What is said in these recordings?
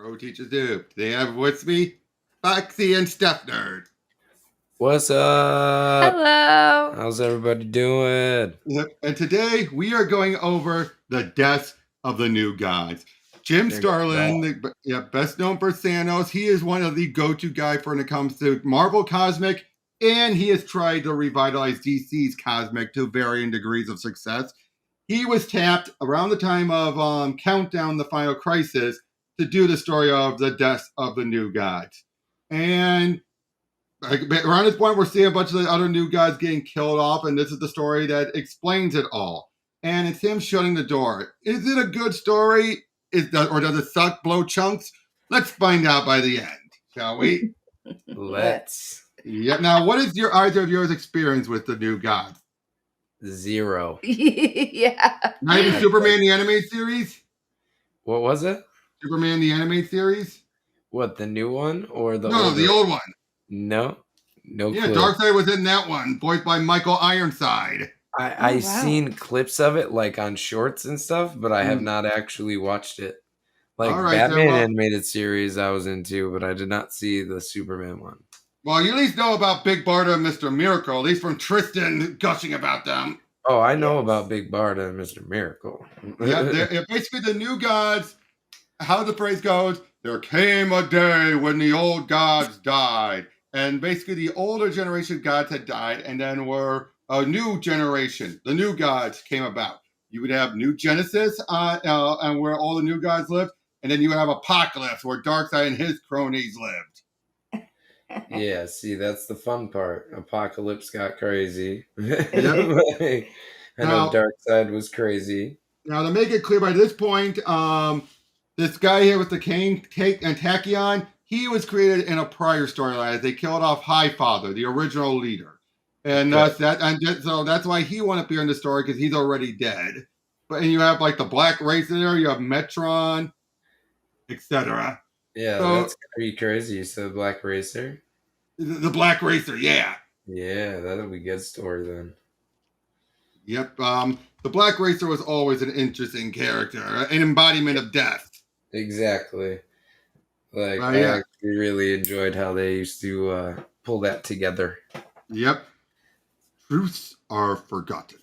Pro Teacher Dupe. Today I have with me Foxy and Stuff Nerd. What's up? Hello. How's everybody doing? And today we are going over the deaths of the new gods. Jim Starlin, best known for Thanos, he is one of the go-to guy when it comes to Marvel Cosmic, and he has tried to revitalize DC's Cosmic to varying degrees of success. He was tapped around the time of Countdown, the Final Crisis, to do the story of the deaths of the new gods. And around this point, we're seeing a bunch of the other new gods getting killed off, and this is the story that explains it all. And it's him shutting the door. Is it a good story? Or does it suck, blow chunks? Let's find out by the end, shall we? Let's. Yeah. Now, what is either of yours experience with the new gods? 0. Yeah. Not even Superman the Animated Series? What was it? Superman the Animated Series? What, the new one or the No, the old one. No Yeah, clue. Darkseid was in that one, voiced by Michael Ironside. I seen clips of it like on shorts and stuff, but I have not actually watched it. Like Batman animated series I was into, but I did not see the Superman one. Well, you at least know about Big Barda and Mr. Miracle, at least from Tristan gushing about them. Oh, I know about Big Barda and Mr. Miracle. Yeah, basically the new gods, how the phrase goes, there came a day when the old gods died. And basically the older generation gods had died, and then were a new generation. The new gods came about. You would have New Genesis, and where all the new gods lived, and then you would have Apokolips, where Darkseid and his cronies lived. Yeah, see, that's the fun part. Apokolips got crazy. Yep. I know Darkseid was crazy. Now, to make it clear by this point, this guy here with the cane and tachyon, he was created in a prior storyline. They killed off Highfather, the original leader. And so that's why he won't appear in the story, because he's already dead. And you have like the Black Racer there, you have Metron, etc. Yeah, so, that's gonna be crazy. You said Black Racer? The Black Racer, yeah. Yeah, that'll be a good story then. Yep. The Black Racer was always an interesting character, an embodiment of death. Exactly. Like, I actually really enjoyed how they used to pull that together. Yep. Truths are forgotten.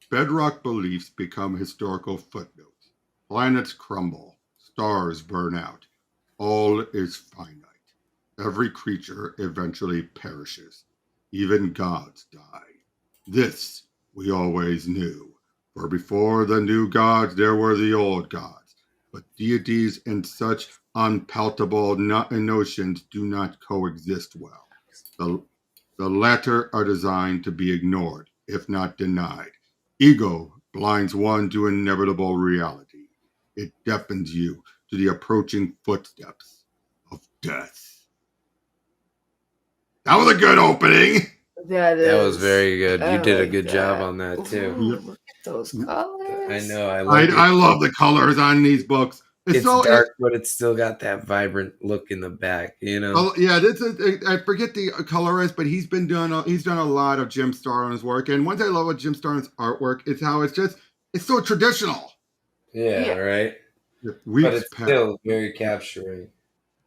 Bedrock beliefs become historical footnotes. Planets crumble. Stars burn out. All is finite. Every creature eventually perishes. Even gods die. This we always knew. For before the new gods, there were the old gods. But deities and such unpalatable notions do not coexist well. The latter are designed to be ignored, if not denied. Ego blinds one to inevitable reality. It deafens you to the approaching footsteps of death. That was a good opening. That was very good. You did a good job on that too. Ooh, look at those colors. I know. I love the colors on these books. It's so dark, but it's still got that vibrant look in the back, you know. Oh, yeah, I forget the colorist, but he's done a lot of Jim Starlin's work. And one thing I love about Jim Starlin's artwork is how it's so traditional. Yeah. Right. But it's still very capturing.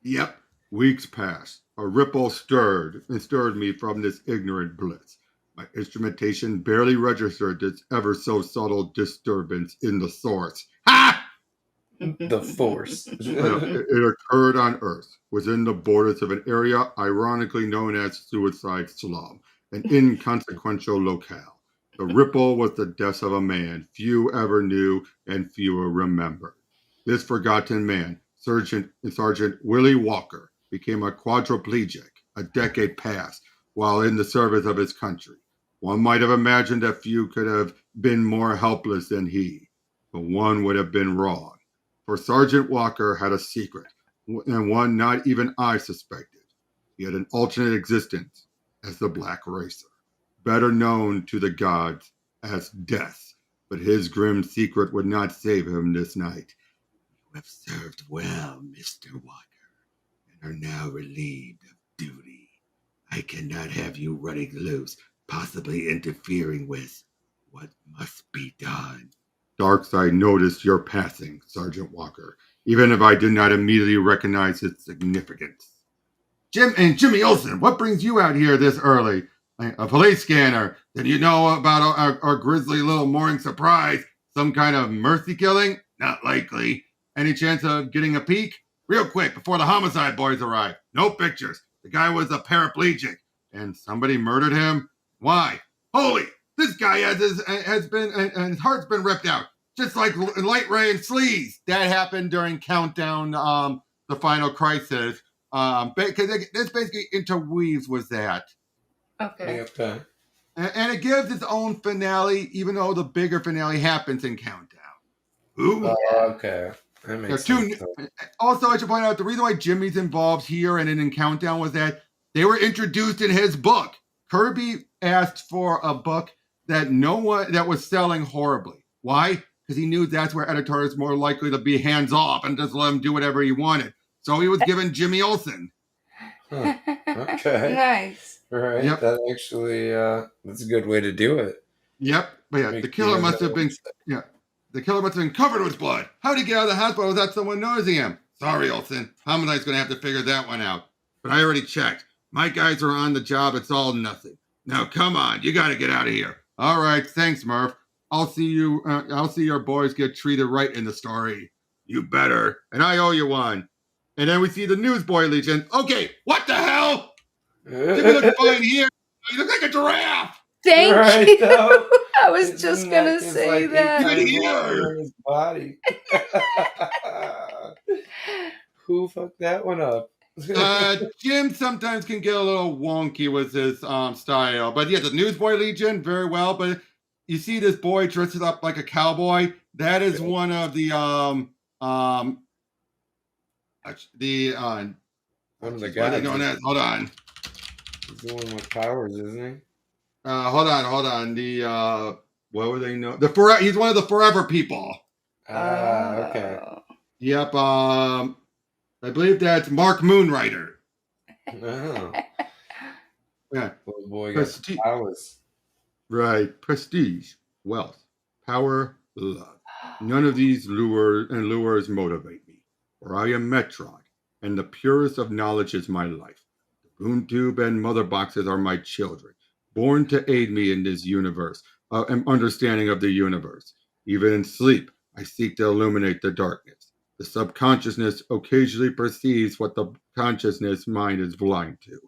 Yep. Weeks passed. A ripple stirred me from this ignorant bliss. My instrumentation barely registered this ever so subtle disturbance in the source. Ha! The Force. It occurred on Earth, within the borders of an area ironically known as Suicide Slum, an inconsequential locale. The ripple was the death of a man few ever knew and fewer remembered. This forgotten man, Sergeant Willie Walker, became a quadriplegic. A decade passed while in the service of his country. One might have imagined that few could have been more helpless than he, but one would have been wrong. For Sergeant Walker had a secret, and one not even I suspected. He had an alternate existence as the Black Racer, better known to the gods as Death, but his grim secret would not save him this night. You have served well, Mr. Walker, and are now relieved of duty. I cannot have you running loose, possibly interfering with what must be done. Darkseid noticed your passing, Sergeant Walker. even if I did not immediately recognize its significance. Jimmy Olsen, what brings you out here this early? A police scanner. Did you know about our grisly little morning surprise? Some kind of mercy killing? Not likely. Any chance of getting a peek? Real quick, before the homicide boys arrive. No pictures. The guy was a paraplegic. And somebody murdered him? Why? Holy! This guy his heart's been ripped out. Just like Light Ray and Sleaze. That happened during Countdown, the Final Crisis. Because this basically interweaves with that. Okay. And it gives its own finale, even though the bigger finale happens in Countdown. Ooh. Okay. That makes sense. Also, I should point out the reason why Jimmy's involved here and in Countdown was that they were introduced in his book. Kirby asked for a book that was selling horribly. Why? Because he knew that's where editors more likely to be hands off and just let him do whatever he wanted. So he was given Jimmy Olsen. Huh. Okay. Nice. Right. Yep. That actually, that's a good way to do it. Yep. But yeah, the killer must have been covered with blood. How did he get out of the hospital without someone noticing him? Sorry, Olsen. Homicide's going to have to figure that one out. But I already checked. My guys are on the job. It's all nothing. Now, come on. You got to get out of here. All right. Thanks, Murph. I'll see your boys get treated right in the story. You better. And I owe you one. And then we see the Newsboy Legion. Okay, what the hell? Jimmy looks fine here. You look like a giraffe. Thank you. I was just going to say that. Right here. In his body. Who fucked that one up? Jim sometimes can get a little wonky with his style. But yeah, the Newsboy Legion, very well. But you see this boy dressed up like a cowboy. That is one of the one of the guys. Hold on. He's the one with powers, isn't he? Hold on. The what were they known? He's one of the Forever people. Okay. Yep. I believe that's Mark Moonrider. Oh. Yeah. Little boy got powers. Right. Prestige, wealth, power, love. None of these lures motivate me. For I am Metrog, and the purest of knowledge is my life. The Boon Tube and Mother Boxes are my children, born to aid me in this universe, and understanding of the universe. Even in sleep, I seek to illuminate the darkness. The subconsciousness occasionally perceives what the consciousness mind is blind to.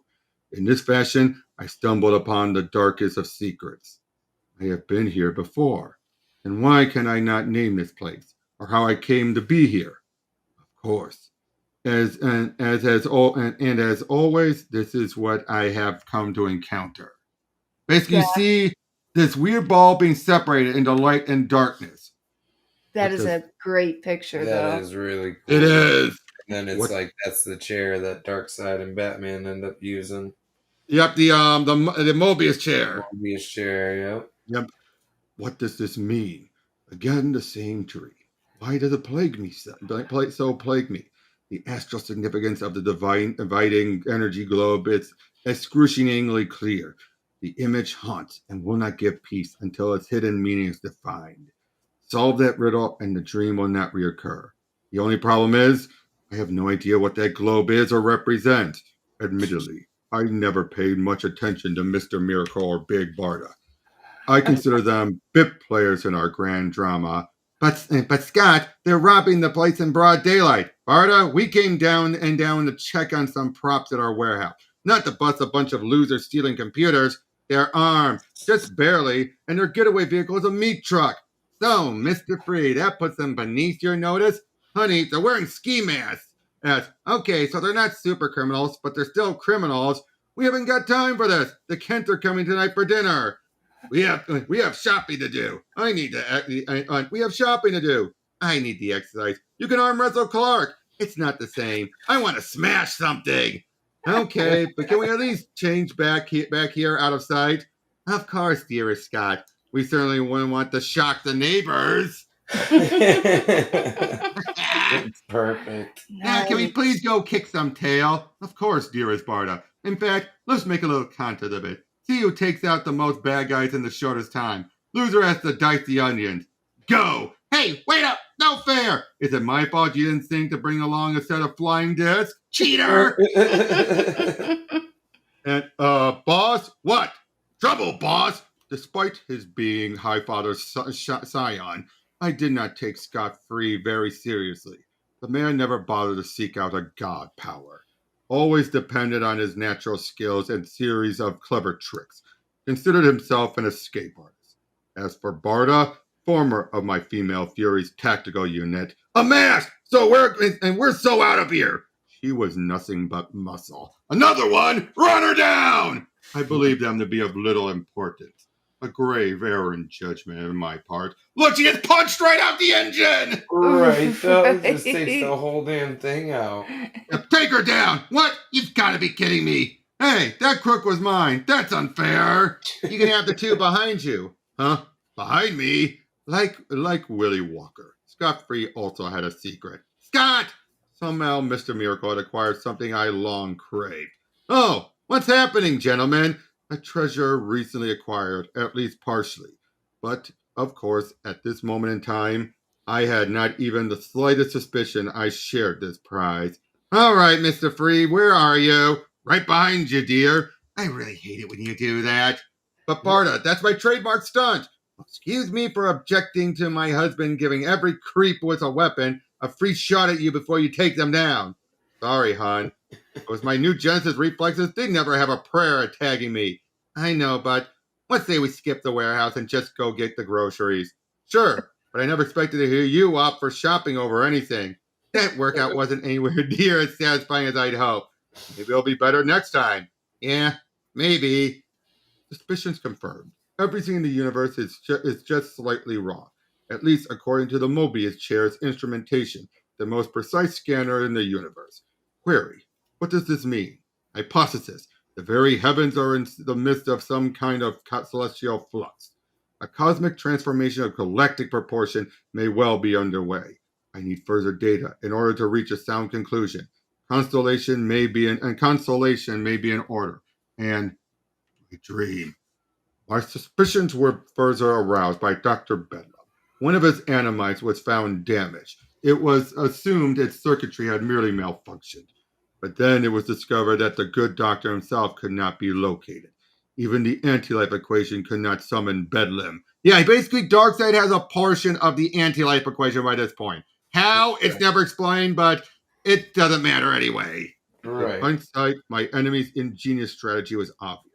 In this fashion, I stumbled upon the darkest of secrets. I have been here before, and why can I not name this place, or how I came to be here? Of course. As always, this is what I have come to encounter. Basically, you see this weird ball being separated into light and darkness. That is a great picture, though. That is really cool. It is. And then it's like that's the chair that Darkseid and Batman end up using. Yep, the Mobius chair. Mobius chair, Yep. What does this mean? Again, the same tree. Why does it plague me? Plague me. The astral significance of the dividing energy globe is excruciatingly clear. The image haunts and will not give peace until its hidden meaning is defined. Solve that riddle and the dream will not reoccur. The only problem is, I have no idea what that globe is or represents. Admittedly, I never paid much attention to Mr. Miracle or Big Barda. I consider them bit players in our grand drama. But Scott, they're robbing the place in broad daylight. Barda, we came down to check on some props at our warehouse. Not to bust a bunch of losers stealing computers. They're armed, just barely, and their getaway vehicle is a meat truck. So, Mr. Free, that puts them beneath your notice? Honey, they're wearing ski masks. Okay, so they're not super criminals, but they're still criminals. We haven't got time for this. The Kents are coming tonight for dinner. We have shopping to do. We have shopping to do. I need the exercise. You can arm wrestle Clark. It's not the same. I want to smash something. Okay, but can we at least change back here out of sight? Of course, dearest Scott. We certainly wouldn't want to shock the neighbors. It's perfect. Nice. Can we please go kick some tail? Of course, dearest Barda. In fact, let's make a little contest of it. See who takes out the most bad guys in the shortest time. Loser has to dice the onions. Go! Hey, wait up! No fair! Is it my fault you didn't think to bring along a set of flying discs? Cheater! And, boss? What? Trouble, boss! Despite his being Highfather's scion, I did not take scot-free very seriously. The man never bothered to seek out a god power. Always depended on his natural skills and series of clever tricks. Considered himself an escape artist. As for Barda, former of my female Fury's tactical unit, a mask! We're so out of here! She was nothing but muscle. Another one? Run her down! I believe them to be of little importance. A grave error in judgment on my part. Look, she gets punched right out the engine! Right, that just takes the whole damn thing out. Take her down! What? You've got to be kidding me! Hey, that crook was mine. That's unfair. You can have the two behind you. Huh? Behind me? Like Willie Walker. Scot-Free also had a secret. Scott! Somehow Mr. Miracle had acquired something I long craved. Oh, what's happening, gentlemen? A treasure recently acquired, at least partially. But, of course, at this moment in time, I had not even the slightest suspicion I shared this prize. All right, Mr. Free, where are you? Right behind you, dear. I really hate it when you do that. But Barda, that's my trademark stunt. Excuse me for objecting to my husband giving every creep with a weapon a free shot at you before you take them down. Sorry, hon. It was my new Genesis reflexes did never have a prayer at tagging me. I know, but let's say we skip the warehouse and just go get the groceries. Sure, but I never expected to hear you opt for shopping over anything. That workout wasn't anywhere near as satisfying as I'd hoped. Maybe it'll be better next time. Yeah, maybe. Suspicions confirmed. Everything in the universe is just slightly wrong, at least according to the Mobius chair's instrumentation, the most precise scanner in the universe. Query: what does this mean? Hypothesis: the very heavens are in the midst of some kind of celestial flux. A cosmic transformation of galactic proportion may well be underway. I need further data in order to reach a sound conclusion. Consolation may be in order. And my dream. My suspicions were further aroused by Dr. Bedlam. One of his animites was found damaged. It was assumed its circuitry had merely malfunctioned. But then it was discovered that the good doctor himself could not be located. Even the anti-life equation could not summon Bedlam. Yeah, basically Darkseid has a portion of the anti-life equation by this point. How? It's never explained, but it doesn't matter anyway. Right. In hindsight, my enemy's ingenious strategy was obvious.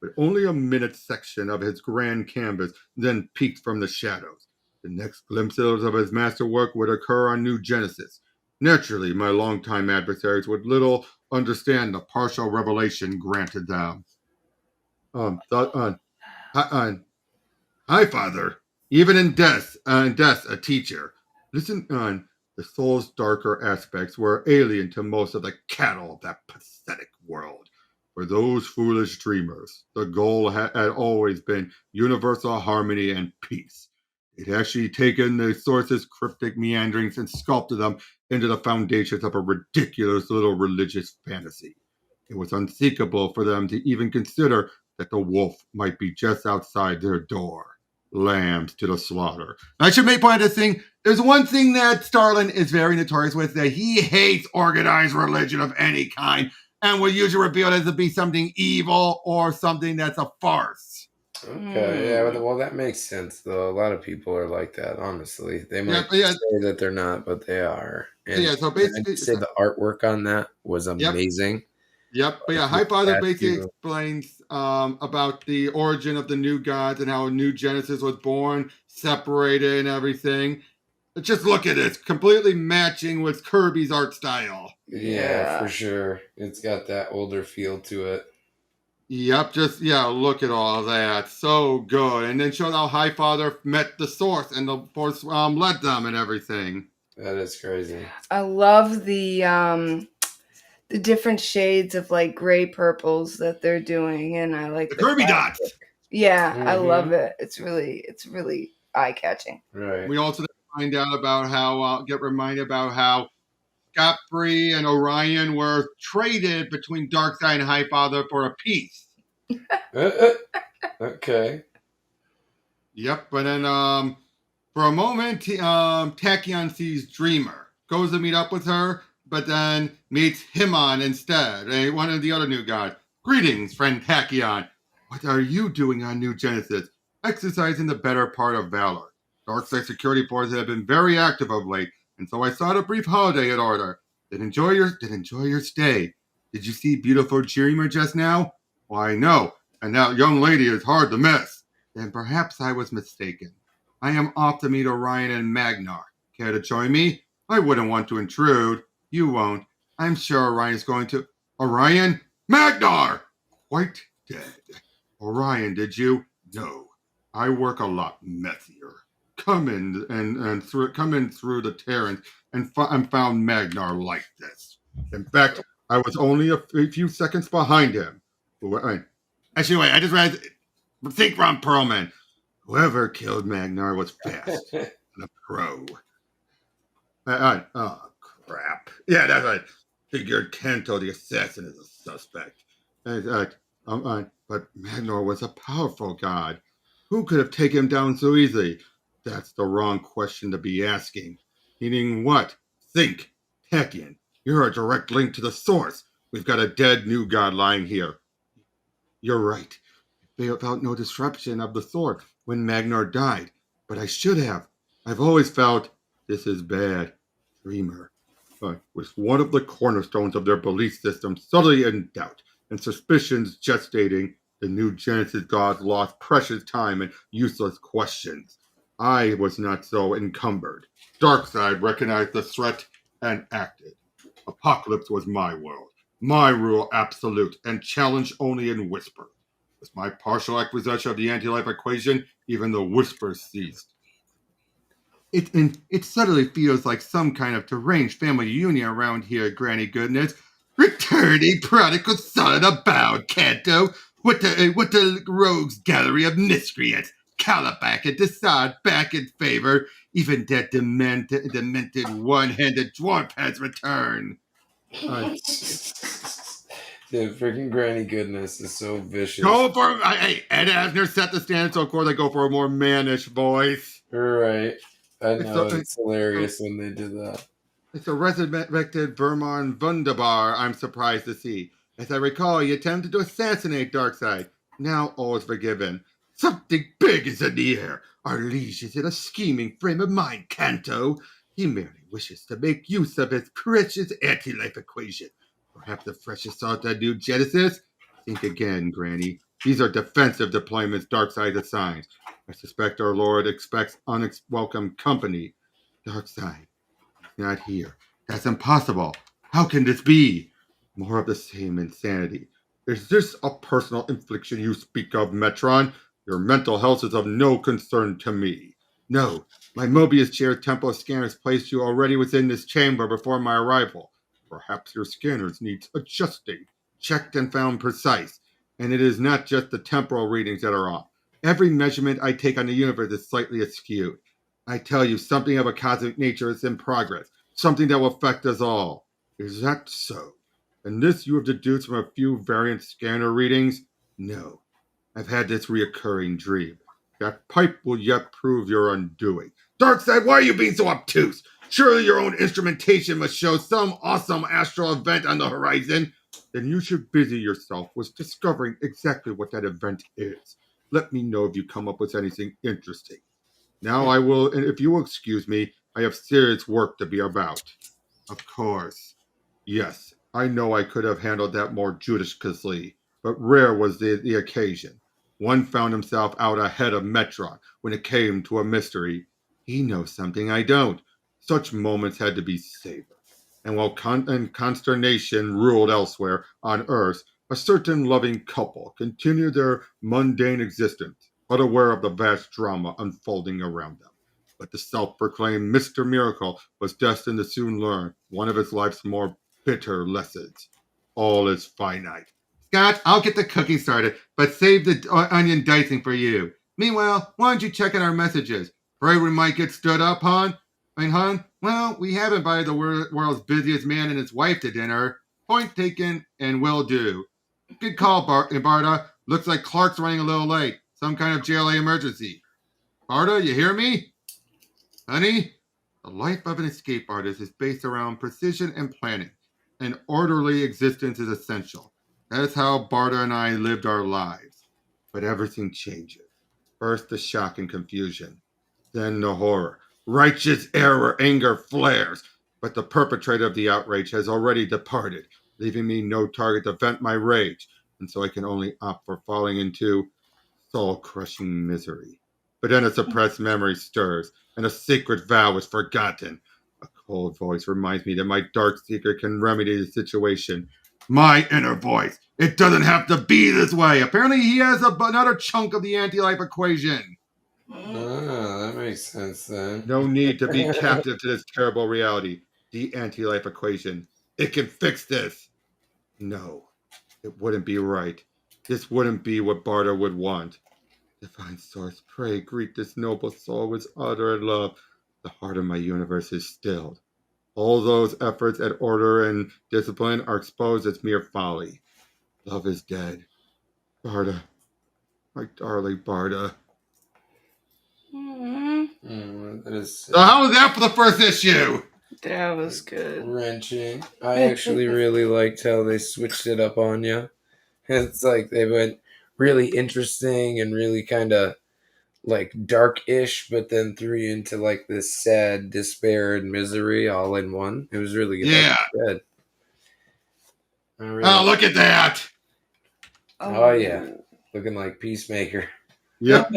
But only a minute section of his grand canvas then peeked from the shadows. The next glimpses of his masterwork would occur on New Genesis. Naturally, my longtime adversaries would little understand the partial revelation granted them. Hi, Father. Even in death, a teacher. Listen on. The soul's darker aspects were alien to most of the cattle of that pathetic world. For those foolish dreamers, the goal had always been universal harmony and peace. They'd actually taken the source's cryptic meanderings and sculpted them into the foundations of a ridiculous little religious fantasy. It was unthinkable for them to even consider that the wolf might be just outside their door. Lambs to the slaughter. I should make point of this thing. There's one thing that Starlin is very notorious with, that he hates organized religion of any kind, and will usually reveal it to be something evil or something that's a farce. Okay, yeah, well, that makes sense, though. A lot of people are like that, honestly. They might say that they're not, but they are. And so basically, I'd say the artwork on that was amazing. Yep, but yeah, Highfather basically explains about the origin of the new gods and how New Genesis was born, separated, and everything. Just look at it, completely matching with Kirby's art style. Yeah, for sure. It's got that older feel to it. Yep, look at all that. So good. And then showed how Highfather met the Source and the Force led them and everything. That is crazy. I love the different shades of like gray purples that they're doing, and I like the Kirby dots. Yeah, I love it. It's really eye catching. Right. We also find out about how get reminded about how Scot-Free and Orion were traded between Darkseid and Highfather for a peace. Okay. Yep, but then For a moment, Tachyon sees Dreamer, goes to meet up with her, but then meets Himon instead, one of the other new gods. Greetings, friend Tachyon. What are you doing on New Genesis? Exercising the better part of valor. Darkside security forces have been very active of late, and so I sought a brief holiday in order. Did enjoy your stay. Did you see beautiful Dreamer just now? Why, no, and that young lady is hard to miss. Then perhaps I was mistaken. I am off to meet Orion and Magnar. Care to join me? I wouldn't want to intrude. You won't. I'm sure Orion is going to. Orion? Magnar! Quite dead. Orion, did you? No. I work a lot messier. Come in through the terrace and found Magnar like this. In fact, I was only a few seconds behind him. Actually, wait, I just read. Think, Ron Perlman. Whoever killed Magnar was fast and a pro. Oh, crap. Yeah, that's right. Figured Kanto, the assassin, is a suspect. But Magnar was a powerful god. Who could have taken him down so easily? That's the wrong question to be asking. Meaning what? Think. Tachyon, you're a direct link to the source. We've got a dead new god lying here. You're right. They felt no disruption of the sword when Magnar died, but I should have. I've always felt this is bad. Dreamer was one of the cornerstones of their belief system subtly in doubt, and suspicions gestating. The new Genesis gods lost precious time and useless questions. I was not so encumbered. Darkseid recognized the threat and acted. Apokolips was my world, my rule absolute, and challenged only in whisper. With my partial acquisition of the anti-life equation, even the whispers ceased. It subtly feels like some kind of deranged family union around here, Granny Goodness. Return a prodigal son about, Kanto. What the rogues gallery of miscreants. Calabac and Darkseid back in favor. Even that demented one-handed dwarf has returned. The freaking Granny Goodness is so vicious. Go for hey, Ed Asner set the standard, so of course I go for a more mannish voice. Right. I know, it's hilarious when they did that. It's a resurrected Vermon Wunderbar I'm surprised to see. As I recall, he attempted to assassinate Darkseid. Now all is forgiven. Something big is in the air. Our liege is in a scheming frame of mind, Kanto. He merely wishes to make use of his precious anti-life equation. Perhaps the freshest salt on New Genesis? Think again, Granny. These are defensive deployments Darkseid assigns. I suspect our Lord expects unwelcome company. Darkseid, not here. That's impossible. How can this be? More of the same insanity. Is this a personal infliction you speak of, Metron? Your mental health is of no concern to me. No, my Mobius chair temple scanners placed you already within this chamber before my arrival. Perhaps your scanners need adjusting. Checked and found precise. And it is not just the temporal readings that are off. Every measurement I take on the universe is slightly askew. I tell you, something of a cosmic nature is in progress. Something that will affect us all. Is that so? And this you have deduced from a few variant scanner readings? No. I've had this reoccurring dream. That pipe will yet prove your undoing. Darkseid, why are you being so obtuse? Surely your own instrumentation must show some awesome astral event on the horizon. Then you should busy yourself with discovering exactly what that event is. Let me know if you come up with anything interesting. Now I will, and if you will excuse me, I have serious work to be about. Of course. Yes, I know I could have handled that more judiciously, but rare was the occasion. One found himself out ahead of Metron when it came to a mystery. He knows something I don't. Such moments had to be savored. And while consternation ruled elsewhere on Earth, a certain loving couple continued their mundane existence, unaware of the vast drama unfolding around them. But the self-proclaimed Mr. Miracle was destined to soon learn one of his life's more bitter lessons. All is finite. Scott, I'll get the cooking started, but save the onion dicing for you. Meanwhile, why don't you check out our messages? Afraid we might get stood up, hon? Hon? Well, we have invited the world's busiest man and his wife to dinner. Point taken, and will do. Good call, Barda. Looks like Clark's running a little late. Some kind of JLA emergency. Barda, you hear me? Honey, the life of an escape artist is based around precision and planning. An orderly existence is essential. That is how Barda and I lived our lives. But everything changes. First, the shock and confusion. Then the horror. Righteous anger flares. But the perpetrator of the outrage has already departed, leaving me no target to vent my rage. And so I can only opt for falling into soul-crushing misery. But then a suppressed memory stirs, and a sacred vow is forgotten. A cold voice reminds me that my dark secret can remedy the situation. My inner voice. It doesn't have to be this way. Apparently, he has another chunk of the anti-life equation. Oh, that makes sense then. No need to be captive to this terrible reality. The anti-life equation. It can fix this. No, it wouldn't be right. This wouldn't be what Barda would want. Divine source, pray greet this noble soul with utter love. The heart of my universe is stilled. All those efforts at order and discipline are exposed as mere folly. Love is dead. Barda, my darling Barda. That is so how was that for the first issue? That was good. Wrenching. I actually really liked how they switched it up on you. It's like they went really interesting and really kind of like dark-ish, but then threw you into like this sad despair and misery all in one. It was really good. Yeah. Good. Oh, look at that. Oh yeah. Looking like Peacemaker. Yep.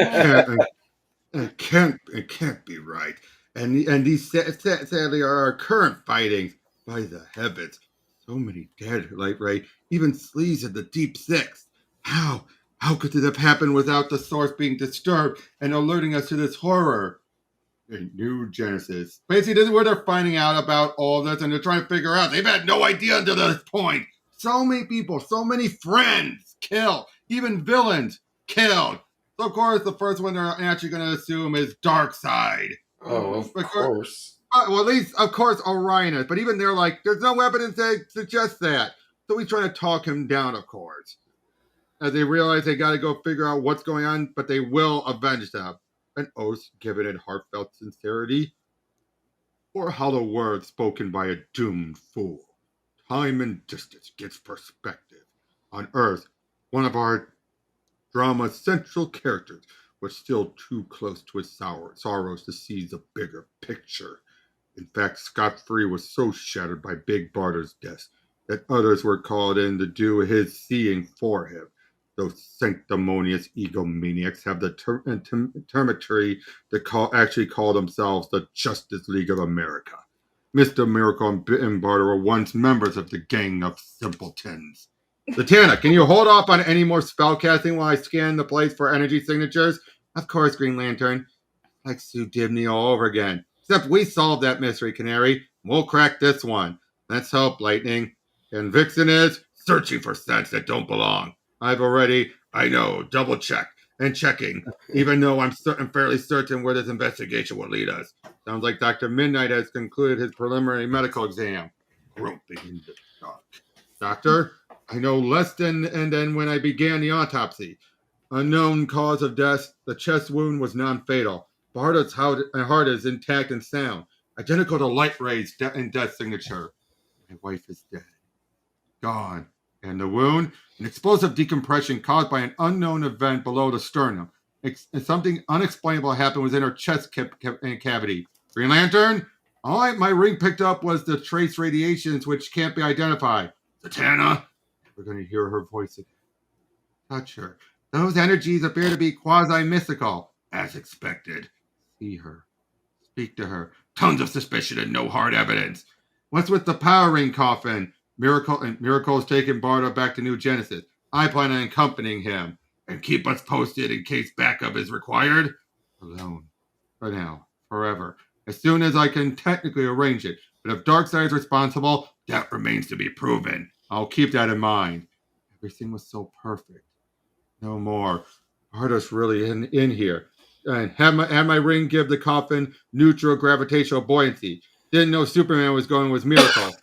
It can't be right. And these sadly are our current fightings. By the heavens, so many dead, right? Even sleaze in the deep six. How could it have happened without the source being disturbed and alerting us to this horror? A new Genesis. Basically, this is where they're finding out about all this, and they're trying to figure out. They've had no idea until this point. So many people, so many friends killed, even villains killed. So, of course, the first one they're actually going to assume is Darkseid. Oh, of course. Well, at least, of course, Orion is. But even they're like, there's no evidence that suggests that. So he's trying to talk him down, of course. As they realize they got to go figure out what's going on, but they will avenge them. An oath given in heartfelt sincerity, or hollow words spoken by a doomed fool. Time and distance gives perspective. On Earth, one of our drama's central characters was still too close to his sorrows to see the bigger picture. In fact, Scott-free was so shattered by Big Barter's death that others were called in to do his seeing for him. Those sanctimonious egomaniacs have the termitory to actually call themselves the Justice League of America. Mr. Miracle and Barter were once members of the gang of simpletons. Zatanna, can you hold off on any more spellcasting while I scan the place for energy signatures? Of course, Green Lantern. Like Sue Dibney all over again. Except we solved that mystery, Canary. We'll crack this one. Let's hope, Lightning. And Vixen is searching for scents that don't belong. I know, double check and checking, even though I'm fairly certain where this investigation will lead us. Sounds like Dr. Midnight has concluded his preliminary medical exam. Groping in the dark. Doctor, I know less than when I began the autopsy. Unknown cause of death. The chest wound was non-fatal. Barda's heart is intact and sound, identical to light rays in death signature. My wife is dead. Gone. And the wound? An explosive decompression caused by an unknown event below the sternum. Something unexplainable happened within her chest cavity. Green Lantern? All my ring picked up was the trace radiations which can't be identified. Zatanna? We're going to hear her voice again. Touch her. Those energies appear to be quasi-mystical, as expected. See her. Speak to her. Tons of suspicion and no hard evidence. What's with the power ring coffin? Miracle's taking Barda back to New Genesis. I plan on accompanying him and keep us posted in case backup is required. Alone. For now. Forever. As soon as I can technically arrange it. But if Darkseid is responsible, that remains to be proven. I'll keep that in mind. Everything was so perfect. No more. Barda's really in here. And had my ring give the coffin neutral gravitational buoyancy. Didn't know Superman was going with Miracle.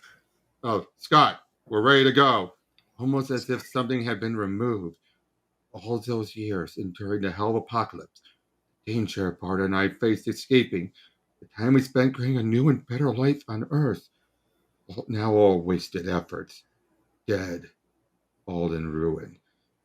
Oh, Scott, we're ready to go. Almost as if something had been removed. All those years enduring the hell of apocalypse. Danger Barda and I faced escaping. The time we spent creating a new and better life on Earth. Now all wasted efforts. Dead. All in ruin.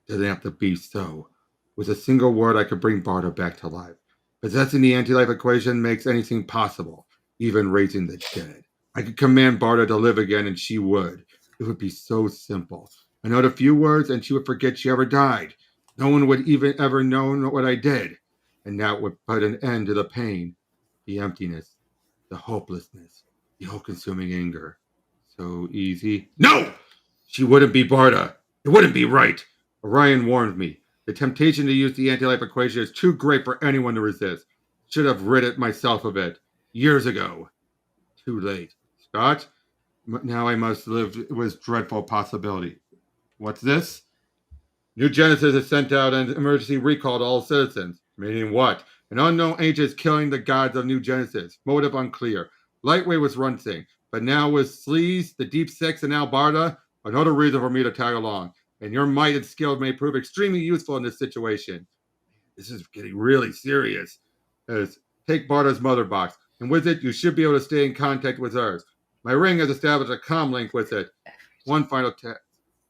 Doesn't have to be so. With a single word, I could bring Barda back to life. Possessing the anti-life equation makes anything possible, even raising the dead. I could command Barda to live again, and she would. It would be so simple. Another few words, and she would forget she ever died. No one would even ever know what I did. And that would put an end to the pain, the emptiness, the hopelessness, the all-consuming anger. So easy. No! She wouldn't be Barda. It wouldn't be right. Orion warned me. The temptation to use the anti-life equation is too great for anyone to resist. Should have rid it myself of it years ago. Too late. Scott, now I must live with dreadful possibility. What's this? New Genesis has sent out an emergency recall to all citizens. Meaning what? An unknown agent is killing the gods of New Genesis. Motive unclear. Lightweight was runting, but now with Sleaze, the Deep Six, and now Barda, another reason for me to tag along. And your might and skill may prove extremely useful in this situation. This is getting really serious. Take Barda's mother box, and with it, you should be able to stay in contact with hers. My ring has established a comm link with it. One final test.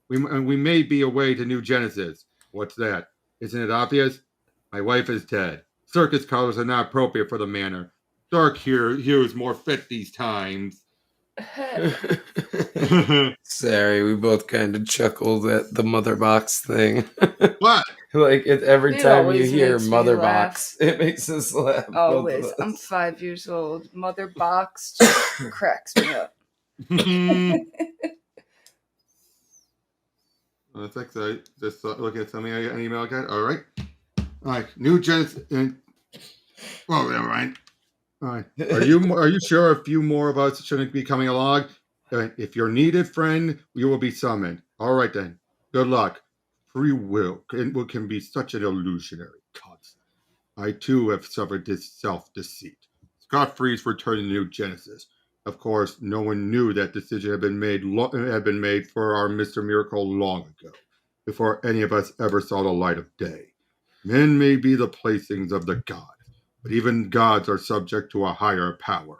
We may be away to New Genesis. What's that? Isn't it obvious? My wife is dead. Circus colors are not appropriate for the manor. Dark hues more fit these times. Sorry, we both kind of chuckled at the mother box thing. What? Like every It time you always hear makes me mother laugh. box, it makes us laugh. both of Always. us. I'm 5 years old. Mother box just cracks me up. That's exciting. Just look at something an email I got. All right. New Genesis. Well, never mind. All right. Are you sure a few more of us shouldn't be coming along? If you're needed, friend, you will be summoned. All right then. Good luck. Free will can be such an illusionary concept. I too have suffered this self-deceit. Scott Free's returning to New Genesis. Of course, no one knew that decision had been made for our Mr. Miracle long ago, before any of us ever saw the light of day. Men may be the playthings of the gods, but even gods are subject to a higher power.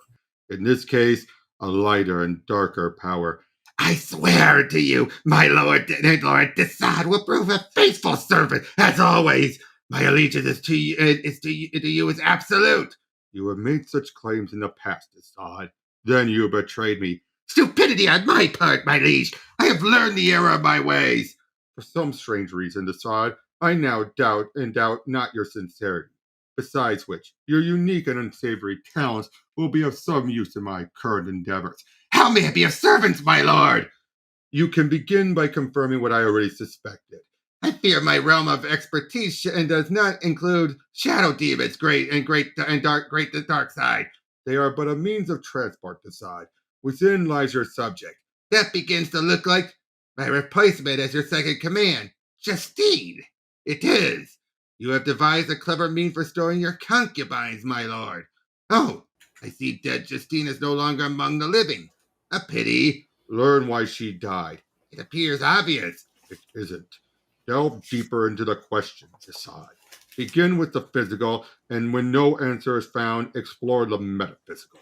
In this case, a lighter and darker power. I swear to you, my lord, Darkseid will prove a faithful servant, as always. My allegiance to you is absolute. You have made such claims in the past, Darkseid. Then you betrayed me. Stupidity on my part, my liege. I have learned the error of my ways. For some strange reason, Darkseid, I now doubt not your sincerity. Besides which, your unique and unsavory talents will be of some use in my current endeavors. How may I be of service, my lord? You can begin by confirming what I already suspected. I fear my realm of expertise and does not include shadow demons, great the dark side. They are but a means of transport, Darkseid. Within lies your subject. That begins to look like my replacement as your second command, Justine. It is. You have devised a clever means for storing your concubines, my lord. Oh, I see dead Justine is no longer among the living. A pity. Learn why she died. It appears obvious. It isn't. Delve deeper into the question, Darkseid. Begin with the physical, and when no answer is found, explore the metaphysical.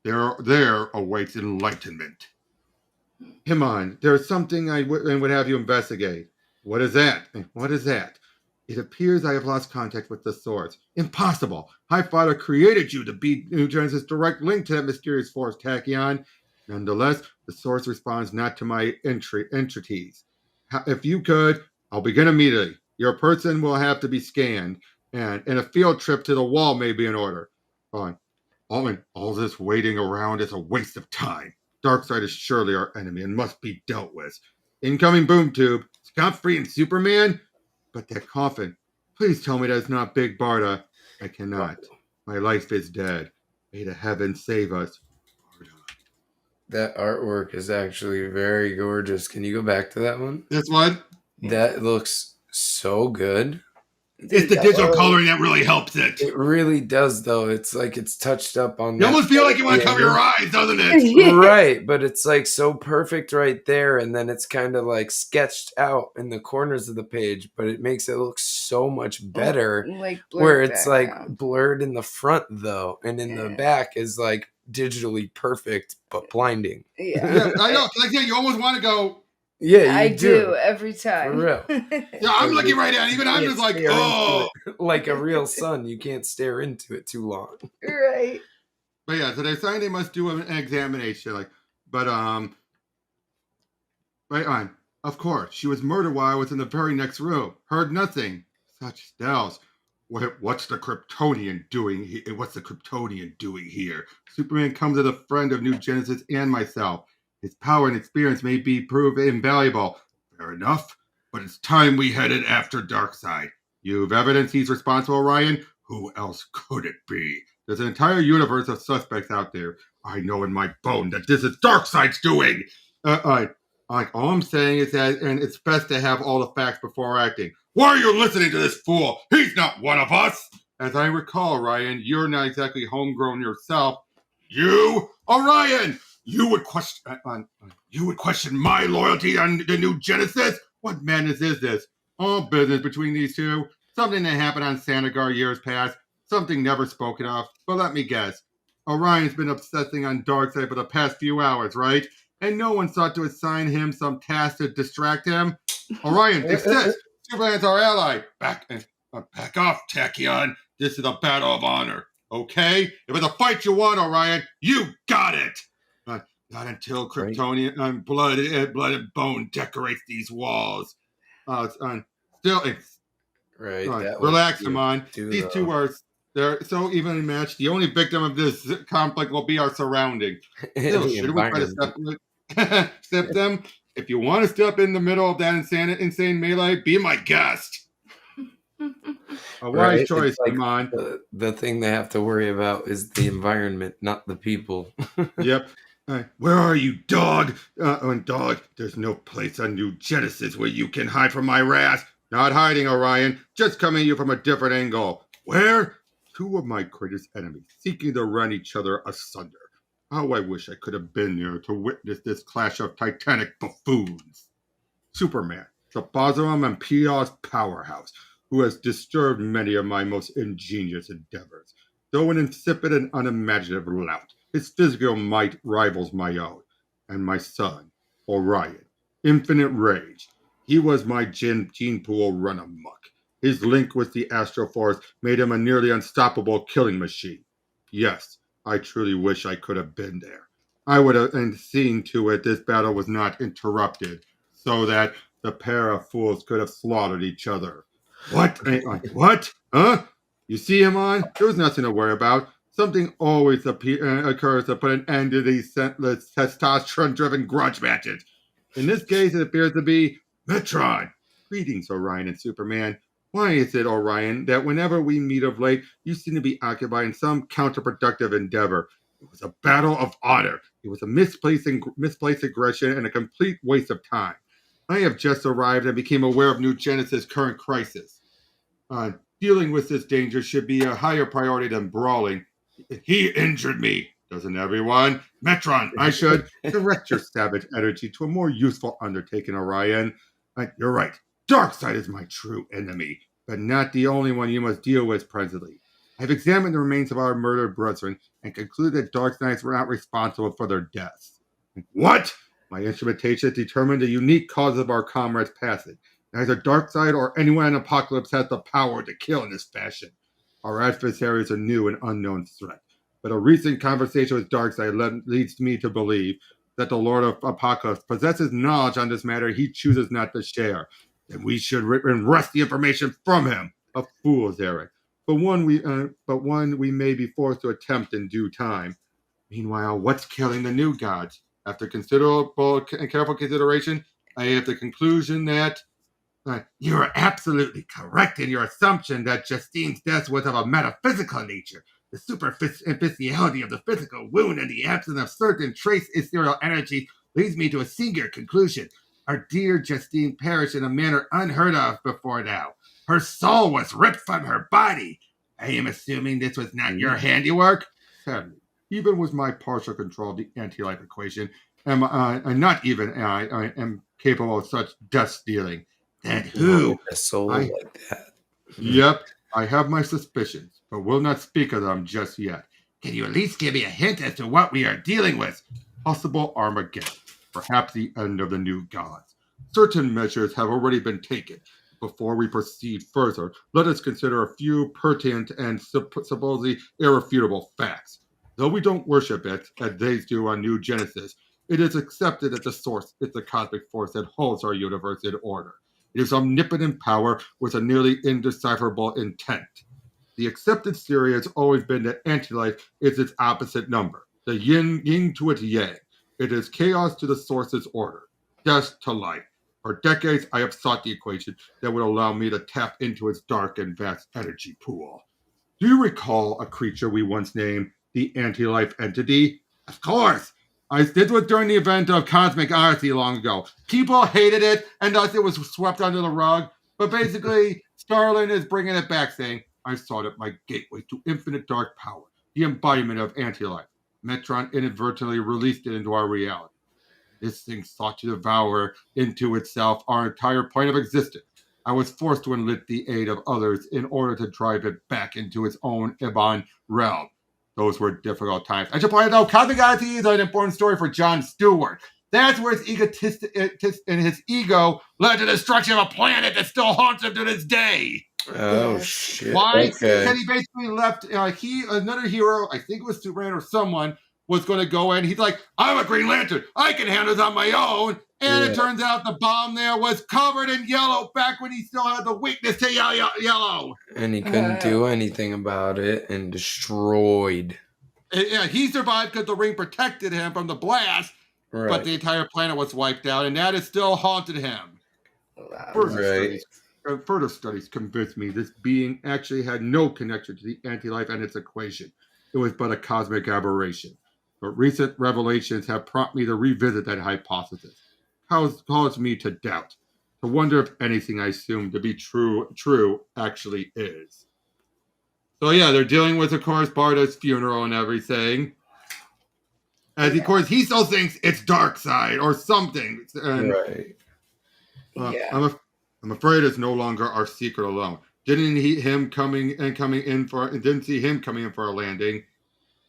There awaits enlightenment. Come on, there's something I would have you investigate. What is that? What is that? It appears I have lost contact with the source. Impossible! Highfather created you to be New Genesis' direct link to that mysterious force, Tachyon. Nonetheless, the source responds not to my entities. If you could, I'll begin immediately. Your person will have to be scanned, and a field trip to the wall may be in order. Fine. All this waiting around is a waste of time. Darkseid is surely our enemy and must be dealt with. Incoming boom tube. Scot-free and Superman? But that coffin. Please tell me that it's not Big Barda. I cannot. My life is dead. May the heavens save us. Barda. That artwork is actually very gorgeous. Can you go back to that one? This one? That looks so good. It's the digital coloring that really helps it. It really does, though. It's like it's touched up on. You almost feel like you want to cover your eyes, doesn't it? Right, but it's like so perfect right there, and then it's kind of like sketched out in the corners of the page, but it makes it look so much better. Like where it's like blurred in the front, though, and in the back is like digitally perfect but blinding. Yeah, I know. Like, you almost want to go. Yeah, I do every time. For real. Yeah, I'm looking right at it. Even I'm just like, oh. Like a real sun, you can't stare into it too long. Right. But yeah, so they're saying they must do an examination. Like, but right on. Of course, she was murdered while I was in the very next room. Heard nothing. Such spells. What's the Kryptonian doing here? What's the Kryptonian doing here? Superman comes as a friend of New Genesis and myself. His power and experience may be proved invaluable. Fair enough, but it's time we headed after Darkseid. You've evidence he's responsible, Orion? Who else could it be? There's an entire universe of suspects out there. I know in my bone that this is Darkseid's doing. All I'm saying is that, and it's best to have all the facts before acting. Why are you listening to this fool? He's not one of us. As I recall, Orion, you're not exactly homegrown yourself. You, Orion, you would question my loyalty on the New Genesis? What madness is this? All business between these two. Something that happened on Sanagar years past. Something never spoken of. But let me guess. Orion's been obsessing on Darkseid for the past few hours, right? And no one sought to assign him some task to distract him. Orion, desist. Superman's our ally. Back off, Tachyon. This is a battle of honor. Okay? If it's a fight you want, Orion, you got it. Not until Kryptonian blood and bone decorates these walls. Relax, come on. These two are they're so evenly matched. The only victim of this conflict will be our surrounding. Still, should we try to step them? If you want to step in the middle of that insane melee, be my guest. A wise choice, like, come on. The thing they have to worry about is the environment, not the people. Yep. Where are you, dog? Dog, there's no place on New Genesis where you can hide from my wrath. Not hiding, Orion. Just coming at you from a different angle. Where? Two of my greatest enemies, seeking to rend each other asunder. How I wish I could have been there to witness this clash of titanic buffoons. Superman, the Bosram and Pia's powerhouse, who has disturbed many of my most ingenious endeavors. Though an insipid and unimaginative lout, his physical might rivals my own. And my son, Orion, infinite rage. He was my gene pool run amok. His link with the Astro Force made him a nearly unstoppable killing machine. Yes, I truly wish I could have been there. I would have seen to it this battle was not interrupted, so that the pair of fools could have slaughtered each other. What? What? Huh? You see him on? There was nothing to worry about. Something always occurs to put an end to these senseless, testosterone-driven grudge matches. In this case, it appears to be Metron. Greetings, Orion and Superman. Why is it, Orion, that whenever we meet of late, you seem to be occupied in some counterproductive endeavor? It was a battle of honor. It was a misplaced aggression and a complete waste of time. I have just arrived and became aware of New Genesis' current crisis. Dealing with this danger should be a higher priority than brawling. He injured me, doesn't everyone? Metron, I should direct your savage energy to a more useful undertaking, Orion. You're right. Darkseid is my true enemy, but not the only one you must deal with presently. I've examined the remains of our murdered brethren and concluded that Darkseid were not responsible for their deaths. What? My instrumentation determined the unique cause of our comrades' passing. Neither Darkseid or anyone in Apokolips has the power to kill in this fashion. Our adversary is a new and unknown threat, but a recent conversation with Darkseid leads me to believe that the Lord of Apokolips possesses knowledge on this matter he chooses not to share. Then we should wrest the information from him. A fool's errand, but one we may be forced to attempt in due time. Meanwhile, what's killing the new gods? After considerable and careful consideration, I have the conclusion that you are absolutely correct in your assumption that Justine's death was of a metaphysical nature. The superficiality of the physical wound and the absence of certain trace ethereal energy leads me to a singular conclusion. Our dear Justine perished in a manner unheard of before now. her soul was ripped from her body. I am assuming this was not your handiwork? Sadly, even with my partial control of the anti-life equation, I am capable of such death dealing. Then who? A soul like that. Yep, I have my suspicions, but will not speak of them just yet. Can you at least give me a hint as to what we are dealing with? Possible Armageddon, perhaps the end of the new gods. Certain measures have already been taken. Before we proceed further, let us consider a few pertinent and supposedly irrefutable facts. Though we don't worship it, as they do on New Genesis, it is accepted that the source is the cosmic force that holds our universe in order. It is omnipotent power with a nearly indecipherable intent. The accepted theory has always been that anti-life is its opposite number, the yin to its yang. It is chaos to the source's order, death to life. For decades, I have sought the equation that would allow me to tap into its dark and vast energy pool. Do you recall a creature we once named the anti-life entity? Of course! This was during the event of Cosmic Odyssey long ago. People hated it, and thus it was swept under the rug. But basically, Starlin is bringing it back, saying, I sought it my gateway to infinite dark power, the embodiment of anti-life. Metron inadvertently released it into our reality. This thing sought to devour into itself our entire plane of existence. I was forced to enlist the aid of others in order to drive it back into its own Ibon realm. Those were difficult times. I should point out, Cosmic Odyssey is an important story for Jon Stewart. That's where his egotistic and his ego led to the destruction of a planet that still haunts him to this day. Oh, shit. Why? Because he basically left, another hero, I think it was Superman or someone, was going to go in. He's like, I'm a Green Lantern. I can handle this on my own. And it turns out the bomb there was covered in yellow back when he still had the weakness to yellow. And he couldn't do anything about it and destroyed. Yeah, he survived because the ring protected him from the blast, but the entire planet was wiped out, and that has still haunted him. Wow. Further studies convinced me this being actually had no connection to the anti-life and its equation. It was but a cosmic aberration. But recent revelations have prompted me to revisit that hypothesis. Caused me to doubt, to wonder if anything I assumed to be true actually is. So yeah, they're dealing with, of course, Barda's funeral and everything. As of course, he still thinks it's Darkseid or something. And, I'm afraid it's no longer our secret alone. Didn't see him coming in for a landing.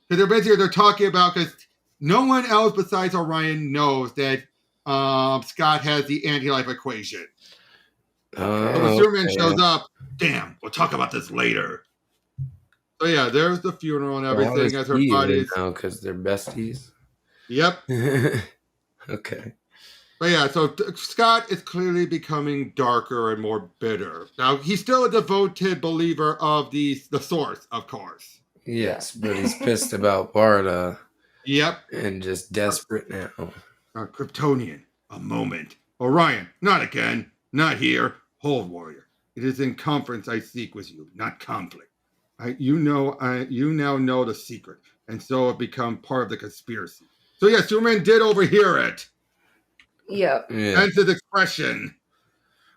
Because they're talking about, because no one else besides Orion knows that Scott has the anti-life equation. So when Superman shows up, damn, we'll talk about this later. So yeah, there's the funeral and everything as her body is. Now because they're besties. Yep. Okay. But yeah, so Scott is clearly becoming darker and more bitter. Now, he's still a devoted believer of the source, of course. Yes, but he's pissed about Barda. Yep. And just desperate now. Kryptonian, a moment. Orion, not again. Not here. Hold, warrior. It is in conference I seek with you, not conflict. You now know the secret, and so have become part of the conspiracy. So yeah, Superman did overhear it. Yep. Yeah. Hence his expression.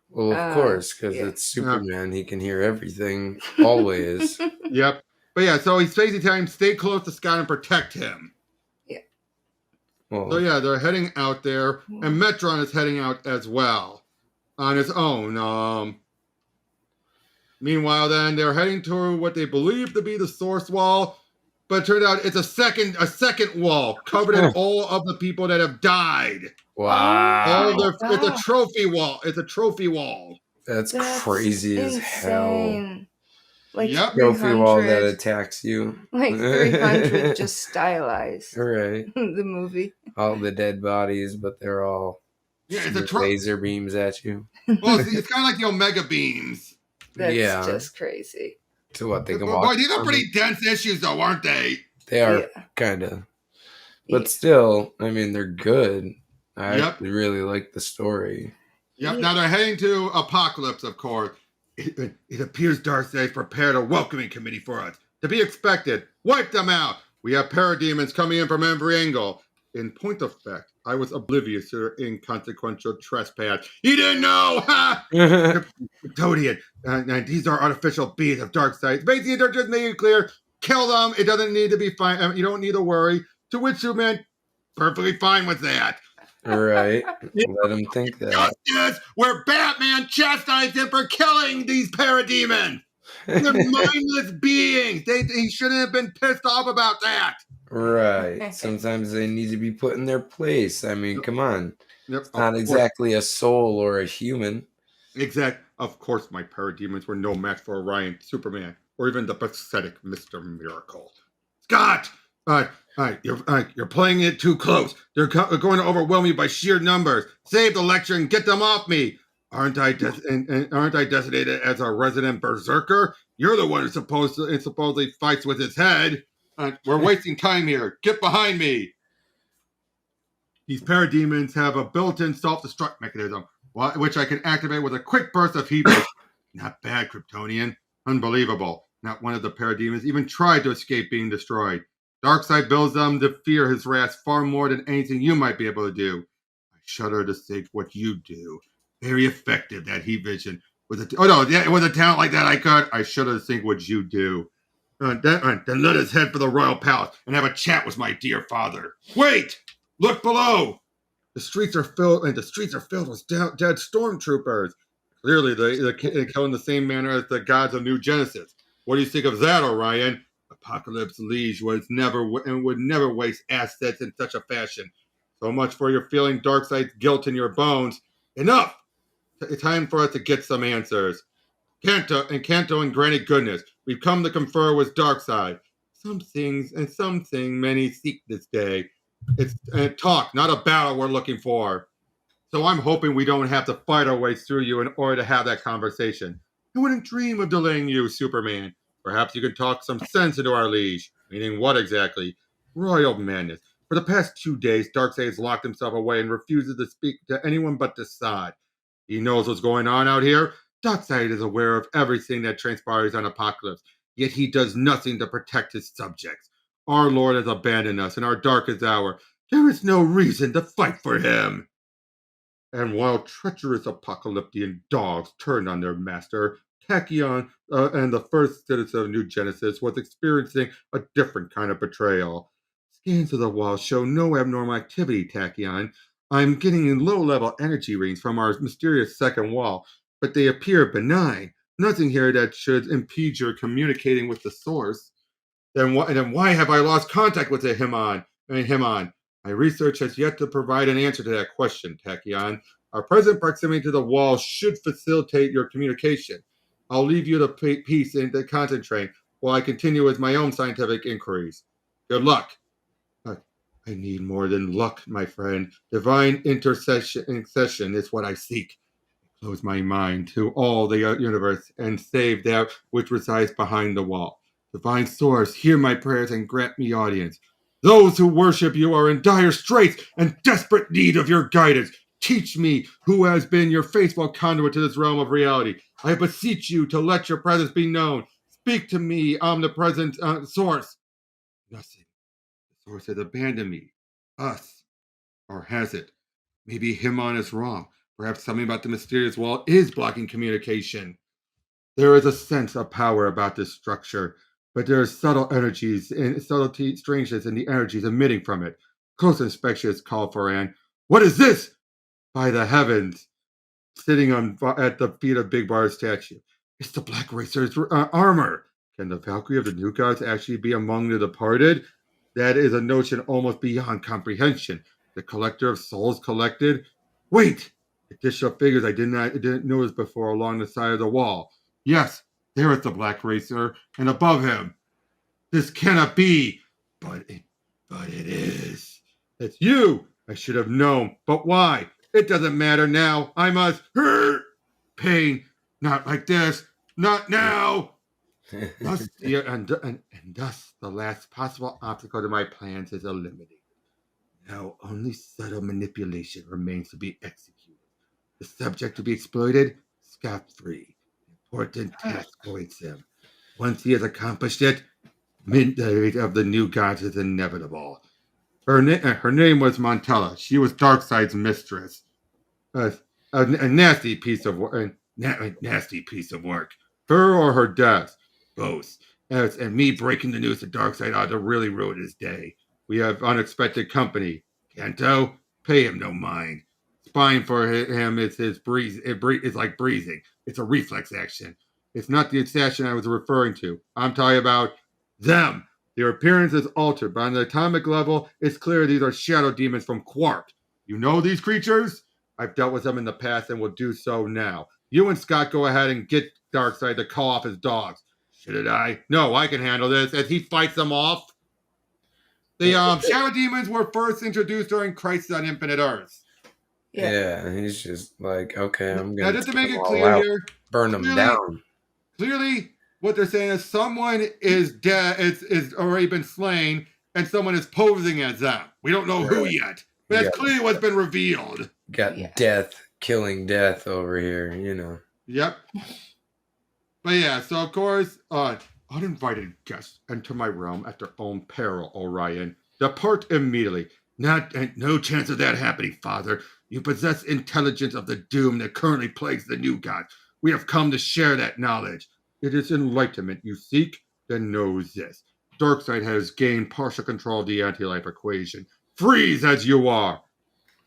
Well, of course, because it's Superman. He can hear everything, always. Yep. But yeah, so he's basically telling him, stay close to Scott and protect him. Yeah. Well, so yeah, they're heading out there, and Metron is heading out as well on his own. Meanwhile, then, they're heading to what they believe to be the source wall, but it turned out it's a second wall covered in all of the people that have died. Wow. It's a trophy wall. It's a trophy wall. That's crazy as hell. Like trophy wall that attacks you. Like 300 just stylized. Right. The movie. All the dead bodies, but they're all laser beams at you. Well, it's kind of like the Omega beams. That's just crazy. So what, they can walk? Boy, these are pretty dense issues, though, aren't they? They are, kind of. But still, I mean, they're good. I really like the story. Yep. Now they're heading to Apokolips, of course. It appears Darkseid prepared a welcoming committee for us. To be expected. Wipe them out. We have parademons coming in from every angle. In point of fact, I was oblivious to their inconsequential trespass. You didn't know, ha! Kryptonian. And these are artificial beings of Darkseid. Basically, they're just making it clear. Kill them. It doesn't need to be fine. You don't need to worry. To which Superman, perfectly fine with that. Right. Let him think that. Justice, where Batman chastised him for killing these parademons. They're mindless beings. He shouldn't have been pissed off about that. Right. Sometimes they need to be put in their place. I mean, come on. It's not exactly a soul or a human. Exact. Of course, my parademons were no match for Orion, Superman, or even the pathetic Mr. Miracle. Scott! You're playing it too close. They're going to overwhelm you by sheer numbers. Save the lecture and get them off me. Aren't I designated as a resident berserker? You're the one who supposedly fights with his head. We're wasting time here. Get behind me. These parademons have a built-in self-destruct mechanism, which I can activate with a quick burst of heat. Not bad, Kryptonian. Unbelievable. Not one of the parademons even tried to escape being destroyed. Darkseid builds them to fear his wrath far more than anything you might be able to do. I shudder to think what you do. Very effective, that heat vision. With a talent like that, I shudder to think what you do. Then let us head for the royal palace and have a chat with my dear father. Wait! Look below! The streets are filled with dead stormtroopers. Clearly, they kill in the same manner as the gods of New Genesis. What do you think of that, Orion? Apokolips Liege would never waste assets in such a fashion. So much for your feeling Darkseid's guilt in your bones. Enough! It's time for us to get some answers. Kanto and granted goodness, we've come to confer with Darkseid. Something many seek this day. It's a talk, not a battle we're looking for. So I'm hoping we don't have to fight our way through you in order to have that conversation. I wouldn't dream of delaying you, Superman. Perhaps you can talk some sense into our liege. Meaning what exactly? Royal madness. For the past 2 days, Darkseid has locked himself away and refuses to speak to anyone but Darkseid. He knows what's going on out here. Darkseid is aware of everything that transpires on Apokolips, yet he does nothing to protect his subjects. Our Lord has abandoned us in our darkest hour. There is no reason to fight for him. And while treacherous apocalyptian dogs turned on their master, Tachyon and the first citizen of New Genesis was experiencing a different kind of betrayal. Scans of the wall show no abnormal activity, Tachyon. I'm getting low-level energy readings from our mysterious second wall, but they appear benign. Nothing here that should impede your communicating with the source. Then why have I lost contact with him? My research has yet to provide an answer to that question, Tachyon. Our present proximity to the wall should facilitate your communication. I'll leave you to peace and to concentrate while I continue with my own scientific inquiries. Good luck. I need more than luck, my friend. Divine intercession is what I seek. Close my mind to all the universe and save that which resides behind the wall. Divine Source, hear my prayers and grant me audience. Those who worship you are in dire straits and desperate need of your guidance. Teach me, who has been your faithful conduit to this realm of reality. I beseech you to let your presence be known. Speak to me, omnipresent Source. Nothing. The Source has abandoned me. Us. Or has it? Maybe Himon is wrong. Perhaps something about the mysterious wall is blocking communication. There is a sense of power about this structure, but there are subtle energies and strangeness in the energies emitting from it. Close inspection is called for, and what is this? By the heavens, sitting at the feet of Big Bar's statue. It's the Black Racer's armor. Can the Valkyrie of the New Gods actually be among the departed? That is a notion almost beyond comprehension. The collector of souls collected? Wait! Additional figures I didn't notice before along the side of the wall. Yes, there is the Black Racer, and above him. This cannot be, but it is. It's you. I should have known, but why? It doesn't matter now. I must hurt. Pain, not like this, not now. Thus, and thus, the last possible obstacle to my plans is eliminated. Now, only subtle manipulation remains to be executed. The subject to be exploited, scot-free. Important task awaits him. Once he has accomplished it, midnight of the New Gods is inevitable. Her name was Montella. She was Darkseid's mistress. A nasty piece of work. Nasty piece of work. Her or her death. Both. And me breaking the news to Darkseid ought to really ruin his day. We have unexpected company. Kanto, pay him no mind. Spying for him is his breeze. It's like breathing. It's a reflex action. It's not the assassin I was referring to. I'm talking about them. Their appearance is altered, but on the atomic level, it's clear these are shadow demons from Quark. You know these creatures? I've dealt with them in the past and will do so now. You and Scott go ahead and get Darkseid to call off his dogs. Should I? No, I can handle this as he fights them off. The shadow demons were first introduced during Crisis on Infinite Earths. Yeah, he's just like, okay, I'm gonna. Now, just to make it clear here, burn them down. Clearly, what they're saying is someone is dead, is already been slain, and someone is posing as them. We don't know who yet, but that's clearly what's been revealed. Got death, killing death over here, you know. Yep. But yeah, so of course, uninvited guests enter my realm at their own peril, Orion. Depart immediately. No chance of that happening, Father. You possess intelligence of the doom that currently plagues the new god. We have come to share that knowledge. It is enlightenment you seek, then know this. Darkseid has gained partial control of the anti-life equation. Freeze as you are!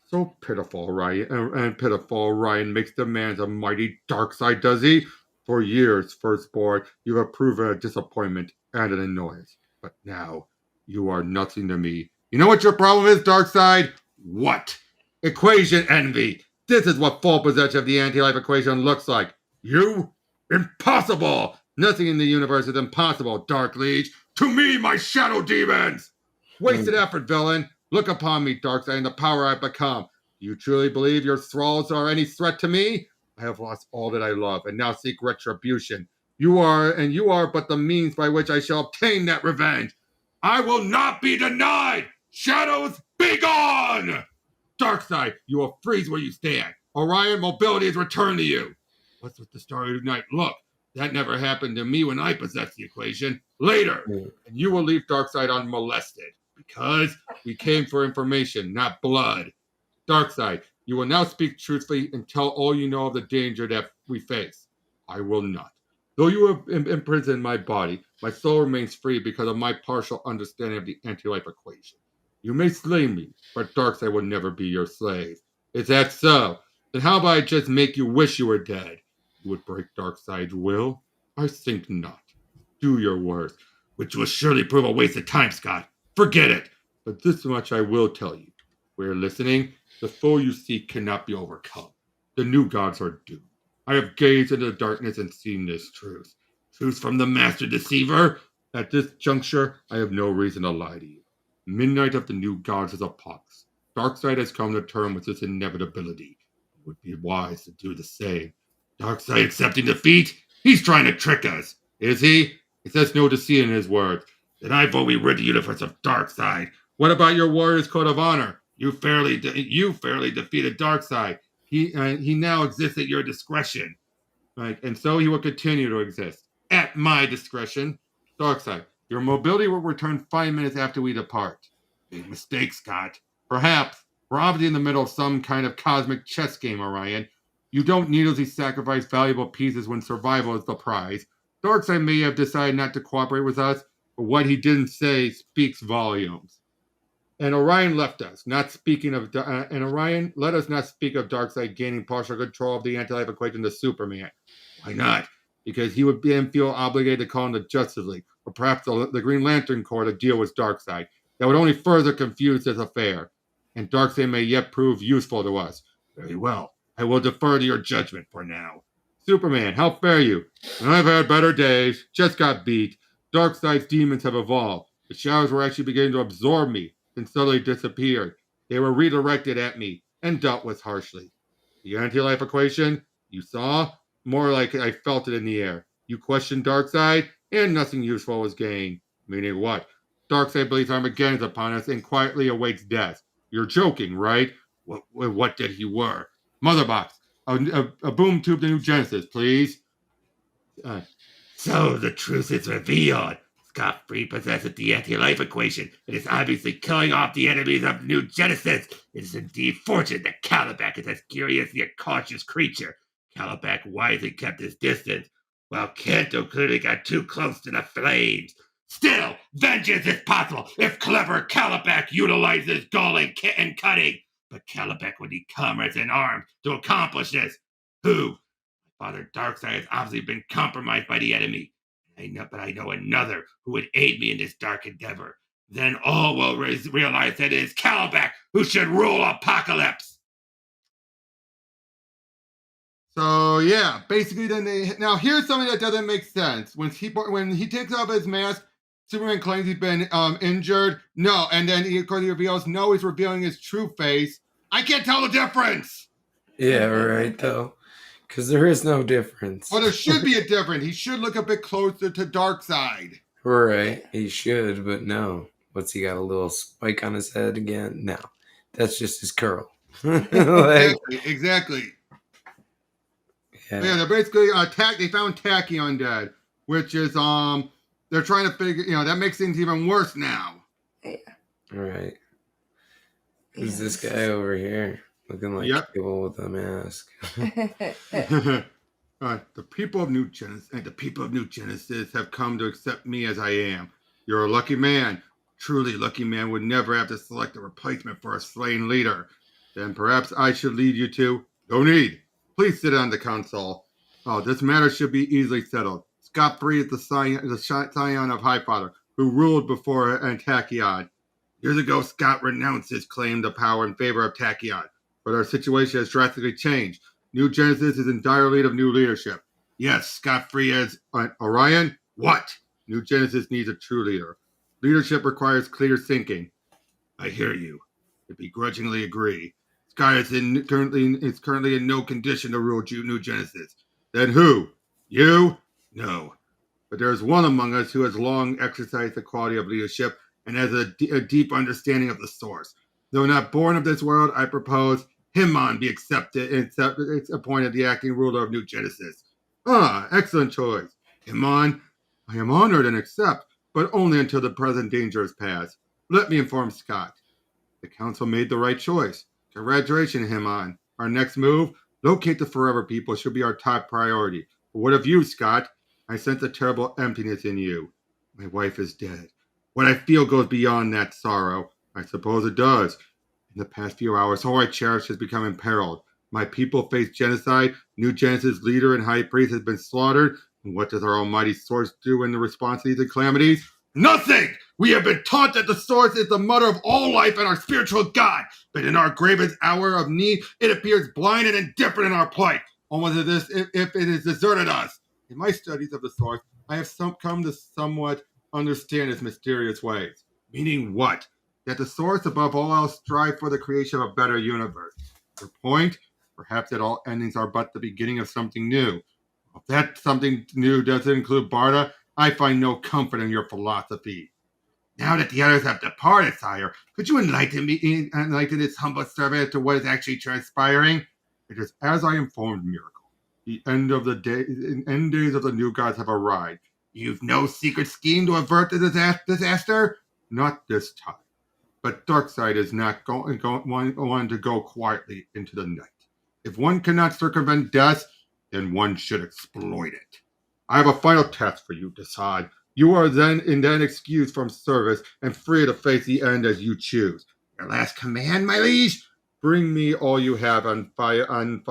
So pitiful, Orion, and pitiful Orion makes demands of mighty Darkseid, does he? For years, Firstborn, you have proven a disappointment and an annoyance. But now, you are nothing to me. You know what your problem is, Darkseid? What? Equation envy. This is what full possession of the anti-life equation looks like. You? Impossible! Nothing in the universe is impossible, Dark Liege. To me, my shadow demons! Wasted effort, villain. Look upon me, Darkseid, and the power I've become. Do you truly believe your thralls are any threat to me? I have lost all that I love, and now seek retribution. You are but the means by which I shall obtain that revenge. I will not be denied! Shadows, be gone! Darkseid, you will freeze where you stand. Orion, mobility is returned to you. What's with the Starry Night? Look, that never happened to me when I possessed the equation. Later, and you will leave Darkseid unmolested, because we came for information, not blood. Darkseid, you will now speak truthfully and tell all you know of the danger that we face. I will not. Though you have imprisoned my body, my soul remains free because of my partial understanding of the anti-life equation. You may slay me, but Darkseid will never be your slave. Is that so? Then how about I just make you wish you were dead? You would break Darkseid's will? I think not. Do your worst, which will surely prove a waste of time, Scott. Forget it. But this much I will tell you. We're listening. The foe you seek cannot be overcome. The new gods are doomed. I have gazed into the darkness and seen this truth. Truth from the master deceiver? At this juncture, I have no reason to lie to you. Midnight of the new gods is upon us. Darkseid has come to terms with this inevitability. It would be wise to do the same. Darkseid accepting defeat? He's trying to trick us. Is he? It says no deceit in his words. Then I vote we rid the universe of Darkseid. What about your warrior's code of honor? You fairly defeated Darkseid. He now exists at your discretion. Right? And so he will continue to exist. At my discretion. Darkseid, your mobility will return 5 minutes after we depart. Big mistake, Scott. Perhaps. We're obviously in the middle of some kind of cosmic chess game, Orion. You don't needlessly sacrifice valuable pieces when survival is the prize. Darkseid may have decided not to cooperate with us, but what he didn't say speaks volumes. And Orion left us, not speaking of... and Orion let us not speak of Darkseid gaining partial control of the anti-life equation to Superman. Why not? Because he would then feel obligated to call on the Justice League, or perhaps the Green Lantern Corps to deal with Darkseid. That would only further confuse this affair. And Darkseid may yet prove useful to us. Very well. I will defer to your judgment for now. Superman, how fare you? I've had better days. Just got beat. Darkseid's demons have evolved. The shadows were actually beginning to absorb me, then suddenly disappeared. They were redirected at me and dealt with harshly. The anti-life equation, you saw? More like I felt it in the air. You questioned Darkseid, and nothing useful was gained. Meaning what? Darkseid believes Armageddon is upon us and quietly awaits death. You're joking, right? What did he were? Mother box. A boom tube to new Genesis, please. So the truth is revealed. scot-free possesses the anti-life equation. It is obviously killing off the enemies of New Genesis. It is indeed fortunate that Calabac is as curious as a cautious creature. Calabac wisely kept his distance, while Kanto clearly got too close to the flames. Still, vengeance is possible if clever Calabac utilizes galling and cutting. But Calabac would need comrades and arms to accomplish this. Who? My father Darkseid has obviously been compromised by the enemy. But I know another who would aid me in this dark endeavor. Then all will realize that it is Calabac who should rule Apokolips. So yeah, basically, then now here's something that doesn't make sense. When he takes off his mask, Superman claims he's been injured. No, and then he reveals no, he's revealing his true face. I can't tell the difference. Yeah, right though, because there is no difference. Well, there should be a difference. He should look a bit closer to Darkseid. Right, he should, but no. What's he got? A little spike on his head again? No, that's just his curl. Exactly. Yeah, they're basically they found Tachyon dead, which is they're trying to figure, that makes things even worse now. Yeah. Right. Who's this guy over here? Looking like people with a mask. The people of New Genesis and the people of New Genesis have come to accept me as I am. You're a lucky man. Truly lucky man would never have to select a replacement for a slain leader. Then perhaps I should lead you to... No need. Please sit on the console. Oh, this matter should be easily settled. Scot-free is the scion of Highfather, who ruled before Tachyon. Years ago, Scott renounced his claim to power in favor of Tachyon, but our situation has drastically changed. New Genesis is in dire need of new leadership. Yes, scot-free as Orion? What? New Genesis needs a true leader. Leadership requires clear thinking. I hear you. I begrudgingly agree. Sky is currently in no condition to rule New Genesis. Then who? You? No. But there is one among us who has long exercised the quality of leadership and has a deep understanding of the source. Though not born of this world, I propose Himon be appointed the acting ruler of New Genesis. Excellent choice. Himon, I am honored and accept, but only until the present danger is past. Let me inform Scott. The council made the right choice. Congratulations, Himon. Our next move, locate the Forever People, should be our top priority. But what of you, Scott? I sense a terrible emptiness in you. My wife is dead. What I feel goes beyond that sorrow. I suppose it does. In the past few hours, all I cherish has become imperiled. My people face genocide. New Genesis leader and high priest has been slaughtered. And what does our almighty source do in the response to these calamities? Nothing! We have been taught that the source is the mother of all life and our spiritual God. But in our gravest hour of need, it appears blind and indifferent in our plight. Almost as if it has deserted us. In my studies of the source, I have come to somewhat understand its mysterious ways. Meaning what? That the source above all else strive for the creation of a better universe. Your point? Perhaps that all endings are but the beginning of something new. If that something new doesn't include Barda, I find no comfort in your philosophy. Now that the others have departed, sire, could you enlighten this humble servant as to what is actually transpiring? It is as I informed Miracle. The end days of the new gods have arrived. You've no secret scheme to avert the disaster? Not this time. But Darkseid is not going to go quietly into the night. If one cannot circumvent death, then one should exploit it. I have a final task for you, Darkseid. You are then excused from service and free to face the end as you choose. Your last command, my liege? Bring me all you have on file on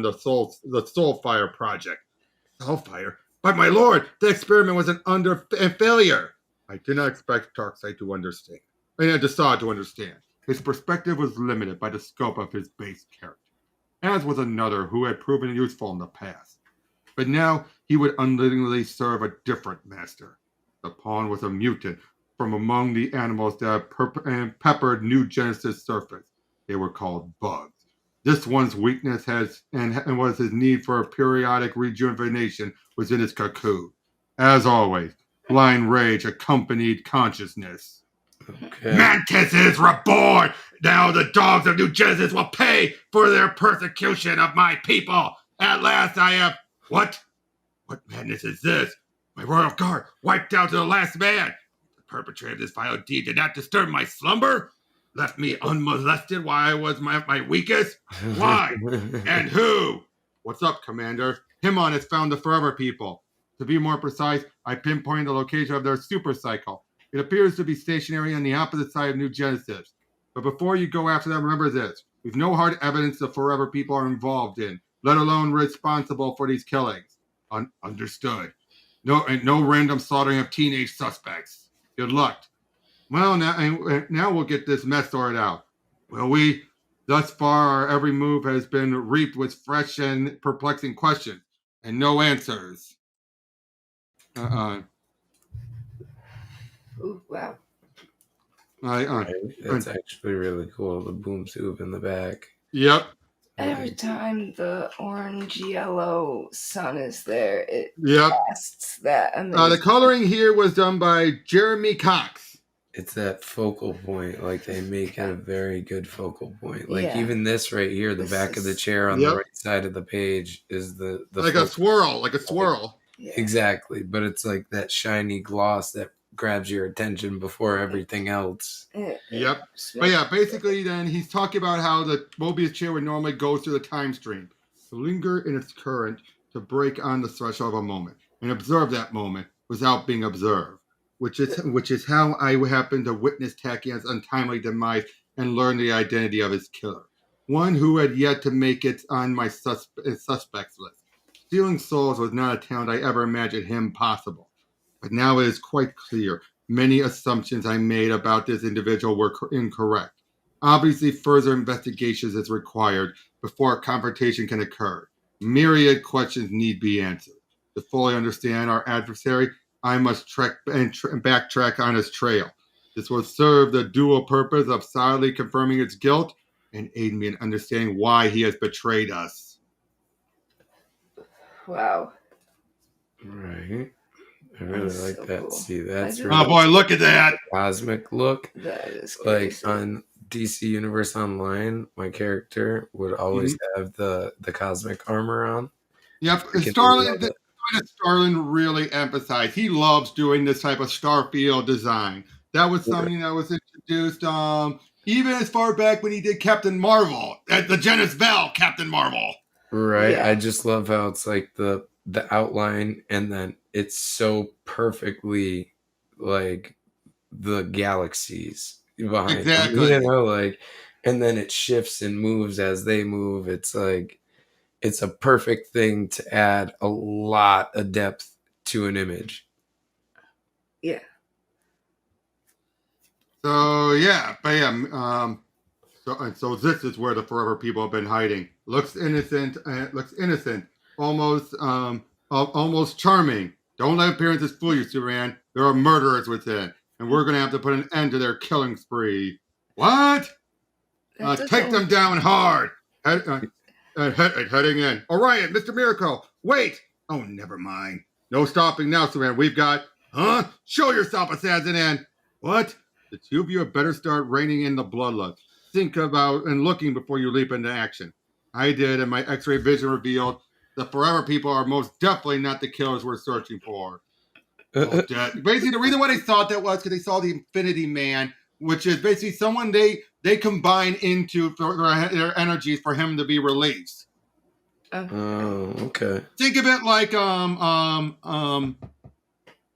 the Soulfire project. Soulfire? But my lord, the experiment was a failure. I did not expect Darkseid to understand. Darkseid to understand. His perspective was limited by the scope of his base character, as was another who had proven useful in the past. But now he would unwittingly serve a different master. The pawn was a mutant from among the animals that peppered New Genesis' surface. They were called bugs. This one's weakness was his need for a periodic rejuvenation was in his cocoon. As always, blind rage accompanied consciousness. Okay. Mantis is reborn! Now the dogs of New Genesis will pay for their persecution of my people! At last I have... What? What madness is this? My royal guard wiped out to the last man. The perpetrator of this vile deed did not disturb my slumber, left me unmolested while I was my weakest. Why? And who? What's up, Commander? Himon has found the Forever People. To be more precise, I pinpointed the location of their supercycle. It appears to be stationary on the opposite side of New Genesis. But before you go after them, remember this. We've no hard evidence the Forever People are involved in, let alone responsible for these killings. Understood. No random slaughtering of teenage suspects. Good luck. Well, now we'll get this mess sorted out. Will we? Thus far, our every move has been reaped with fresh and perplexing questions, and no answers. Ooh, wow. That's actually really cool. The boom tube in the back. Yep. Every time the orange yellow sun is there, it casts that amazing. The coloring here was done by Jeremy Cox. It's that focal point. Like, they make it a very good focal point. Like, even this right here, the back of the chair on the right side of the page is the like a swirl. Exactly. But it's like that shiny gloss that grabs your attention before everything else. Yep. But yeah, basically then he's talking about how the Mobius chair would normally go through the time stream, to linger in its current, to break on the threshold of a moment, and observe that moment without being observed, which is how I happened to witness Tachyon's untimely demise and learn the identity of his killer, one who had yet to make it on my suspects list. Stealing souls was not a talent I ever imagined him possible. But now it is quite clear many assumptions I made about this individual were incorrect. Obviously, further investigations is required before a confrontation can occur. Myriad questions need be answered. To fully understand our adversary, I must backtrack on his trail. This will serve the dual purpose of solidly confirming its guilt and aid me in understanding why he has betrayed us. Wow. Right. I really like that. Cool. See, that's really oh boy, look at that cosmic look. That is crazy. Like on DC Universe Online, my character would always have the cosmic armor on. Yep, Starlin really emphasized. He loves doing this type of Starfield design. That was something that was introduced even as far back when he did Captain Marvel at the Genesis Captain Marvel. Right. Yeah. I just love how it's like the outline, and then it's so perfectly like the galaxies behind. Exactly. You know, like, and then it shifts and moves as they move. It's like, it's a perfect thing to add a lot of depth to an image. Yeah. So yeah, bam. So this is where the Forever People have been hiding. Looks innocent. Almost charming. Don't let appearances fool you, Superman. There are murderers within, and we're going to have to put an end to their killing spree. What? Take them down hard. Heading in. Orion, Mr. Miracle, wait. Oh, never mind. No stopping now, Superman. We've got... Huh? Show yourself, assassin. What? The two of you had better start reining in the bloodlust. Think about and looking before you leap into action. I did, and my X-ray vision revealed the Forever People are most definitely not the killers we're searching for. Basically, the reason why they thought that was because they saw the Infinity Man, which is basically someone they combine into for their energies for him to be released. Oh, okay. Think of it like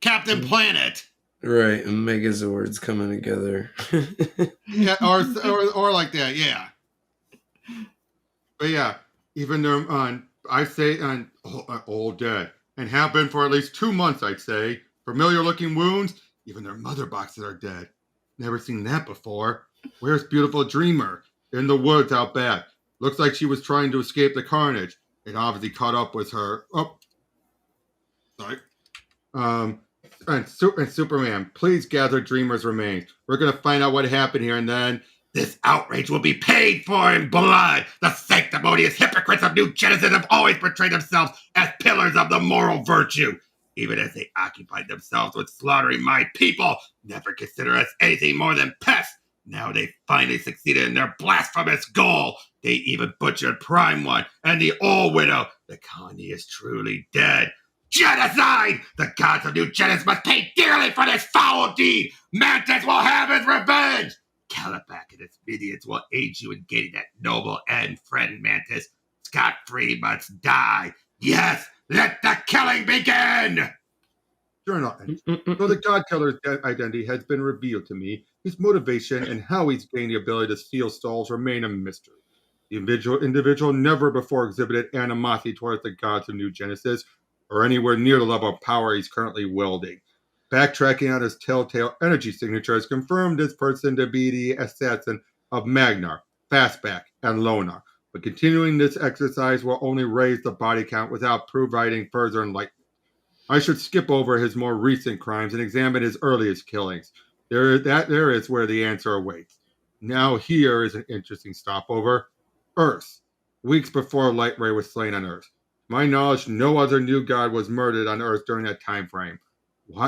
Captain Planet. Right, and Megazords coming together. Yeah, or like that, yeah. But yeah, even they're I say all dead, and have been for at least 2 months, I'd say. Familiar looking wounds, even their mother boxes are dead. Never seen that before. Where's beautiful Dreamer? In the woods out back. Looks like she was trying to escape the carnage. It obviously caught up with her. Oh, sorry. And Superman, please gather Dreamer's remains. We're gonna find out what happened here, and then this outrage will be paid for in blood. The sanctimonious hypocrites of New Genesis have always portrayed themselves as pillars of the moral virtue. Even as they occupied themselves with slaughtering my people, never consider us anything more than pests. Now they finally succeeded in their blasphemous goal. They even butchered Prime One and the All Widow. The colony is truly dead. Genocide! The gods of New Genesis must pay dearly for this foul deed! Mantis will have his revenge! Kalibak and his minions will aid you in gaining that noble end, friend Mantis. Scot-free must die. Yes, let the killing begin! Sure enough. So the God Killer's identity has been revealed to me. His motivation and how he's gained the ability to steal stalls remain a mystery. The individual never before exhibited animosity towards the gods of New Genesis or anywhere near the level of power he's currently wielding. Backtracking on his telltale energy signature has confirmed this person to be the assassin of Magnar, Fastback, and Lonar. But continuing this exercise will only raise the body count without providing further enlightenment. I should skip over his more recent crimes and examine his earliest killings. There is where the answer awaits. Now here is an interesting stopover. Earth. Weeks before Lightray was slain on Earth. To my knowledge, no other new god was murdered on Earth during that time frame.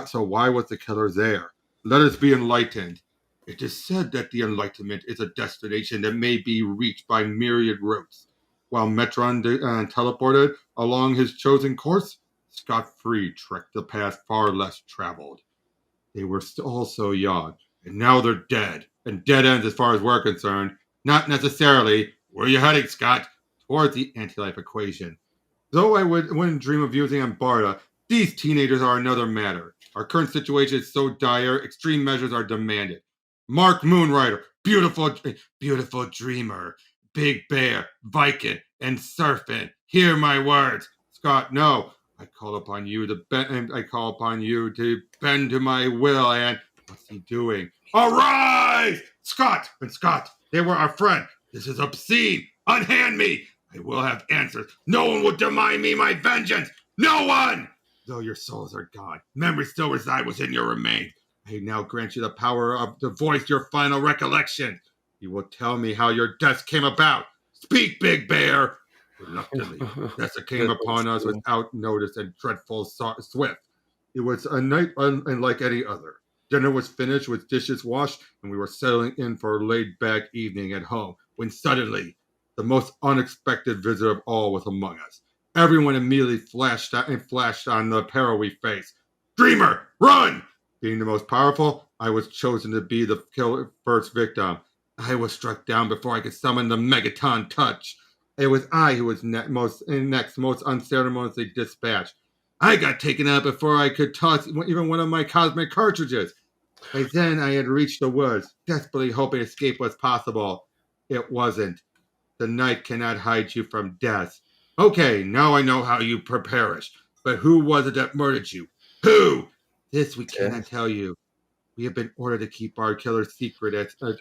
So why was the killer there? Let us be enlightened. It is said that the Enlightenment is a destination that may be reached by myriad routes. While Metron teleported along his chosen course, scot-free trekked the path far less traveled. They were all so young, and now they're dead. And dead ends as far as we're concerned. Not necessarily. Where are you heading, Scott? Towards the anti-life equation. Though I wouldn't dream of using Ambarda, these teenagers are another matter. Our current situation is so dire, extreme measures are demanded. Mark Moonrider, beautiful dreamer, Big Bear, Viking, and Surfin. Hear my words. Scott, no. I call upon you to bend to my will, and what's he doing? Arise! Scott, they were our friend. This is obscene. Unhand me. I will have answers. No one will deny me my vengeance. No one! Though your souls are gone, memories still reside within your remains. I now grant you the power to voice your final recollection. You will tell me how your death came about. Speak, Big Bear. Reluctantly, death came upon us without notice and dreadful swift. It was a night unlike any other. Dinner was finished with dishes washed, and we were settling in for a laid-back evening at home, when suddenly, the most unexpected visitor of all was among us. Everyone immediately flashed on the peril we faced. Dreamer, run! Being the most powerful, I was chosen to be the first victim. I was struck down before I could summon the Megaton touch. It was I who was most unceremoniously dispatched. I got taken out before I could toss even one of my cosmic cartridges. By then, I had reached the woods, desperately hoping escape was possible. It wasn't. The night cannot hide you from death. Okay, now I know how you perished. But who was it that murdered you? Who? This we cannot tell you. We have been ordered to keep our killer's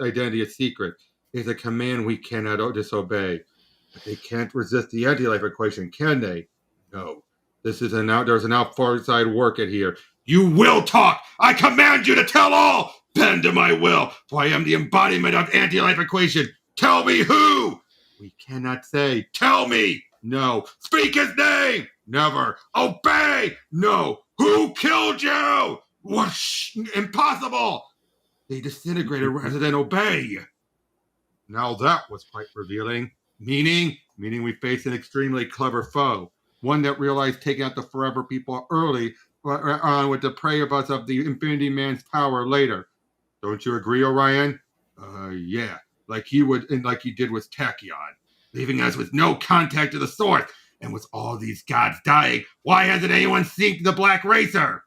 identity a secret. It is a command we cannot disobey. But they can't resist the anti-life equation, can they? No. There's an outside work at here. You will talk! I command you to tell all! Bend to my will, for I am the embodiment of anti-life equation. Tell me who! We cannot say. Tell me! No. Speak his name! Never. Obey! No. Who killed you? Whoosh! Impossible! They disintegrated rather than obey. Now that was quite revealing. Meaning we face an extremely clever foe. One that realized taking out the Forever people early would deprive us of the Infinity Man's power later. Don't you agree, Orion? Yeah. Like he did with Tachyon. Leaving us with no contact to the source. And with all these gods dying, why hasn't anyone seen the Black Racer?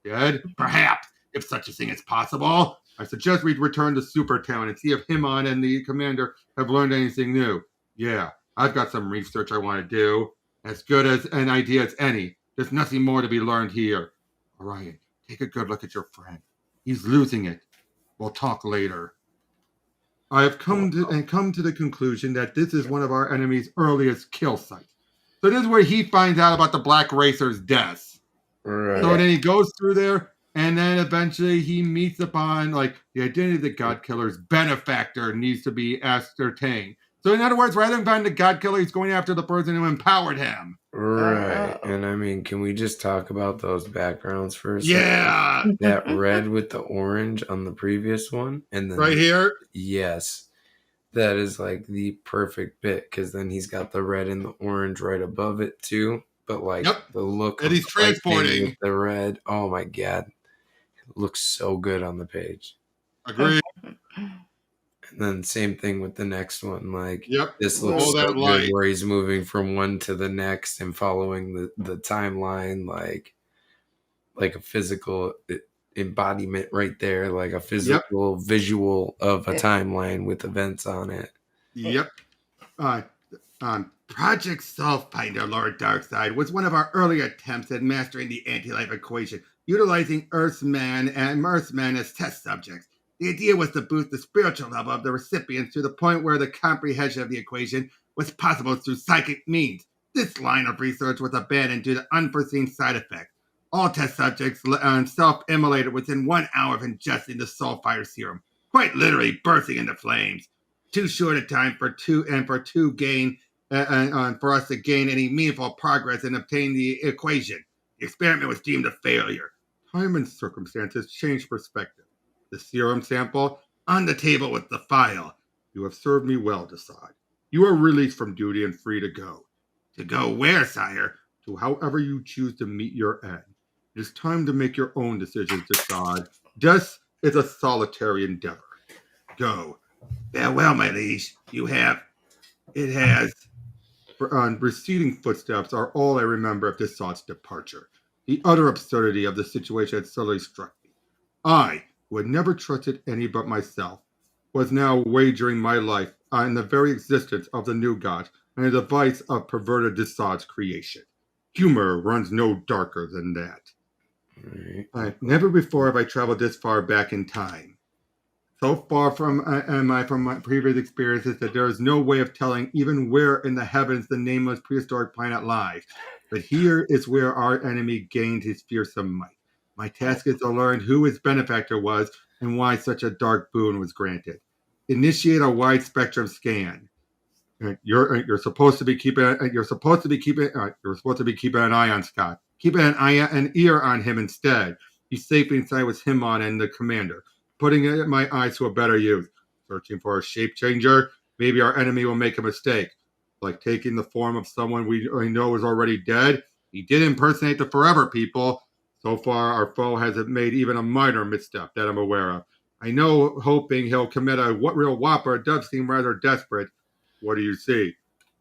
Dead? Perhaps, if such a thing is possible. I suggest we return to Supertown and see if Himon and the commander have learned anything new. Yeah, I've got some research I want to do. As good as an idea as any. There's nothing more to be learned here. Orion, take a good look at your friend. He's losing it. We'll talk later. I have come to the conclusion that this is one of our enemy's earliest kill sites. So this is where he finds out about the Black Racer's death. Right. So then he goes through there, and then eventually he meets upon the identity of the God Killer's benefactor needs to be ascertained. So in other words, rather than finding the God Killer, he's going after the person who empowered him. Right. And I mean, can we just talk about those backgrounds for a second? Yeah. That red with the orange on the previous one. And then right here? Yes. That is the perfect bit, because then he's got the red and the orange right above it too. but like Yep. the look that of he's transporting with the red. Oh my god, it looks so good on the page. Agreed. And then same thing with the next one. Like this Well, looks all so that good light. where he's moving from one to the next and following the timeline like a physical embodiment right there, like a physical visual of a timeline with events on it. Yep. Project Self-Finder, Lord Darkseid, was one of our early attempts at mastering the anti-life equation, utilizing Earthman as test subjects. The idea was to boost the spiritual level of the recipients to the point where the comprehension of the equation was possible through psychic means. This line of research was abandoned due to unforeseen side effects. All test subjects self-immolated within 1 hour of ingesting the Soulfire serum, quite literally bursting into flames. Too short a time for us to gain any meaningful progress and obtain the equation. The experiment was deemed a failure. Time and circumstances changed perspective. The serum sample on the table with the file. You have served me well, Darkseid. You are released from duty and free to go. To go where, sire? To however you choose to meet your end. It is time to make your own decisions, Darkseid. Death is a solitary endeavor. Go. Farewell, my liege. Receding footsteps are all I remember of Darkseid's departure. The utter absurdity of the situation had suddenly struck me. I, who had never trusted any but myself, was now wagering my life on the very existence of the new god and the device of perverted Darkseid's creation. Humor runs no darker than that. Never before have I traveled this far back in time. So far from my previous experiences that there is no way of telling even where in the heavens the nameless prehistoric planet lies. But here is where our enemy gained his fearsome might. My task is to learn who his benefactor was and why such a dark boon was granted. Initiate a wide spectrum scan. You're supposed to be keeping an eye on Scott. Keep an ear on him instead. He's safe inside with him on and the commander. Putting my eyes to a better use. Searching for a shape changer. Maybe our enemy will make a mistake. Like taking the form of someone we know is already dead. He did impersonate the Forever people. So far, our foe hasn't made even a minor misstep that I'm aware of. I know, hoping he'll commit a real whopper, it does seem rather desperate. What do you see?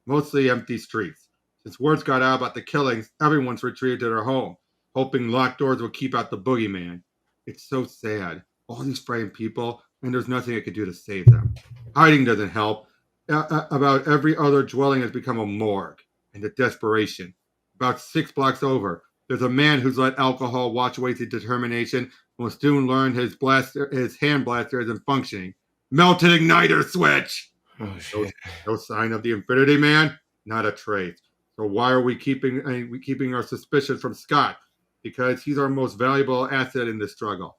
Mostly empty streets. Since words got out about the killings, everyone's retreated to their home, hoping locked doors will keep out the boogeyman. It's so sad. All these frightened people, and there's nothing I could do to save them. Hiding doesn't help. About every other dwelling has become a morgue, and the desperation. About 6 blocks over, there's a man who's let alcohol wash away his determination and will soon learn his hand blaster isn't functioning. Melted igniter switch! Oh, shit. No sign of the Infinity Man? Not a trace. So why are we keeping our suspicions from Scott? Because he's our most valuable asset in this struggle.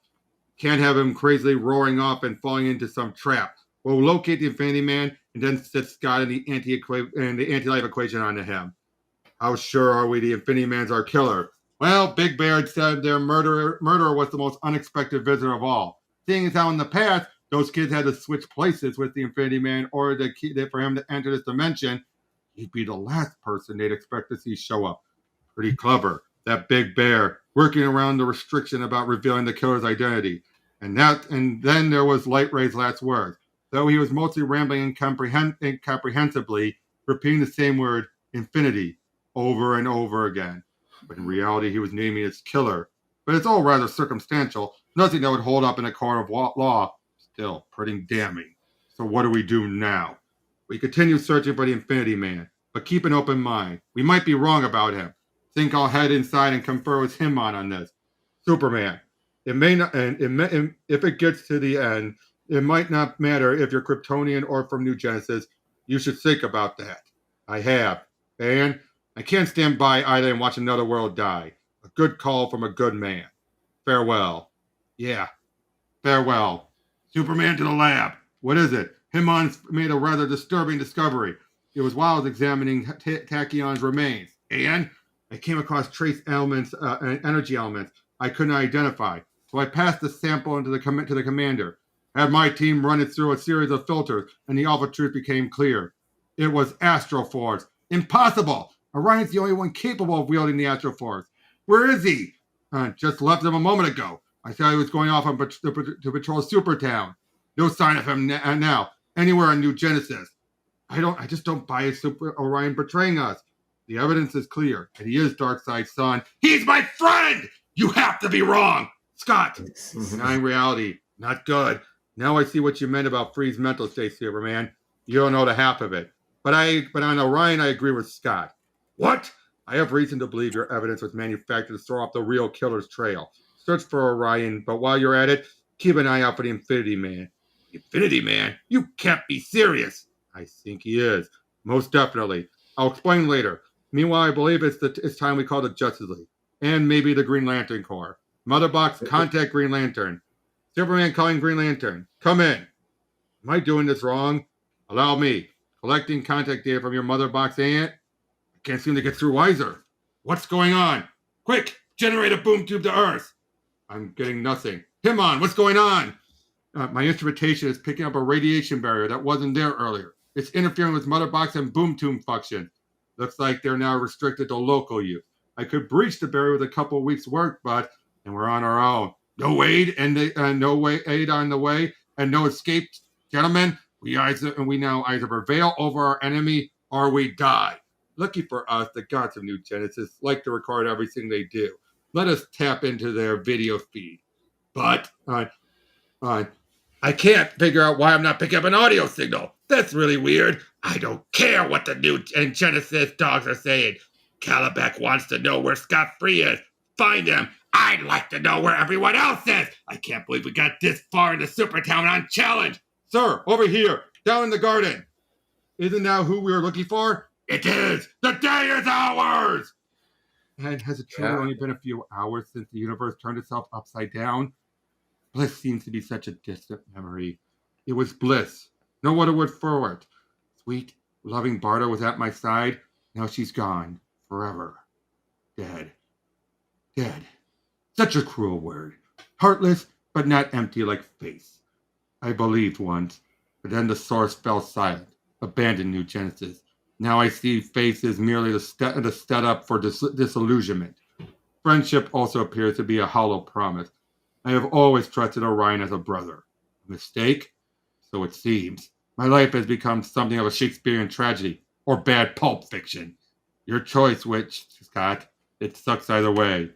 Can't have him crazily roaring off and falling into some trap. We'll locate the Infinity Man and then set Scott and the anti-life equation onto him. How sure are we the Infinity Man's our killer? Well, Big Bear said their murderer was the most unexpected visitor of all. Seeing as how in the past, those kids had to switch places with the Infinity Man in order for him to enter this dimension, he'd be the last person they'd expect to see show up. Pretty clever. That Big Bear, working around the restriction about revealing the killer's identity. And then there was Light Ray's last words. Though he was mostly rambling incomprehensibly, repeating the same word, infinity, over and over again. But in reality, he was naming his killer. But it's all rather circumstantial. Nothing that would hold up in a court of law. Still, pretty damning. So what do we do now? We continue searching for the Infinity Man, but keep an open mind. We might be wrong about him. Think I'll head inside and confer with him on this. Superman. It may not, and if it gets to the end, it might not matter if you're Kryptonian or from New Genesis. You should think about that. I have. And I can't stand by either and watch another world die. A good call from a good man. Farewell. Yeah. Farewell. Superman to the lab. What is it? Himon's made a rather disturbing discovery. It was while I was examining Tachyon's remains. And I came across trace elements, energy elements I couldn't identify. So I passed the sample to the commander. Had my team run it through a series of filters, and the awful truth became clear. It was Astroforce. Impossible! Orion's the only one capable of wielding the Astral Force. Where is he? Just left him a moment ago. I thought he was going off on to patrol Supertown. No sign of him now. Anywhere on New Genesis. I just don't buy Orion betraying us. The evidence is clear, and he is Darkseid's son. He's my friend! You have to be wrong! Scott! Denying reality. Not good. Now I see what you meant about Free's mental state, Superman. You don't know the half of it. But on Orion, I agree with Scott. What? I have reason to believe your evidence was manufactured to throw off the real killer's trail. Search for Orion, but while you're at it, keep an eye out for the Infinity Man. Infinity Man? You can't be serious. I think he is. Most definitely. I'll explain later. Meanwhile, I believe it's time we call the Justice League. And maybe the Green Lantern Corps. Mother Box, contact Green Lantern. Superman calling Green Lantern. Come in. Am I doing this wrong? Allow me. Collecting contact data from your Mother Box aunt? I can't seem to get through Weiser. What's going on? Quick, generate a boom tube to Earth. I'm getting nothing. Himon, what's going on? My instrumentation is picking up a radiation barrier that wasn't there earlier. It's interfering with Mother Box and boom tube function. Looks like they're now restricted to local use. I could breach the barrier with a couple of weeks' work, and we're on our own. No aid aid on the way, and no escape. Gentlemen, we now either prevail over our enemy or we die. Lucky for us, the gods of New Genesis like to record everything they do. Let us tap into their video feed. But I can't figure out why I'm not picking up an audio signal. That's really weird. I don't care what the New Genesis dogs are saying. Calabac wants to know where Scott Free is. Find him. I'd like to know where everyone else is. I can't believe we got this far into Supertown unchallenged. Sir, over here, down in the garden. Isn't that who we were looking for? It is. The day is ours. And has it truly only been a few hours since the universe turned itself upside down? Bliss seems to be such a distant memory. It was bliss. No other word for it. Sweet, loving Barda was at my side. Now she's gone. Forever. Dead. Dead. Such a cruel word. Heartless, but not empty like face. I believed once, but then the source fell silent, abandoned New Genesis. Now I see face is merely the setup for disillusionment. Friendship also appears to be a hollow promise. I have always trusted Orion as a brother. A mistake? So it seems. My life has become something of a Shakespearean tragedy, or bad pulp fiction. Your choice, Scott. It sucks either way.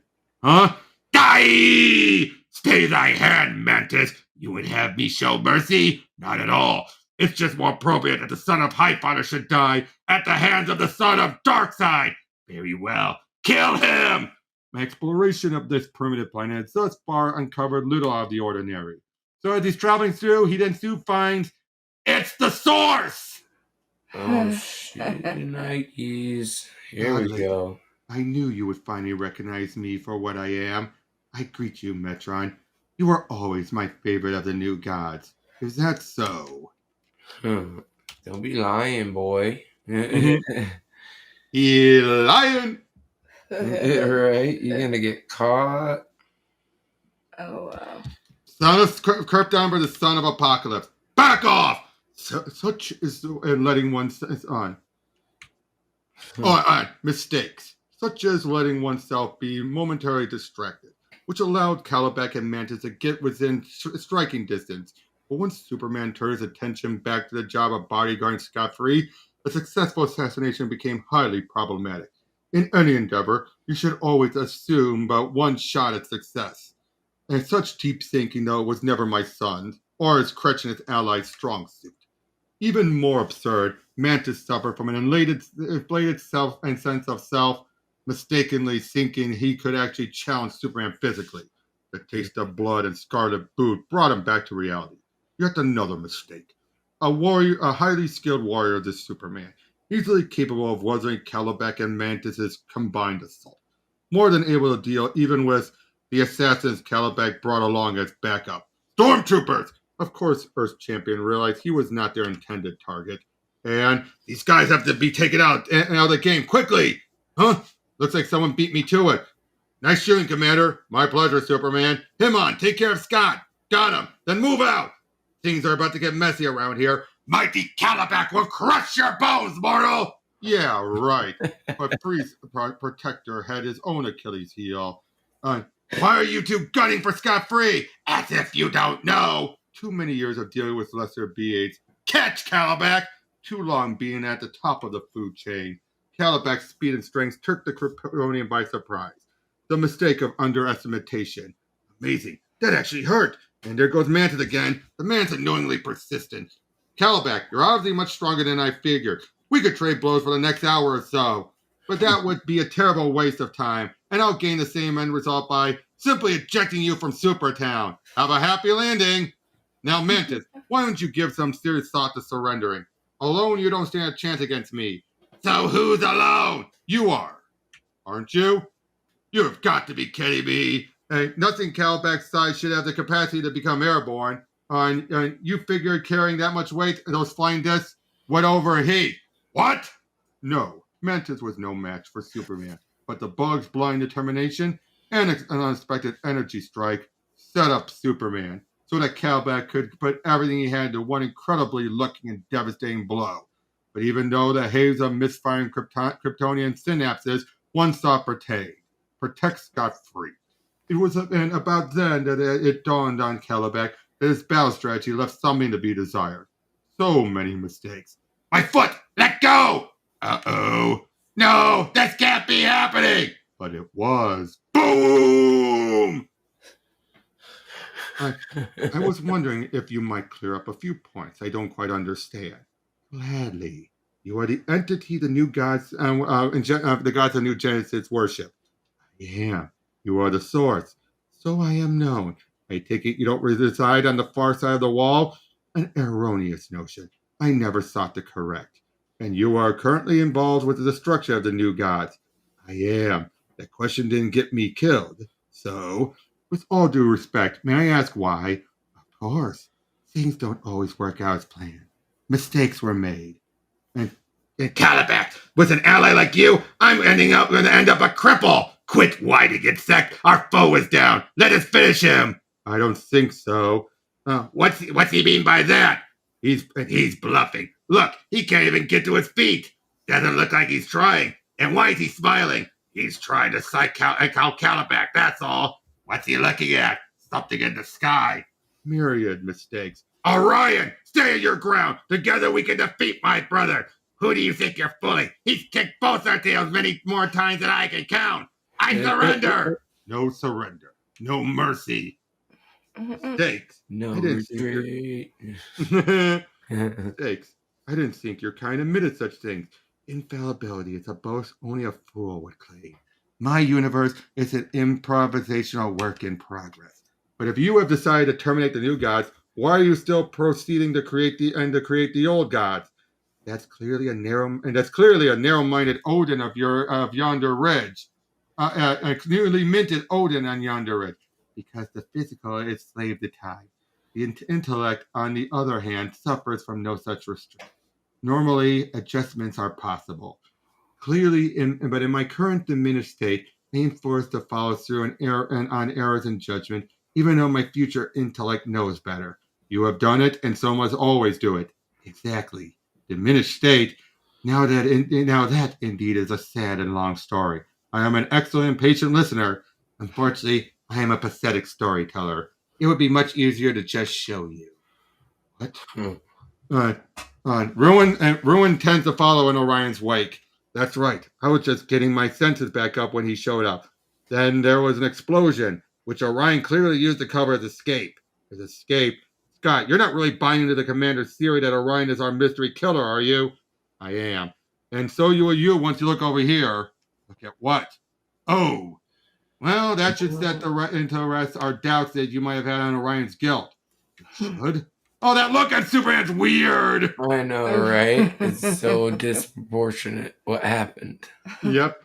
Huh? Die! Stay thy hand, Mantis. You would have me show mercy? Not at all. It's just more appropriate that the son of Highfather should die at the hands of the son of Darkseid. Very well. Kill him! My exploration of this primitive planet has thus far uncovered little out of the ordinary. So as he's traveling through, he then soon finds it's the source! Oh, shit, Nikes. Here we go. I knew you would finally recognize me for what I am. I greet you, Metron. You are always my favorite of the new gods. Is that so? Don't be lying, boy. He lying. Right? You're gonna get caught. Oh, wow. Son of Krypton, the son of Apokolips. Back off! Such is letting oneself on. Mistakes, such as letting oneself be momentarily distracted, which allowed Calabac and Mantis to get within striking distance. But once Superman turned his attention back to the job of bodyguarding Scott Free, a successful assassination became highly problematic. In any endeavor, you should always assume but one shot at success. And such deep thinking, though, was never my son's, or his Kretch and his allies' strong suit. Even more absurd, Mantis suffered from an inflated self and sense of self, mistakenly thinking he could actually challenge Superman physically. The taste of blood and scarlet boot brought him back to reality. Yet another mistake. A highly skilled warrior, this Superman, easily capable of weathering Calabac and Mantis' combined assault. More than able to deal even with the assassins Calabac brought along as backup. Stormtroopers! Of course, Earth's champion realized he was not their intended target. And these guys have to be taken out of the game quickly! Huh? Looks like someone beat me to it. Nice shooting, Commander. My pleasure, Superman. Himon, take care of Scott. Got him. Then move out. Things are about to get messy around here. Mighty Calabac will crush your bones, mortal! Yeah, right. But Priest Protector had his own Achilles heel. Why are you two gunning for scot-free? As if you don't know. Too many years of dealing with lesser beings. Catch, Calabac! Too long being at the top of the food chain. Calabac's speed and strength took the Kryptonian by surprise. The mistake of underestimation. Amazing. That actually hurt. And there goes Mantis again. The man's annoyingly persistent. Calabac, you're obviously much stronger than I figured. We could trade blows for the next hour or so. But that would be a terrible waste of time, and I'll gain the same end result by simply ejecting you from Supertown. Have a happy landing. Now, Mantis, why don't you give some serious thought to surrendering? Alone, you don't stand a chance against me. So who's alone? You are. Aren't you? You have got to be kidding me. Hey, nothing Calabac's size should have the capacity to become airborne. You figure carrying that much weight and those flying discs would overheat. What? No, Mantis was no match for Superman, but the bug's blind determination and an unexpected energy strike set up Superman so that Calabac could put everything he had into one incredibly looking and devastating blow. But even though the haze of misfiring Kryptonian synapses once thought Protect got free. It was about then that it dawned on Calabac that his battle strategy left something to be desired. So many mistakes. My foot! Let go! Uh-oh. No, this can't be happening! But it was. Boom! I was wondering if you might clear up a few points I don't quite understand. Gladly. You are the entity the new gods, the gods of New Genesis worship. I am. You are the source. So I am known. I take it you don't reside on the far side of the wall? An erroneous notion I never sought to correct. And you are currently involved with the destruction of the new gods. I am. That question didn't get me killed. So, with all due respect, may I ask why? Of course. Things don't always work out as planned. Mistakes were made. And Calabac, with an ally like you, I'm going to end up a cripple. Quit whining, insect. Our foe is down. Let us finish him. I don't think so. What's he mean by that? He's bluffing. Look, he can't even get to his feet. Doesn't look like he's trying. And why is he smiling? He's trying to psych Calabac, that's all. What's he looking at? Something in the sky. Myriad mistakes. Orion, stay your ground. Together we can defeat my brother. Who do you think you're fooling? He's kicked both our tails many more times than I can count. I surrender. No surrender. No mercy. Mistakes. No mercy. Mistakes. I didn't think your kind admitted such things. Infallibility is a boast only a fool would claim. My universe is an improvisational work in progress. But if you have decided to terminate the new gods, why are you still proceeding to create the old gods? That's clearly a narrow-minded Odin of yonder ridge. A newly minted Odin on yonder ridge. Because the physical is slave to time. The intellect, on the other hand, suffers from no such restraint. Normally, adjustments are possible. Clearly, but in my current diminished state, I am forced to follow through on errors in judgment, even though my future intellect knows better. You have done it, and so must always do it. Exactly. Diminished state. Now that indeed is a sad and long story. I am an excellent and patient listener. Unfortunately, I am a pathetic storyteller. It would be much easier to just show you. What? Ruin tends to follow in Orion's wake. That's right. I was just getting my senses back up when he showed up. Then there was an explosion, which Orion clearly used to cover his escape. His escape? Scott, you're not really buying into the commander's theory that Orion is our mystery killer, are you? I am. And so you are you once you look over here. Look at what? Oh. Well, that should set into rest our doubts that you might have had on Orion's guilt. It should? Oh, that look on Superman's weird. I know, right? It's so disproportionate. What happened? Yep.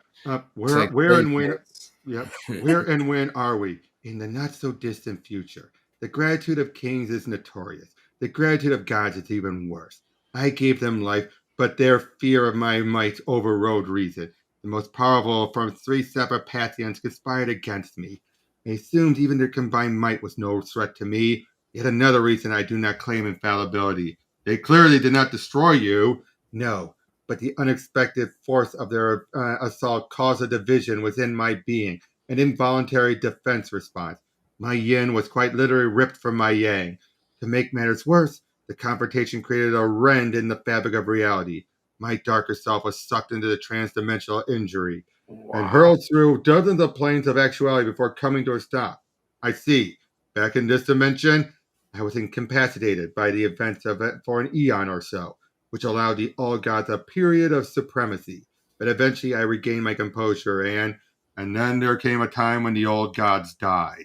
Where and when? Yep. Where and when are we? In the not so distant future. The gratitude of kings is notorious. The gratitude of gods is even worse. I gave them life, but their fear of my might overrode reason. The most powerful from 3 separate pantheons conspired against me. I assumed even their combined might was no threat to me. Yet another reason I do not claim infallibility. They clearly did not destroy you. No, but the unexpected force of their assault caused a division within my being, an involuntary defense response. My yin was quite literally ripped from my yang. To make matters worse, the confrontation created a rend in the fabric of reality. My darker self was sucked into the trans-dimensional injury and hurled through dozens of planes of actuality before coming to a stop. I see. Back in this dimension, I was incapacitated by the events of it for an eon or so, which allowed the All Gods a period of supremacy. But eventually I regained my composure and then there came a time when the Old Gods died.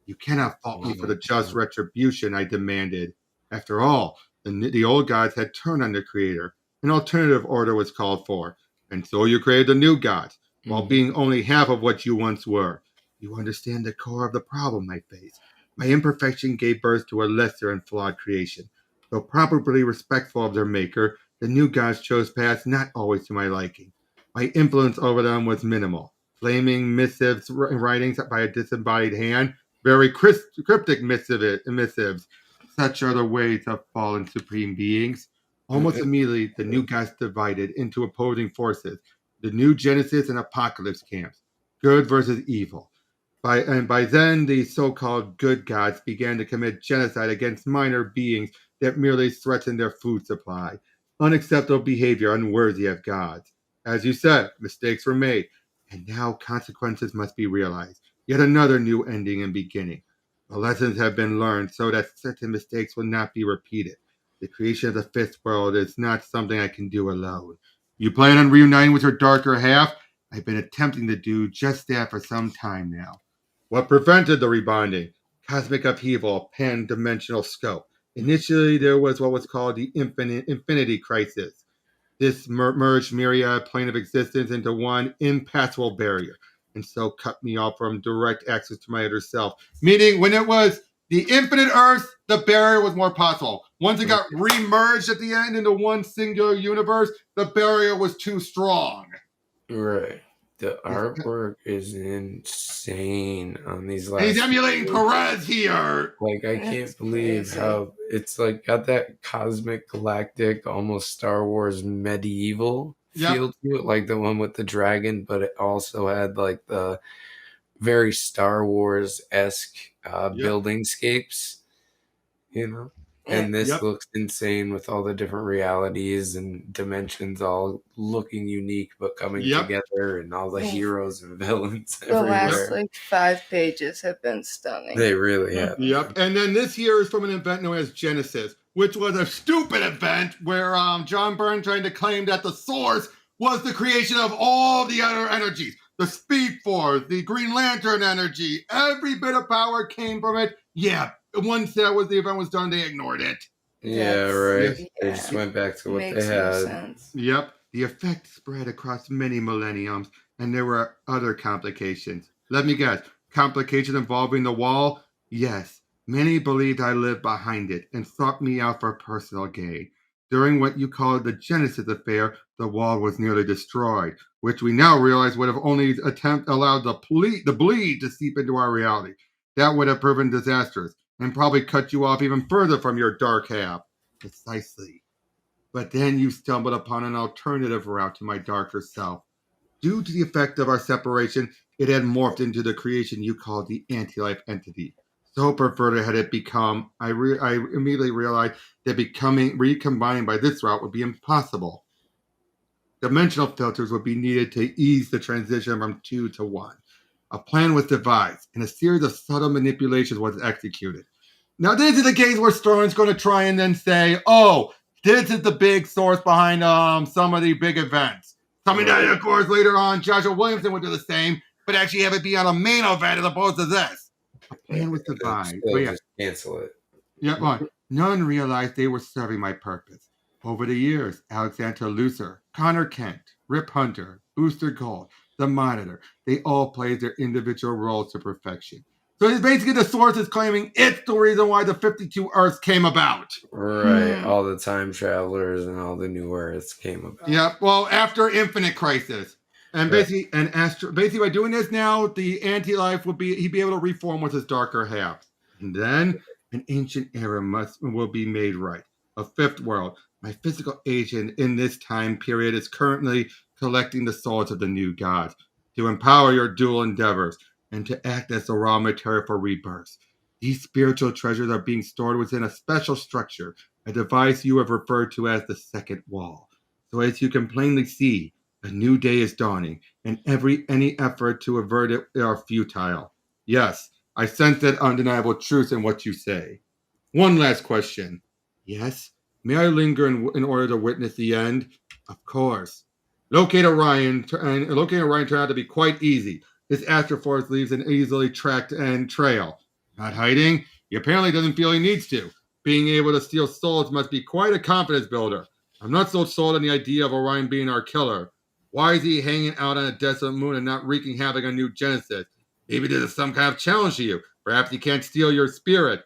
You cannot fault me for the just retribution, I demanded. After all, the Old Gods had turned on the Creator. An alternative order was called for, and so you created the new gods, while being only half of what you once were. You understand the core of the problem I face. My imperfection gave birth to a lesser and flawed creation. Though probably respectful of their maker, the new gods chose paths not always to my liking. My influence over them was minimal. Flaming missives, writings by a disembodied hand, very cryptic missives. Such are the ways of fallen supreme beings. Almost immediately, the new gods divided into opposing forces, the new Genesis and Apokolips camps, good versus evil. By then, the so-called good gods began to commit genocide against minor beings that merely threatened their food supply. Unacceptable behavior unworthy of gods. As you said, mistakes were made, and now consequences must be realized. Yet another new ending and beginning. The lessons have been learned so that certain mistakes will not be repeated. The creation of the fifth world is not something I can do alone. You plan on reuniting with your darker half? I've been attempting to do just that for some time now. What prevented the rebonding? Cosmic upheaval, pan-dimensional scope. Initially, there was what was called the infinity crisis. This merged myriad plane of existence into one impassable barrier, and so cut me off from direct access to my other self. Meaning, when it was the infinite Earth, the barrier was more possible. Once it got remerged at the end into one singular universe, the barrier was too strong. Right. The artwork is insane on these last. He's emulating Perez here. Like, I can't believe how it's like got that cosmic, galactic, almost Star Wars medieval feel to it, like the one with the dragon, but it also had like the very Star Wars-esque buildingscapes, you know? And this looks insane with all the different realities and dimensions all looking unique but coming together, and all the heroes and villains everywhere. The last like 5 pages have been stunning. They really have. Yep. And then this here is from an event known as Genesis, which was a stupid event where John Byrne tried to claim that the source was the creation of all the other energies. The Speed Force, the Green Lantern energy, every bit of power came from it. Yeah. Once the event was done, they ignored it. Yeah, right. They just went back to what they had. Sense. Yep. The effect spread across many millenniums, and there were other complications. Let me guess. Complications involving the wall? Yes. Many believed I lived behind it and sought me out for personal gain. During what you call the Genesis affair, the wall was nearly destroyed, which we now realize would have only allowed the bleed to seep into our reality. That would have proven disastrous, and probably cut you off even further from your dark half. Precisely. But then you stumbled upon an alternative route to my darker self. Due to the effect of our separation, it had morphed into the creation you called the anti-life entity. So perverted had it become, I immediately realized that recombining by this route would be impossible. Dimensional filters would be needed to ease the transition from 2 to 1. A plan was devised, and a series of subtle manipulations was executed. Now, this is the case where Starlin's going to try and then say, oh, this is the big source behind some of the big events. Something that, of course, later on, Joshua Williamson would do the same, but actually have it be on a main event as opposed to this. A plan was devised. Just cancel it. Yeah, well, none realized they were serving my purpose. Over the years, Alexander Lucer, Connor Kent, Rip Hunter, Booster Gold, the Monitor, they all played their individual roles to perfection. So it's basically the source is claiming it's the reason why the 52 Earths came about. Right, all the time travelers and all the new Earths came about. Yeah, well, after Infinite Crisis. And basically, basically by doing this now, the anti-life he'd be able to reform with his darker half. And then an ancient era will be made right. A fifth world, My physical agent in this time period is currently collecting the souls of the new gods to empower your dual endeavors and to act as the raw material for rebirth. These spiritual treasures are being stored within a special structure, a device you have referred to as the second wall. So as you can plainly see, a new day is dawning, and any effort to avert it are futile. Yes, I sense that undeniable truth in what you say. One last question. Yes? May I linger in order to witness the end? Of course. Locating Orion turned out to be quite easy. His astroforce leaves an easily tracked and trail. Not hiding, he apparently doesn't feel he needs to. Being able to steal souls must be quite a confidence builder. I'm not so sold on the idea of Orion being our killer. Why is he hanging out on a desolate moon and not wreaking havoc on New Genesis? Maybe this is some kind of challenge to you. Perhaps he can't steal your spirit.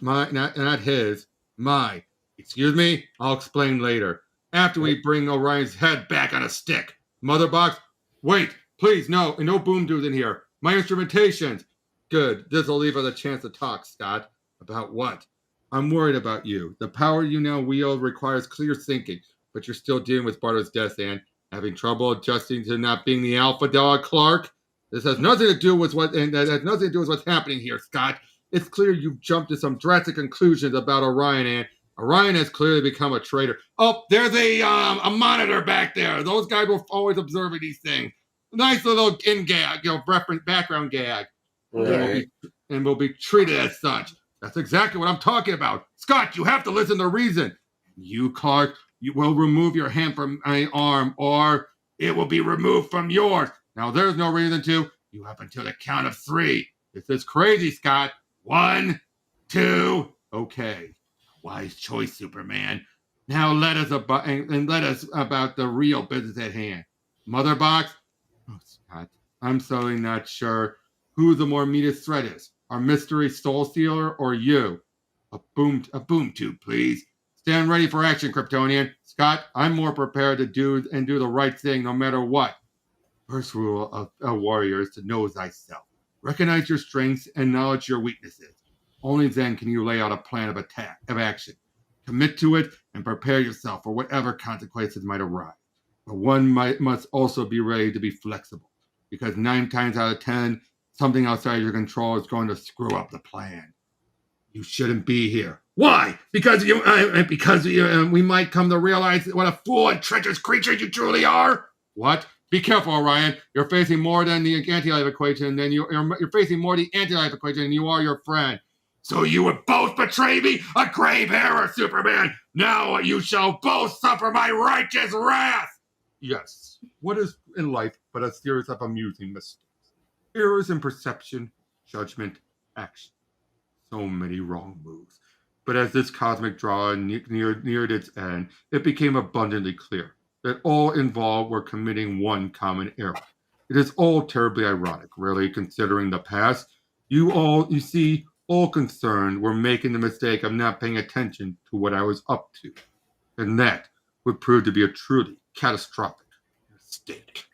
Not his. My. Excuse me? I'll explain later. After we bring Orion's head back on a stick. Mother box? Wait, please, no boom dudes in here. My instrumentations. Good. This'll leave us a chance to talk, Scott. About what? I'm worried about you. The power you now wield requires clear thinking, but you're still dealing with Barto's death and having trouble adjusting to not being the alpha dog, Clark. This has nothing to do with what's happening here, Scott. It's clear you've jumped to some drastic conclusions about Orion, and Orion has clearly become a traitor. Oh, there's a monitor back there. Those guys were always observing these things. Nice little gag, reference background gag. Right. And will be treated as such. That's exactly what I'm talking about. Scott, you have to listen to reason. You, Clark, you will remove your hand from my arm, or it will be removed from yours. Now, there's no reason to. You up until the count of 3. This is crazy, Scott. 1, 2. Okay. Wise choice, Superman. Now let us about the real business at hand. Mother box? Oh, Scott, I'm certainly not sure who the more immediate threat is. Our mystery soul stealer or you? A boom tube, please. Stand ready for action, Kryptonian. Scott, I'm more prepared to do the right thing no matter what. First rule of a warrior is to know thyself. Recognize your strengths and acknowledge your weaknesses. Only then can you lay out a plan of action. Commit to it and prepare yourself for whatever consequences might arise. But one must also be ready to be flexible, because 9 times out of 10, something outside your control is going to screw up the plan. You shouldn't be here. Why? Because we might come to realize what a fool and treacherous creature you truly are. What? Be careful, Orion. You're facing more than the anti-life equation than you're facing more the anti-life equation than you are your friend. So you would both betray me? A grave error, Superman! Now you shall both suffer my righteous wrath! Yes. What is in life but a series of amusing mistakes? Errors in perception, judgment, action. So many wrong moves. But as this cosmic drama neared its end, it became abundantly clear that all involved were committing one common error. It is all terribly ironic, really, considering the past. You see, all concerned were making the mistake of not paying attention to what I was up to. And that would prove to be a truly catastrophic mistake.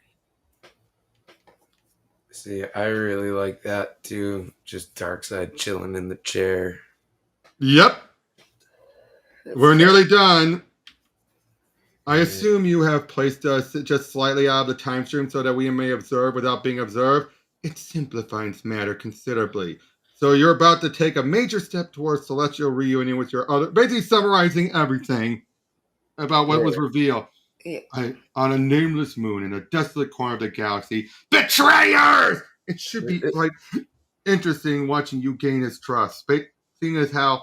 See, I really like that too. Just Darkseid chilling in the chair. Yep. We're nearly done. I assume you have placed us just slightly out of the time stream so that we may observe without being observed. It simplifies matter considerably. So you're about to take a major step towards celestial reunion with your other, basically summarizing everything about what was revealed. On a nameless moon in a desolate corner of the galaxy. Betrayers! It should be quite interesting watching you gain his trust, seeing as how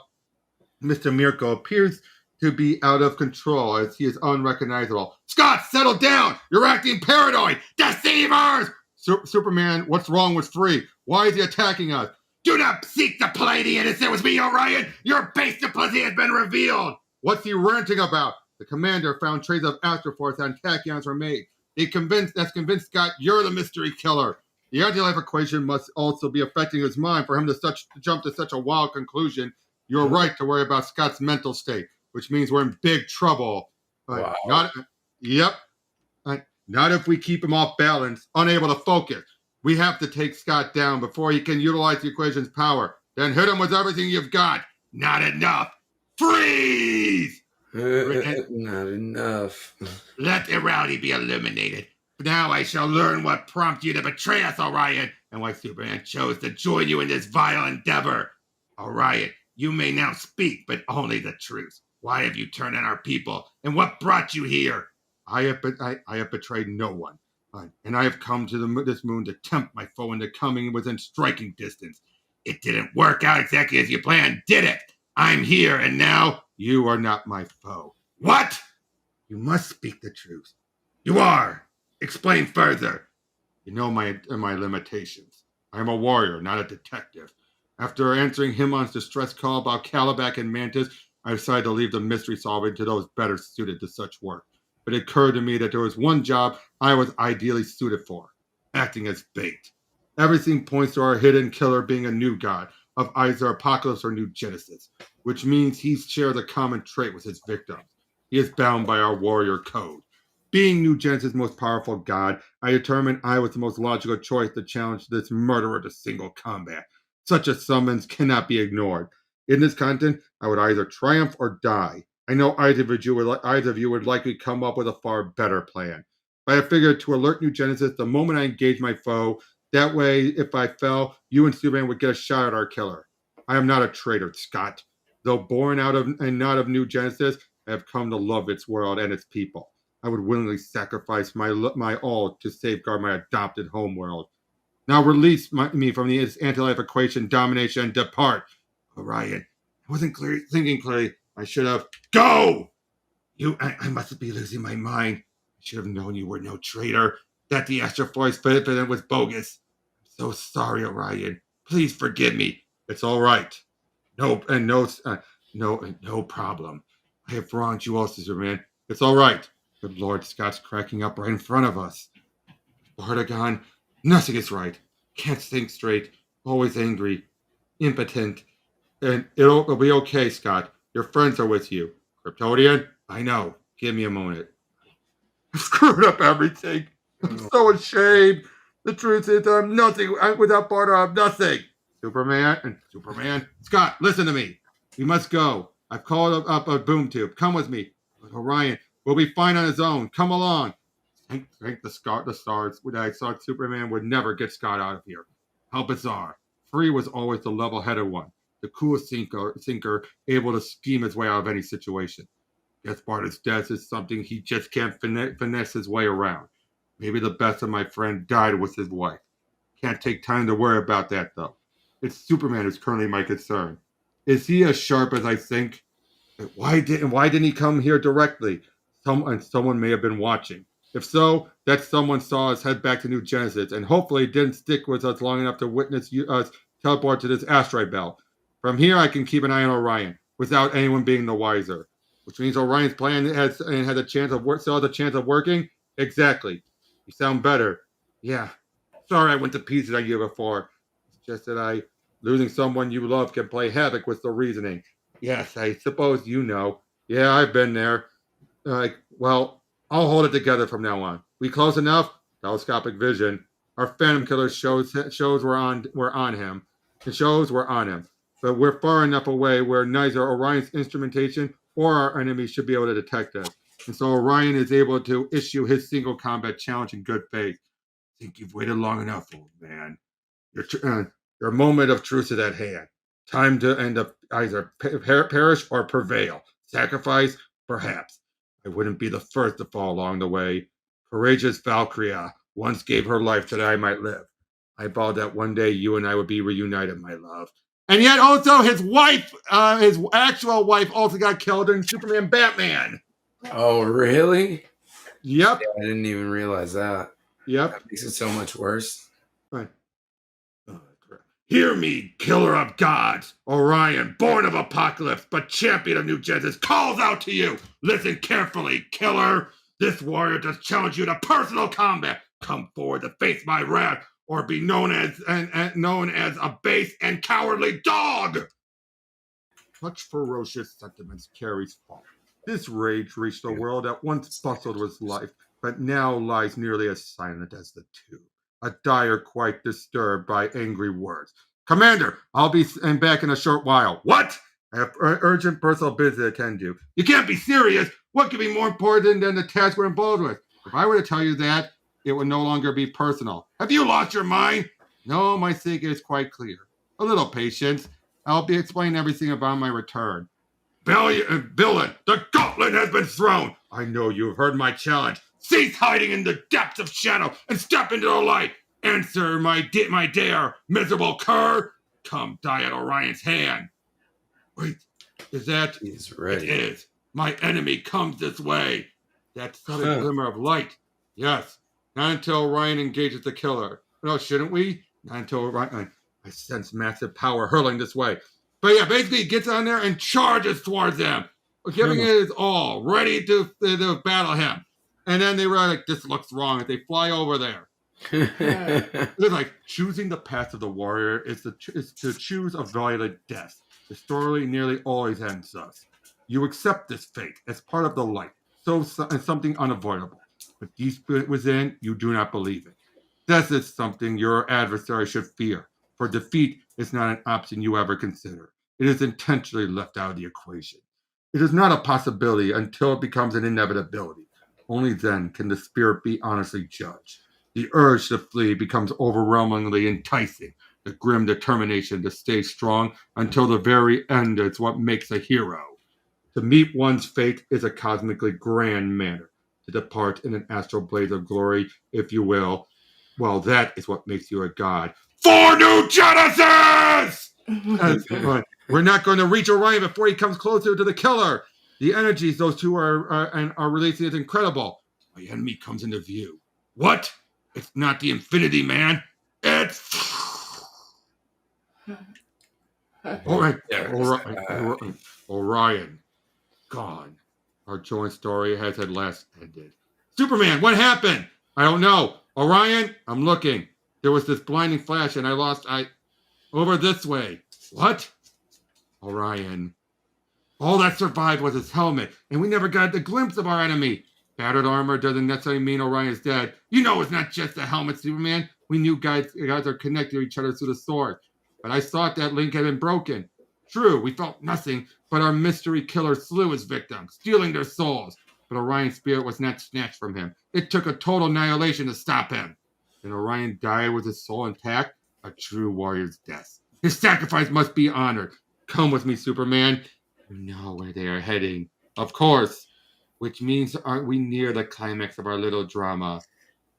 Mr. Mirko appears to be out of control as he is unrecognizable. Scott, settle down! You're acting paranoid! Deceivers! Superman, what's wrong with Free? Why is he attacking us? Do not seek to play the innocent with me, Orion! Your base duplicity has been revealed! What's he ranting about? The commander found traces of Astroforce on tachyons were made. That's convinced Scott you're the mystery killer. The anti-life equation must also be affecting his mind for him to jump to such a wild conclusion. You're right to worry about Scott's mental state, which means we're in big trouble. Wow. Not if we keep him off balance, unable to focus. We have to take Scott down before he can utilize the equation's power. Then hit him with everything you've got. Not enough. Freeze! Not enough. Let immortality be illuminated. Now I shall learn what prompted you to betray us, Orion, and why Superman chose to join you in this vile endeavor. Orion, you may now speak, but only the truth. Why have you turned on our people, and what brought you here? I have betrayed no one, and I have come to this moon to tempt my foe into coming within striking distance. It didn't work out exactly as you planned, did it? I'm here, and now you are not my foe. What? You must speak the truth. You are. Explain further. You know my limitations. I am a warrior, not a detective. After answering Himon's distress call about Calabac and Mantis, I decided to leave the mystery solving to those better suited to such work. But it occurred to me that there was one job I was ideally suited for, acting as bait. Everything points to our hidden killer being a new god of either Apokolips or New Genesis, which means he shares a common trait with his victims. He is bound by our warrior code. Being New Genesis' most powerful god, I determined I was the most logical choice to challenge this murderer to single combat. Such a summons cannot be ignored. In this content, I would either triumph or die. I know either of you would likely come up with a far better plan. But I figured to alert New Genesis the moment I engaged my foe, that way, if I fell, you and Superman would get a shot at our killer. I am not a traitor, Scott. Though born out of and not of New Genesis, I have come to love its world and its people. I would willingly sacrifice my all to safeguard my adopted homeworld. Now release me from the anti-life equation domination and depart. Orion, I wasn't thinking clearly. I should have. Go! I must be losing my mind. I should have known you were no traitor. That the Astroforce benefit was bogus. I'm so sorry, Orion. Please forgive me. It's all right. No problem. I have wronged you all, Superman. It's all right. Good Lord, Scott's cracking up right in front of us. Bartagon, nothing is right. Can't think straight. Always angry. Impotent. And it'll be okay, Scott. Your friends are with you. Kryptonian? I know. Give me a moment. I screwed up everything. I'm so ashamed. The truth is I'm nothing. Without Barter, I'm nothing. Superman. Scott, listen to me. We must go. I've called up a boom tube. Come with me. But Orion will be fine on his own. Come along. Thank the stars. I thought Superman would never get Scott out of here. How bizarre. Free was always the level-headed one. The coolest thinker, able to scheme his way out of any situation. Guess Barter's death is something he just can't finesse his way around. Maybe the best of my friend died with his wife. Can't take time to worry about that, though. It's Superman who's currently my concern. Is he as sharp as I think? Why didn't he come here directly? Someone may have been watching. If so, that someone saw us head back to New Genesis and hopefully didn't stick with us long enough to witness us teleport to this asteroid belt. From here, I can keep an eye on Orion without anyone being the wiser. Which means Orion's plan has a chance of working? Exactly. You sound better. Yeah. Sorry I went to pieces on you before. It's just that losing someone you love can play havoc with the reasoning. Yes, I suppose you know. Yeah, I've been there. Well, I'll hold it together from now on. We close enough? Telescopic vision. Our Phantom Killer shows we're on him. It shows we're on him. But we're far enough away where neither Orion's instrumentation or our enemies should be able to detect us. And so Orion is able to issue his single combat challenge in good faith. I think you've waited long enough, old man. Your moment of truth is at hand. Time to end up either perish or prevail. Sacrifice, perhaps. I wouldn't be the first to fall along the way. Courageous Valkyria once gave her life so that I might live. I vowed that one day you and I would be reunited, my love. And yet also his wife, his actual wife also got killed in Superman Batman. Oh, really? Yep. Yeah, I didn't even realize that. Yep. That makes it so much worse. Right. Hear me, killer of gods. Orion, born of Apokolips, but champion of New Genesis, calls out to you. Listen carefully, killer. This warrior does challenge you to personal combat. Come forward to face my wrath, or be known as a base and cowardly dog. Such ferocious sentiments carries fault. This rage reached a world that once bustled with life, but now lies nearly as silent as the tomb. A dire quite disturbed by angry words. Commander, I'll be back in a short while. What? I have urgent personal business to attend to. You can't be serious. What could be more important than the task we're involved with? If I were to tell you that, it would no longer be personal. Have you lost your mind? No, my thinking is quite clear. A little patience. I'll be explaining everything about my return. Villain, the gauntlet has been thrown. I know you have heard my challenge. Cease hiding in the depths of shadow and step into the light. Answer my dare, miserable cur. Come die at Orion's hand. Wait, is that? He's ready. It is. My enemy comes this way. That sudden glimmer of light. Yes. Not until Orion engages the killer. No, shouldn't we? Not until Orion. I sense massive power hurling this way. But yeah, basically he gets on there and charges towards them, giving it his all, ready to battle him. And then they were like, this looks wrong. As they fly over there. They're like, choosing the path of the warrior is to choose a violent death. The story nearly always ends thus. You accept this fate as part of the light, and something unavoidable. But deep within, you do not believe it. Death is something your adversary should fear, for defeat is not an option you ever consider. It is intentionally left out of the equation. It is not a possibility until it becomes an inevitability. Only then can the spirit be honestly judged. The urge to flee becomes overwhelmingly enticing. The grim determination to stay strong until the very end is what makes a hero. To meet one's fate is a cosmically grand manner. To depart in an astral blaze of glory, if you will, well, that is what makes you a god. For New Genesis! We're not going to reach Orion before he comes closer to the killer. The energies those two are releasing is incredible. My enemy comes into view. What? It's not the Infinity Man. It's Orion. Gone. Our joint story has at last ended. Superman, what happened? I don't know. Orion, I'm looking. There was this blinding flash and over this way. What? Orion. All that survived was his helmet, and we never got a glimpse of our enemy. Battered armor doesn't necessarily mean Orion's dead. You know it's not just the helmet, Superman. We knew guys are connected to each other through the sword. But I thought that link had been broken. True, we felt nothing, but our mystery killer slew his victims, stealing their souls. But Orion's spirit was not snatched from him. It took a total annihilation to stop him. And Orion died with his soul intact, a true warrior's death. His sacrifice must be honored. Come with me, Superman. You know where they are heading. Of course. Which means, aren't we near the climax of our little drama?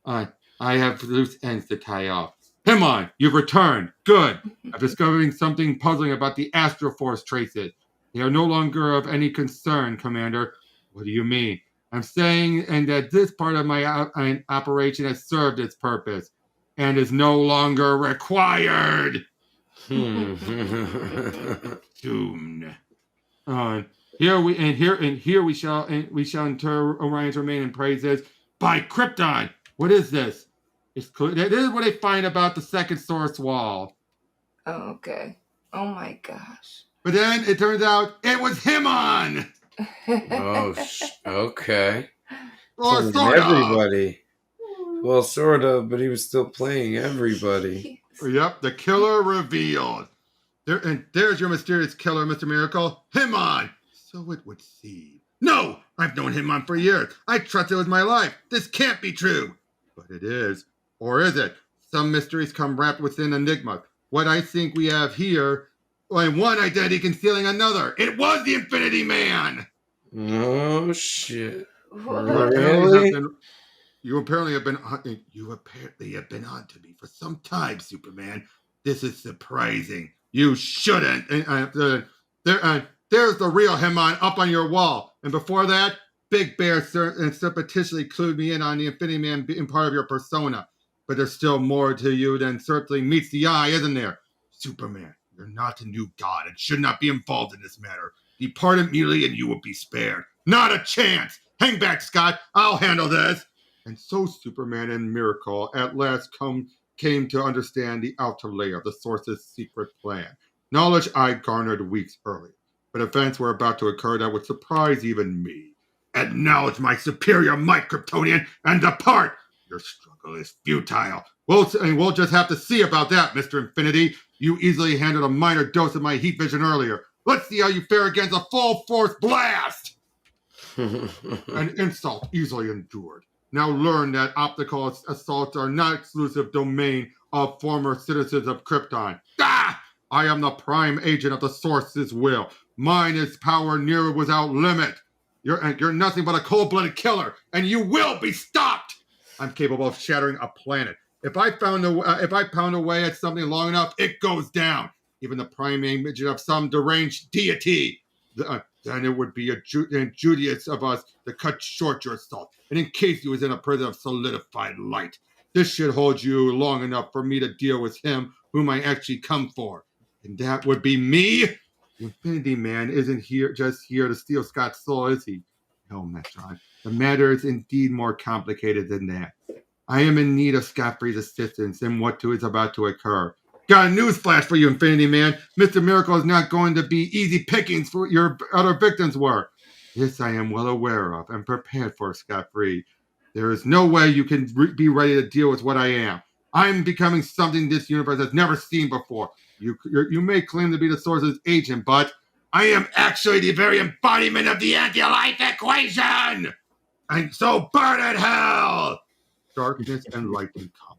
I have loose ends to tie off. Himon, you've returned. Good. I'm discovering something puzzling about the Astroforce traces. They are no longer of any concern, Commander. What do you mean? I'm saying that this part of my operation has served its purpose and is no longer required. Doomed. Here we shall inter Orion's remaining praises by Krypton. What is this? This is what they find about the second source wall. Oh, okay. Oh my gosh. But then it turns out it was Himon. Okay. Well, sort of. Everybody. Well, sort of, but he was still playing everybody. Yep, the killer revealed. There's your mysterious killer, Mr. Miracle. Himon. So it would seem. No! I've known Himon for years. I trusted with my life. This can't be true. But it is. Or is it? Some mysteries come wrapped within enigmas. What I think we have here, one identity concealing another. It was the Infinity Man! Oh, shit. Really? You apparently have been on to me for some time, Superman. This is surprising. You shouldn't. There's the real Himon up on your wall. And before that, Big Bear surreptitiously clued me in on the Infinity Man being part of your persona. But there's still more to you than certainly meets the eye, isn't there? Superman, you're not a new god and should not be involved in this matter. Depart immediately and you will be spared. Not a chance! Hang back, Scott. I'll handle this. And so Superman and Miracle at last came to understand the outer layer of the Source's secret plan. Knowledge I garnered weeks earlier. But events were about to occur that would surprise even me. Acknowledge my superior might, Kryptonian, and depart! Your struggle is futile. We'll just have to see about that, Mr. Infinity. You easily handled a minor dose of my heat vision earlier. Let's see how you fare against a full force blast. An insult easily endured. Now learn that optical assaults are not exclusive domain of former citizens of Krypton. I am the prime agent of the Source's will. Mine is power near without limit. You're nothing but a cold-blooded killer, and you will be stopped. I'm capable of shattering a planet. If I pound away at something long enough, it goes down. Even the prime agent of some deranged deity. Then it would be injurious of us to cut short your assault and encase you as in a prison of solidified light. This should hold you long enough for me to deal with him whom I actually come for. And that would be me? The Infinity Man isn't just here to steal Scott's soul, is he? No, Metron. The matter is indeed more complicated than that. I am in need of Scott Free's assistance in what is about to occur. Got a newsflash for you, Infinity Man. Mr. Miracle is not going to be easy pickings for your other victims were. This I am well aware of and prepared for, Scott Free. There is no way you can be ready to deal with what I am. I'm becoming something this universe has never seen before. You may claim to be the Source's agent, but I am actually the very embodiment of the anti-life equation! And so burn in hell! Darkness and light in conflict.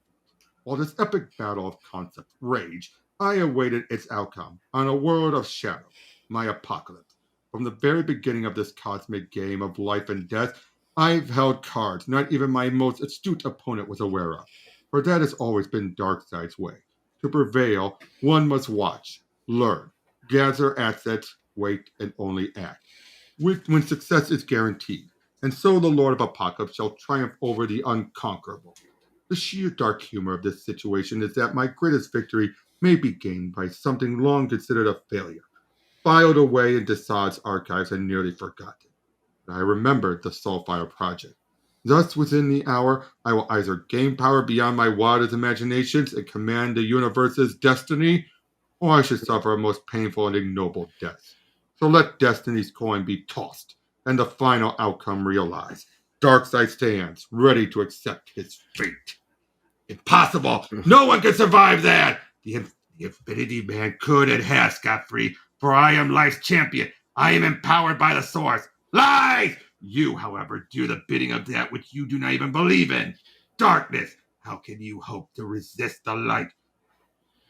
While this epic battle of concepts raged, I awaited its outcome on a world of shadow, my apocalypse. From the very beginning of this cosmic game of life and death, I've held cards not even my most astute opponent was aware of. For that has always been Darkseid's way. To prevail, one must watch, learn, gather assets, wait, and only act. When success is guaranteed, and so the Lord of Apocalypse shall triumph over the unconquerable. The sheer dark humor of this situation is that my greatest victory may be gained by something long considered a failure, filed away in Darkseid's archives and nearly forgotten. But I remembered the Soulfire Project. Thus, within the hour, I will either gain power beyond my wildest imaginations and command the universe's destiny, or I should suffer a most painful and ignoble death. So let Destiny's coin be tossed, and the final outcome realized. Darkseid stands, ready to accept his fate. Impossible! No one can survive that! The Infinity Man could and has got free, for I am life's champion. I am empowered by the Source. Lies! You, however, do the bidding of that which you do not even believe in. Darkness, how can you hope to resist the light?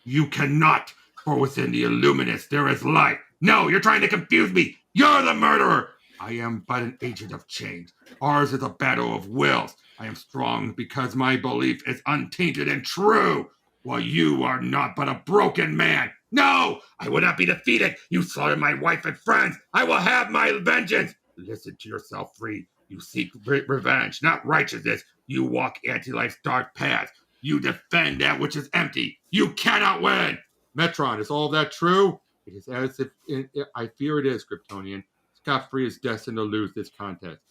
You cannot, for within the Illuminous there is light. No, you're trying to confuse me. You're the murderer. I am but an agent of change. Ours is a battle of wills. I am strong because my belief is untainted and true, while you are not but a broken man. No, I will not be defeated. You slaughtered my wife and friends. I will have my vengeance. Listen to yourself, Free. You seek revenge, not righteousness. You walk anti-life's dark path. You defend that which is empty. You cannot win. Metron, is all that true? It is as if I fear it is, Kryptonian. Scott Free is destined to lose this contest.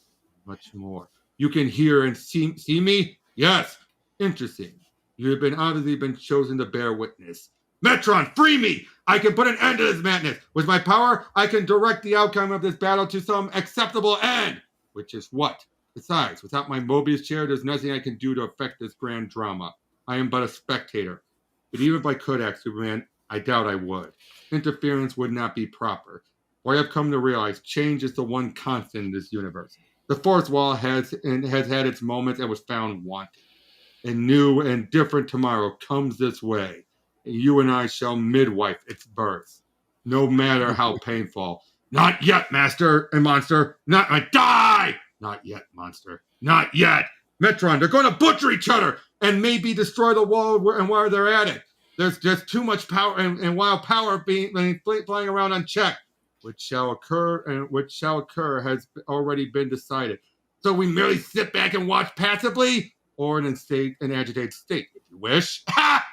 Much more. You can hear and see me? Yes. Interesting. You have obviously been chosen to bear witness. Metron, free me! I can put an end to this madness. With my power, I can direct the outcome of this battle to some acceptable end. Which is what? Besides, without my Mobius chair, there's nothing I can do to affect this grand drama. I am but a spectator. But even if I could act Superman, I doubt I would. Interference would not be proper. For I have come to realize change is the one constant in this universe. The fourth wall has had its moments and was found wanting. And new and different tomorrow comes this way. And you and I shall midwife its birth. No matter how painful. Not yet, master and monster. Die! Not yet, monster. Not yet. Metron, they're going to butcher each other and maybe destroy the wall and while they're at it. There's just too much power and while power being flying around unchecked. Which shall occur has already been decided. So we merely sit back and watch passively, or in an agitated state, if you wish. Ha!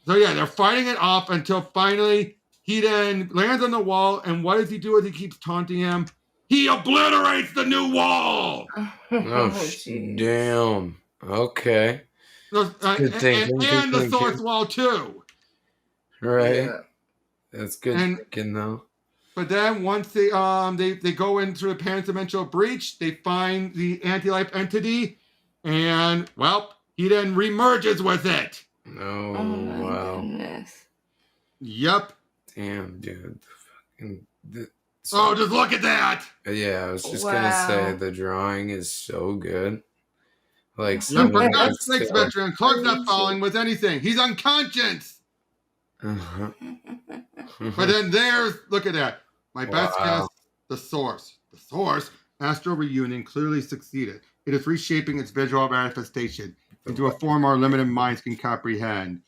So yeah, they're fighting it off until finally he then lands on the wall, and what does he do as he keeps taunting him? He obliterates the new wall! Oh, damn. Okay. And the Source wall, too. Right. Yeah. That's good thinking, though. But then once they go into the Pan-Dimensional Breach, they find the anti-life entity, and, well, he then remerges with it. Oh wow. Goodness. Yep. Damn, dude. Just look at that. Yeah, I was just gonna say the drawing is so good. Like, for God's sakes, veteran, Clark's not following with anything. He's unconscious. Uh-huh. But then look at that. My best guess, the source. The source, Astral Reunion, clearly succeeded. It is reshaping its visual manifestation into a form our limited minds can comprehend.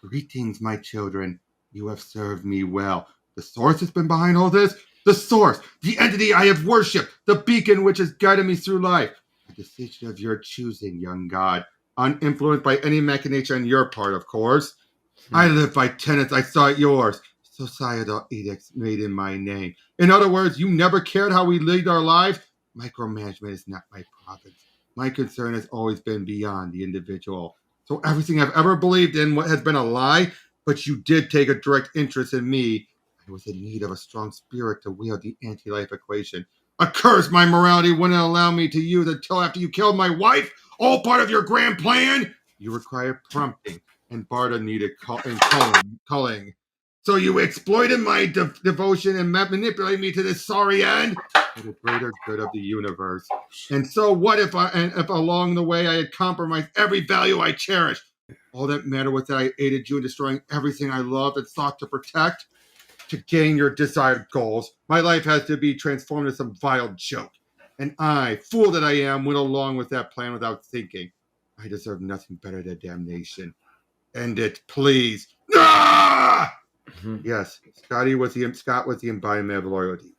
Greetings, my children. You have served me well. The source has been behind all this. The source, the entity I have worshipped, the beacon which has guided me through life. A decision of your choosing, young god, uninfluenced by any machination on your part, of course. I live by tenets I saw at yours. Societal edicts made in my name. In other words, you never cared how we lead our lives. Micromanagement is not my province. My concern has always been beyond the individual. So everything I've ever believed in has been a lie, but you did take a direct interest in me. I was in need of a strong spirit to wield the anti-life equation. A curse my morality wouldn't allow me to use until after you killed my wife. All part of your grand plan. You required prompting, and Barda needed culling. So you exploited my devotion and manipulated me to this sorry end for the greater good of the universe. And so what if along the way I had compromised every value I cherished? All that mattered was that I aided you in destroying everything I loved and sought to protect. To gain your desired goals, my life has to be transformed into some vile joke. And I, fool that I am, went along with that plan without thinking. I deserve nothing better than damnation. End it, please. Ah! Yes, Scott was the embodiment of loyalty.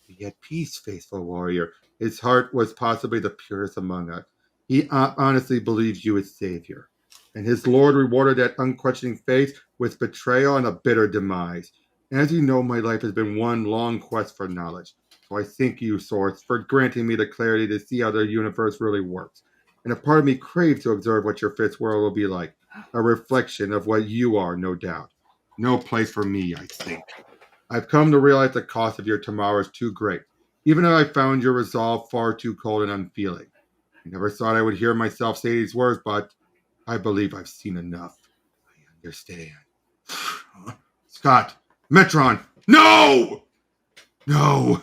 Be at peace, faithful warrior. His heart was possibly the purest among us. He honestly believes you as savior. And his Lord rewarded that unquestioning faith with betrayal and a bitter demise. As you know, my life has been one long quest for knowledge. So I thank you, Source, for granting me the clarity to see how the universe really works. And a part of me craves to observe what your fifth world will be like. A reflection of what you are, no doubt. No place for me, I think. I've come to realize the cost of your tomorrow is too great, even though I found your resolve far too cold and unfeeling. I never thought I would hear myself say these words, but I believe I've seen enough. I understand. Scott, Metron, no! No!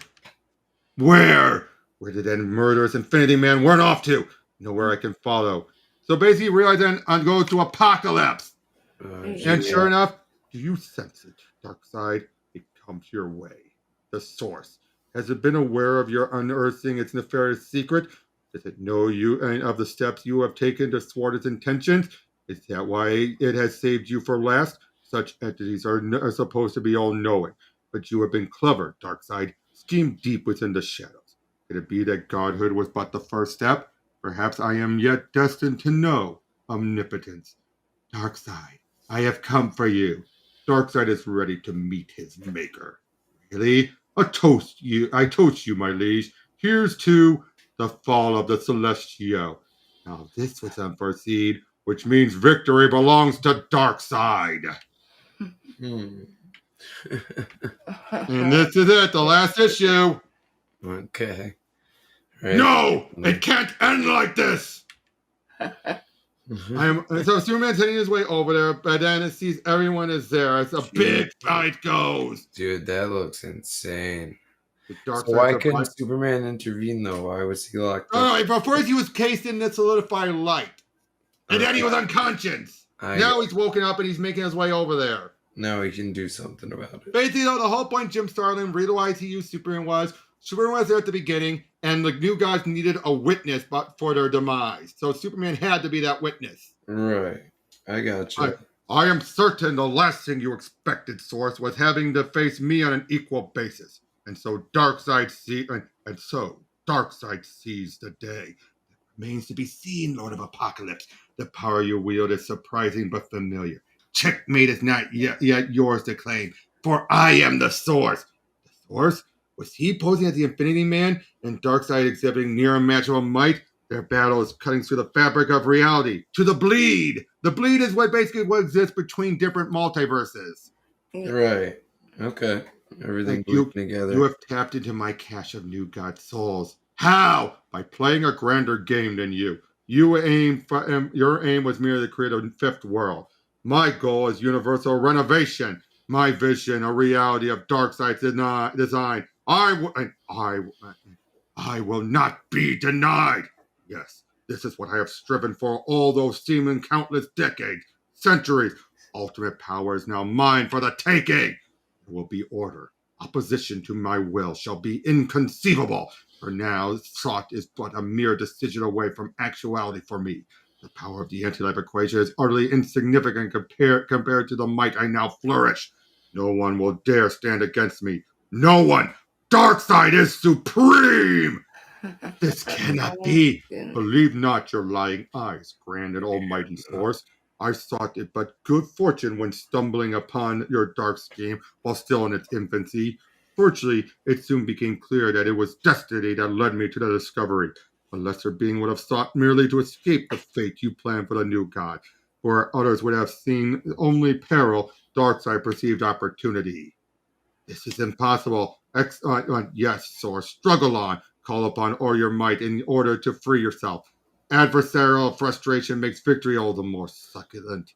Where? Where did that murderous Infinity Man run off to? Nowhere I can follow. So basically, realize then I'll go to Apokolips. And sure enough, do you sense it, Darkseid? It comes your way. The source. Has it been aware of your unearthing its nefarious secret? Does it know you and of the steps you have taken to thwart its intentions? Is that why it has saved you for last? Such entities are supposed to be all-knowing, but you have been clever, Darkseid, schemed deep within the shadows. Could it be that godhood was but the first step? Perhaps I am yet destined to know omnipotence. Darkseid, I have come for you. Darkseid is ready to meet his maker. Really? I toast you, my liege. Here's to the fall of the Celestial. Now this was unforeseen, which means victory belongs to Darkseid. And this is it, the last issue. Okay. Right. No! It can't end like this! So Superman's heading his way over there, but then it sees everyone is there. It's a big fight goes. Dude, that looks insane. So why couldn't Superman intervene though? Why was he locked up? But first he was cased in the solidified light. And then he was unconscious. Now he's woken up and he's making his way over there. Now he can do something about it. Basically, though, the whole point Jim Starlin realized he used Superman was there at the beginning, and the new guys needed a witness for their demise. So Superman had to be that witness. Right. I gotcha. I am certain the last thing you expected, Source, was having to face me on an equal basis. And so Darkseid sees the day. It remains to be seen, Lord of Apokolips. The power you wield is surprising but familiar. Checkmate is not yet yours to claim, for I am the Source. The Source? Was he posing as the Infinity Man and Darkseid exhibiting near imaginable might? Their battle is cutting through the fabric of reality. To the bleed! The bleed is what exists between different multiverses. Right. Okay. Everything together. You have tapped into my cache of new god souls. How? By playing a grander game than you. Your aim was merely to create a fifth world. My goal is universal renovation. My vision, a reality of Darkseid's design. I will not be denied. Yes, this is what I have striven for all those seeming countless decades, centuries. Ultimate power is now mine for the taking. There will be order. Opposition to my will shall be inconceivable. For now, thought is but a mere decision away from actuality for me. The power of the anti-life equation is utterly insignificant compared to the might I now flourish. No one will dare stand against me. No one! Darkseid is supreme! This cannot be. Believe not your lying eyes, grand and almighty source. I sought it but good fortune when stumbling upon your dark scheme while still in its infancy. Virtually, it soon became clear that it was destiny that led me to the discovery. A lesser being would have sought merely to escape the fate you planned for the new god. For others would have seen only peril, Darkseid perceived opportunity. This is impossible. Yes, source, struggle on. Call upon all your might in order to free yourself. Adversarial frustration makes victory all the more succulent.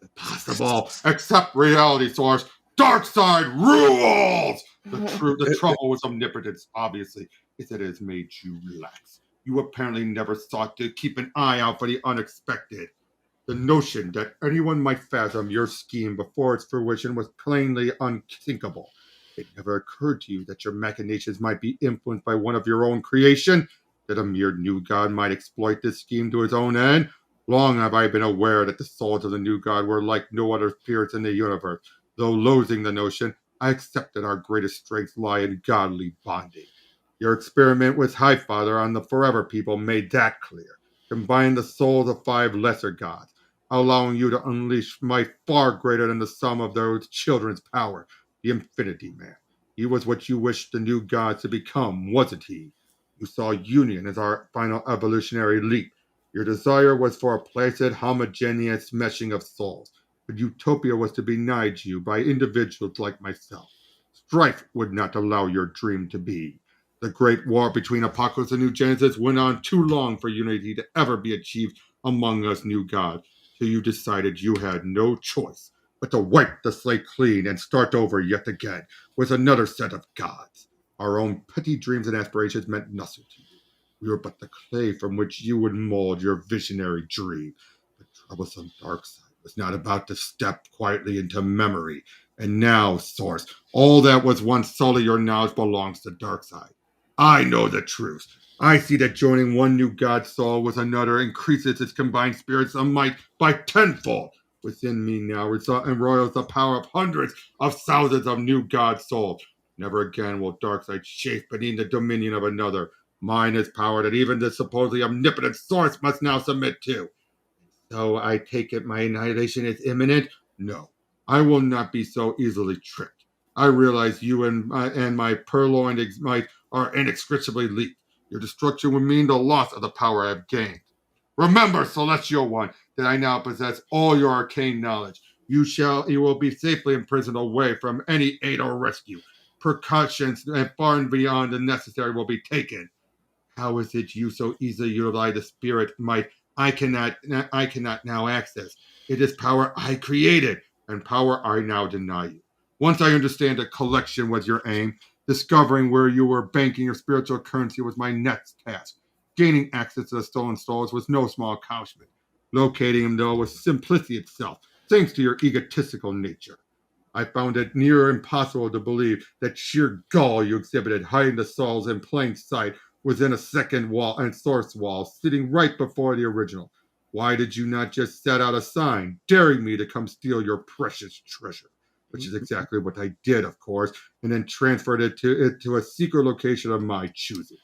Impossible. Accept reality, source. Darkseid rules! The trouble with omnipotence, obviously, is that it has made you relax. You apparently never sought to keep an eye out for the unexpected. The notion that anyone might fathom your scheme before its fruition was plainly unthinkable. It never occurred to you that your machinations might be influenced by one of your own creation, that a mere new god might exploit this scheme to his own end. Long have I been aware that the souls of the new god were like no other spirits in the universe. Though loathing the notion, I accept that our greatest strengths lie in godly bonding. Your experiment with Highfather on the Forever People made that clear. Combine the souls of 5 lesser gods, allowing you to unleash might far greater than the sum of those children's power, the Infinity Man. He was what you wished the new gods to become, wasn't he? You saw union as our final evolutionary leap. Your desire was for a placid, homogeneous meshing of souls, but utopia was to be denied to you by individuals like myself. Strife would not allow your dream to be. The great war between Apokolips and New Genesis went on too long for unity to ever be achieved among us new gods, till you decided you had no choice but to wipe the slate clean and start over yet again with another set of gods. Our own petty dreams and aspirations meant nothing to you. We were but the clay from which you would mold your visionary dream. The troublesome Darkseid was not about to step quietly into memory. And now, Source, all that was once solely your knowledge belongs to Darkseid. I know the truth. I see that joining one new god soul with another increases its combined spirits of might by tenfold. Within me now embroils the power of hundreds of thousands of new god souls. Never again will Darkseid chafe beneath the dominion of another. Mine is power that even the supposedly omnipotent source must now submit to. So I take it my annihilation is imminent? No, I will not be so easily tricked. I realize you and my purloined might are inextricably linked. Your destruction would mean the loss of the power I have gained. Remember, Celestial One, that I now possess all your arcane knowledge. You will be safely imprisoned away from any aid or rescue. Precautions far and beyond the necessary will be taken. How is it you so easily utilize the spirit might I cannot now access? It is power I created, and power I now deny you. Once I understand that collection was your aim, discovering where you were banking your spiritual currency was my next task. Gaining access to the stolen souls was no small accomplishment. Locating them, though, was simplicity itself, thanks to your egotistical nature. I found it near impossible to believe that sheer gall you exhibited hiding the souls in plain sight within a second wall and source wall sitting right before the original. Why did you not just set out a sign daring me to come steal your precious treasure? Which is exactly what I did, of course, and then transferred it to a secret location of my choosing.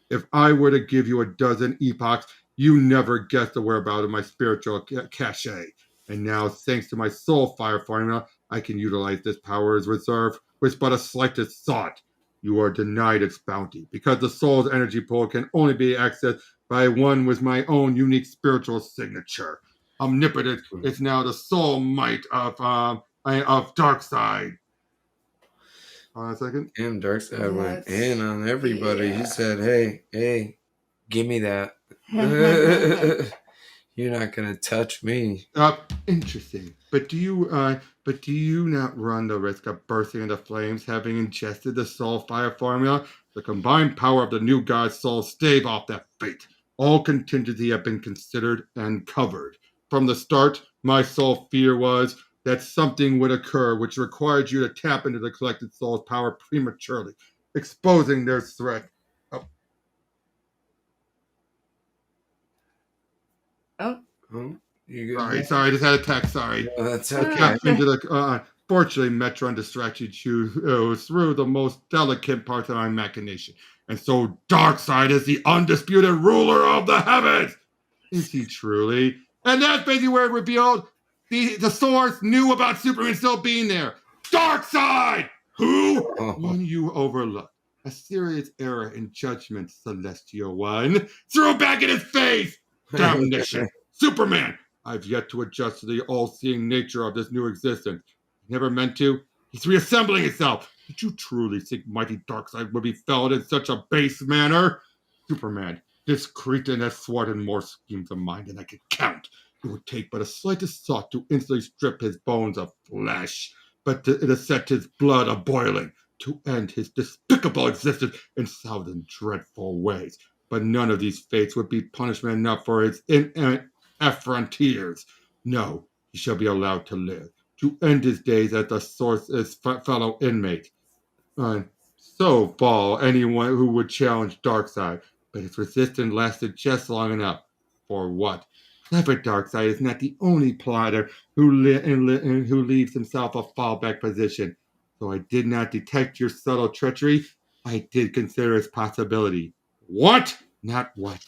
If I were to give you a dozen epochs, you never guessed the whereabouts of my spiritual cache. And now, thanks to my soul fire formula, I can utilize this power as reserve with but a slightest thought. You are denied its bounty because the soul's energy pool can only be accessed by one with my own unique spiritual signature. Omnipotent is now the soul might of Darkseid. Hold on a second. Damn, Darkseid went in on everybody. Yeah. He said, hey, give me that. You're not gonna touch me. Interesting. But do you not run the risk of bursting into flames having ingested the soul fire formula? The combined power of the new god's soul stave off that fate. All contingency have been considered and covered. From the start, my sole fear was that something would occur which required you to tap into the collected soul's power prematurely, exposing their threat. Oh. You good? Sorry, I just had a text. Sorry. No, that's I okay. tapped into the. Fortunately, Metron distracted you through the most delicate parts of my machination, and so Darkseid is the undisputed ruler of the heavens. Is he truly? And that's basically where it revealed the source knew about Superman still being there. Darkseid, who one you overlooked. A serious error in judgment, Celestial One. Threw back in his face. Damnation. Superman, I've yet to adjust to the all-seeing nature of this new existence. He never meant to. He's reassembling himself. Did you truly think mighty Darkseid would be felled in such a base manner? Superman, this cretin has thwarted more schemes of mine than I could count. It would take but a slightest thought to instantly strip his bones of flesh, but it has set his blood a-boiling to end his despicable existence in 1,000 dreadful ways. But none of these fates would be punishment enough for his effronteers. No, he shall be allowed to live, to end his days as the source's fellow inmate. So fall anyone who would challenge Darkseid, but his resistance lasted just long enough. For what? Clever Darkseid is not the only plotter who leaves himself a fallback position. Though I did not detect your subtle treachery, I did consider its possibility. What? Not what.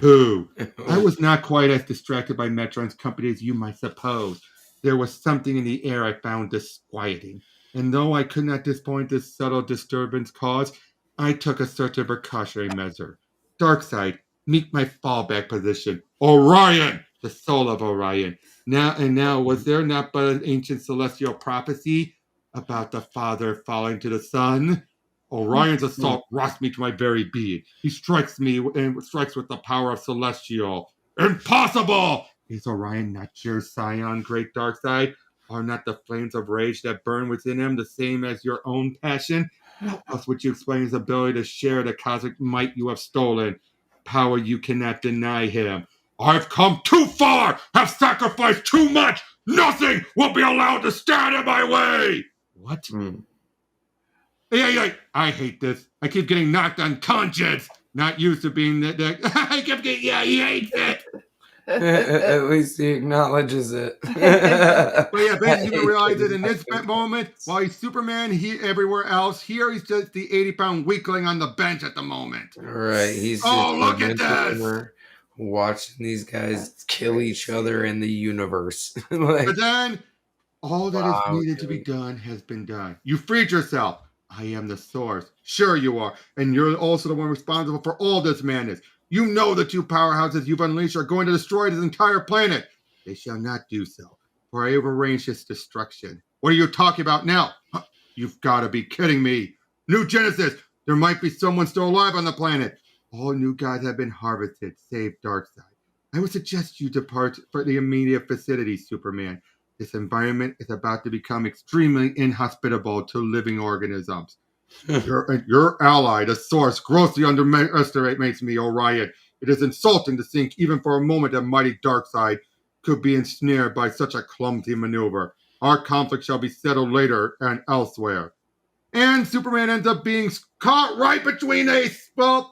Who? I was not quite as distracted by Metron's company as you might suppose. There was something in the air I found disquieting, and though I could not disappoint this subtle disturbance caused, I took a certain precautionary measure. Darkseid, meet my fallback position. Orion, the soul of Orion. Now, was there not but an ancient celestial prophecy about the Father falling to the Son? Orion's assault rots me to my very being. He strikes me and strikes with the power of celestial. Impossible! Is Orion not your scion, great Darkseid? Are not the flames of rage that burn within him the same as your own passion? How else would you explain his ability to share the cosmic might you have stolen? Power you cannot deny him. I've come too far, have sacrificed too much. Nothing will be allowed to stand in my way. What? Hey, I hate this. I keep getting knocked unconscious. Not used to being I kept getting, he hates it. At least he acknowledges it. But yeah, basically you can realize it in this moment. While he's Superman, everywhere else. Here he's just the 80-pound weakling on the bench at the moment. Right. He's look at this. Watching these guys kill each other in the universe. But then all that is needed to be done has been done. You freed yourself. I am the source. Sure you are. And you're also the one responsible for all this madness. You know the two powerhouses you've unleashed are going to destroy this entire planet. They shall not do so, for I have arranged this destruction. What are you talking about now? You've got to be kidding me. New Genesis, there might be someone still alive on the planet. All new gods have been harvested, save Darkseid. I would suggest you depart for the immediate vicinity, Superman. This environment is about to become extremely inhospitable to living organisms. Your ally, the source, grossly underestimates me, Orion. It is insulting to think even for a moment that mighty Darkseid could be ensnared by such a clumsy maneuver. Our conflict shall be settled later and elsewhere. And Superman ends up being caught right between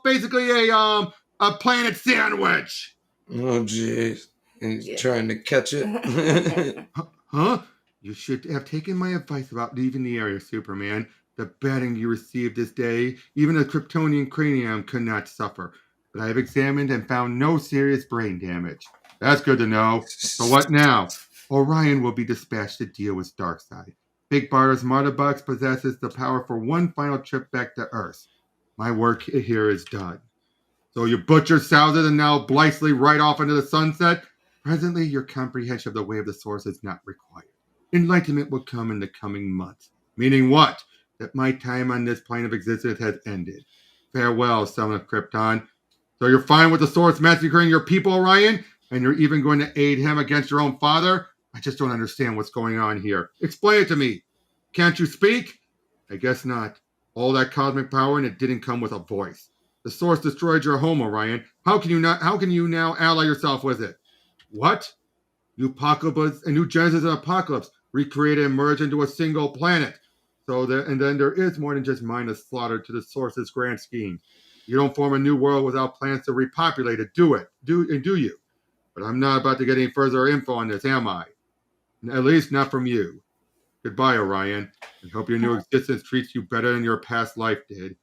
basically a planet sandwich. Oh, jeez. He's trying to catch it. Huh? You should have taken my advice about leaving the area, Superman. The batting you received this day, even a Kryptonian cranium could not suffer. But I have examined and found no serious brain damage. That's good to know. So what now? Orion will be dispatched to deal with Darkseid. Big Barter's Martyr Box possesses the power for one final trip back to Earth. My work here is done. So you butchered, soused, and now blithely right off into the sunset? Presently, your comprehension of the way of the source is not required. Enlightenment will come in the coming months. Meaning what? That my time on this plane of existence has ended. Farewell, son of Krypton. So you're fine with the source massacring your people, Orion? And you're even going to aid him against your own father? I just don't understand what's going on here. Explain it to me. Can't you speak? I guess not. All that cosmic power and it didn't come with a voice. The source destroyed your home, Orion. How can you now ally yourself with it? What? New Genesis and Apokolips recreate and merge into a single planet. And then there is more than just mindless slaughter to the source's grand scheme. You don't form a new world without plans to repopulate it, do you? But I'm not about to get any further info on this, am I? At least not from you. Goodbye, Orion. I hope your new existence treats you better than your past life did.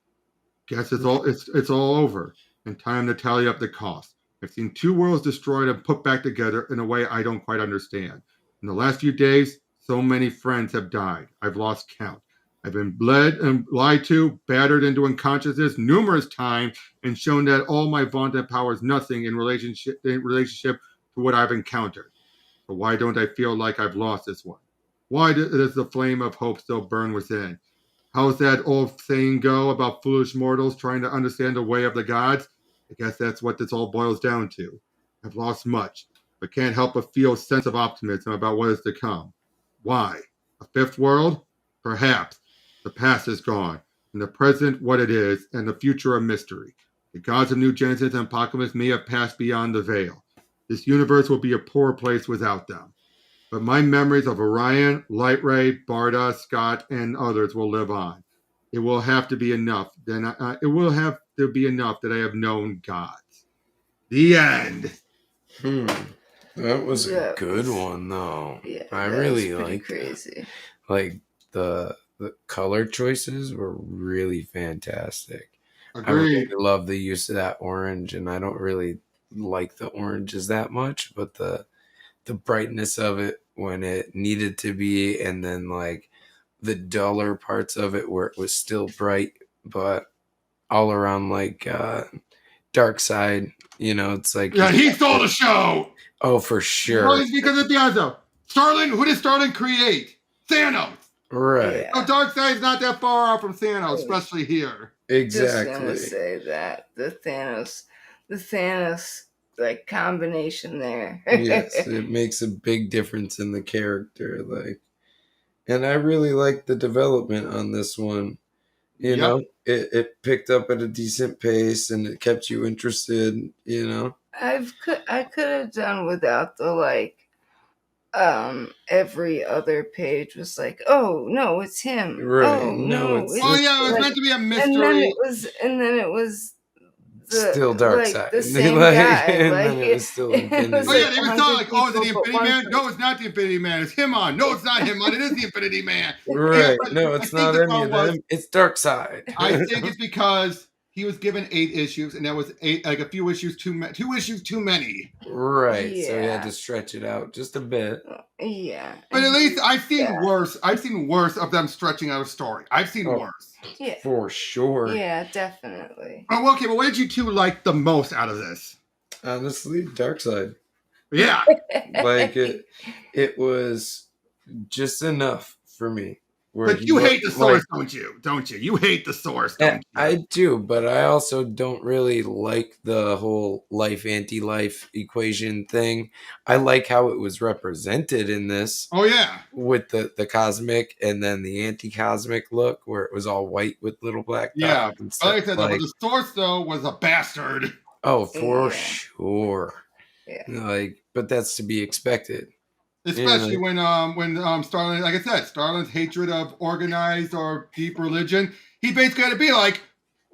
Guess it's all over, and time to tally up the cost. I've seen 2 worlds destroyed and put back together in a way I don't quite understand. In the last few days, so many friends have died. I've lost count. I've been bled and lied to, battered into unconsciousness numerous times, and shown that all my vaunted power is nothing in relationship to what I've encountered. But why don't I feel like I've lost this one? Why does the flame of hope still burn within? How's that old saying go about foolish mortals trying to understand the way of the gods? I guess that's what this all boils down to. I've lost much, but can't help but feel a sense of optimism about what is to come. Why? A 5th world? Perhaps. The past is gone, and the present what it is, and the future a mystery. The gods of New Genesis and Apokolips may have passed beyond the veil. This universe will be a poor place without them. But my memories of Orion, Lightray, Barda, Scott, and others will live on. It will have to be enough. That I have known gods. The end. That was a good one, though. Yeah, I really liked crazy. It. Like the color choices were really fantastic. Agreed. I really love the use of that orange, and I don't really like the oranges that much, but the brightness of it when it needed to be, and then like the duller parts of it where it was still bright, but all around like Darkseid, it's like he stole the show. Oh, for sure. Well, it's because of Piazza. Starlin, who did Starlin create? Thanos. Right. So Darkseid's not that far off from Thanos, especially here. Exactly. Just gonna say that the Thanos like combination there. Yes, it makes a big difference in the character, like, and I really like the development on this one. You know, it picked up at a decent pace and it kept you interested. I could have done without the like. Every other page was like, oh no, it's him. Right. Oh no, it's it was meant to be a mystery. And then it was still Darkseid. Like, the same guy. And like, then it was still Infinity. They were talking like, oh, is it the Infinity Man? No, it's not the Infinity Man. It's him on. No, it's not him on. It is the Infinity Man. Right. No, it's not any of them. It's Darkseid. I think it's because he was given 8 issues, and that was 8, like a few issues too many. 2 issues too many. Right. Yeah. So he had to stretch it out just a bit. Yeah. But at least I've seen worse. I've seen worse of them stretching out a story. I've seen worse. Yeah. For sure. Yeah, definitely. Oh, okay, but what did you 2 like the most out of this? Honestly, Darkseid. Yeah. Like it was just enough for me. But you hate the source, don't you? Don't you? You hate the source, don't you? I do, but I also don't really like the whole life anti-life equation thing. I like how it was represented in this. Oh, yeah. With the cosmic and then the anti-cosmic look where it was all white with little black dots. And stuff. Like I said, but the source, though, was a bastard. Oh, for sure. Yeah. But that's to be expected. Especially when Starlin, like I said, Starlin's hatred of organized or deep religion, he basically had to be like,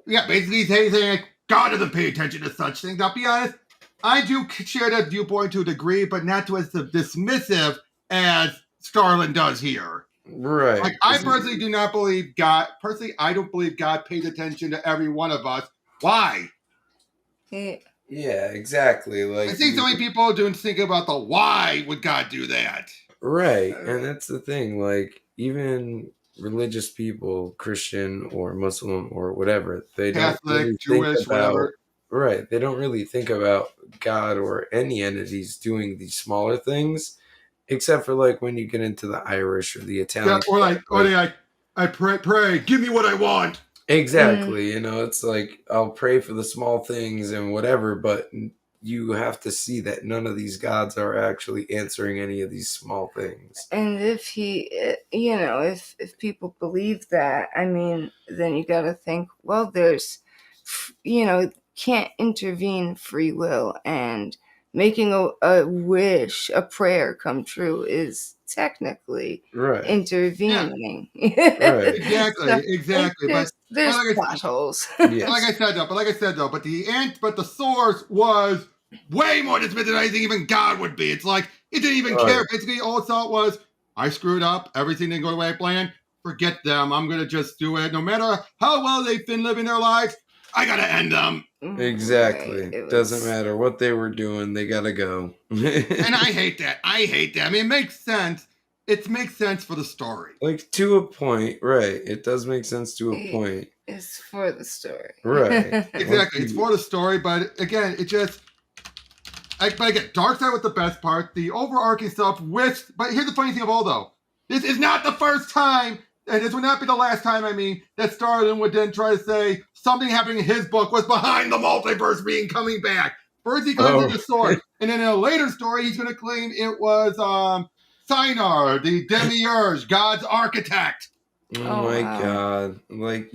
basically he's saying like, God doesn't pay attention to such things. I'll be honest, I do share that viewpoint to a degree, but not to as dismissive as Starlin does here. Right. Like, I personally do not believe God. Personally, I don't believe God pays attention to every one of us. Why? Yeah, exactly. Like I see so many people thinking about the why would God do that. Right. And that's the thing. Like, even religious people, Christian or Muslim or whatever, they Catholic, don't really Jewish, think about, whatever. Right. They don't really think about God or any entities doing these smaller things, except for like when you get into the Irish or the Italian. Yeah, I pray, give me what I want. Exactly. It's like I'll pray for the small things and whatever, but you have to see that none of these gods are actually answering any of these small things. And if if people believe that, I mean, then you got to think, well, there's, can't intervene free will, and making a wish, a prayer come true is technically intervening. Right. Exactly. There's plot holes. Yes. Like I said though, but the source was way more dismissive than I think even God would be. It's like it didn't even care. Basically, all it thought was, I screwed up. Everything didn't go the way I planned. Forget them. I'm gonna just do it. No matter how well they've been living their lives, I gotta end them. Exactly. Right. Doesn't matter what they were doing. They gotta go. And I hate that. I mean, it makes sense. It makes sense for the story. Like, to a point, right. It does make sense to a point. It's for the story. Right. Exactly. It's for the story, but again, it just... But again, Darkseid was the best part. The overarching stuff, but here's the funny thing of all, though. This is not the first time, and this would not be the last time, that Starlin would then try to say something happening in his book was behind the multiverse coming back. First he claims it's a sword, and then in a later story, he's going to claim it was... Sinar, the demiurge, God's architect. Oh my God. Like,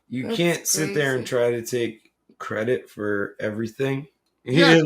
you can't sit there and try to take credit for everything. Yeah,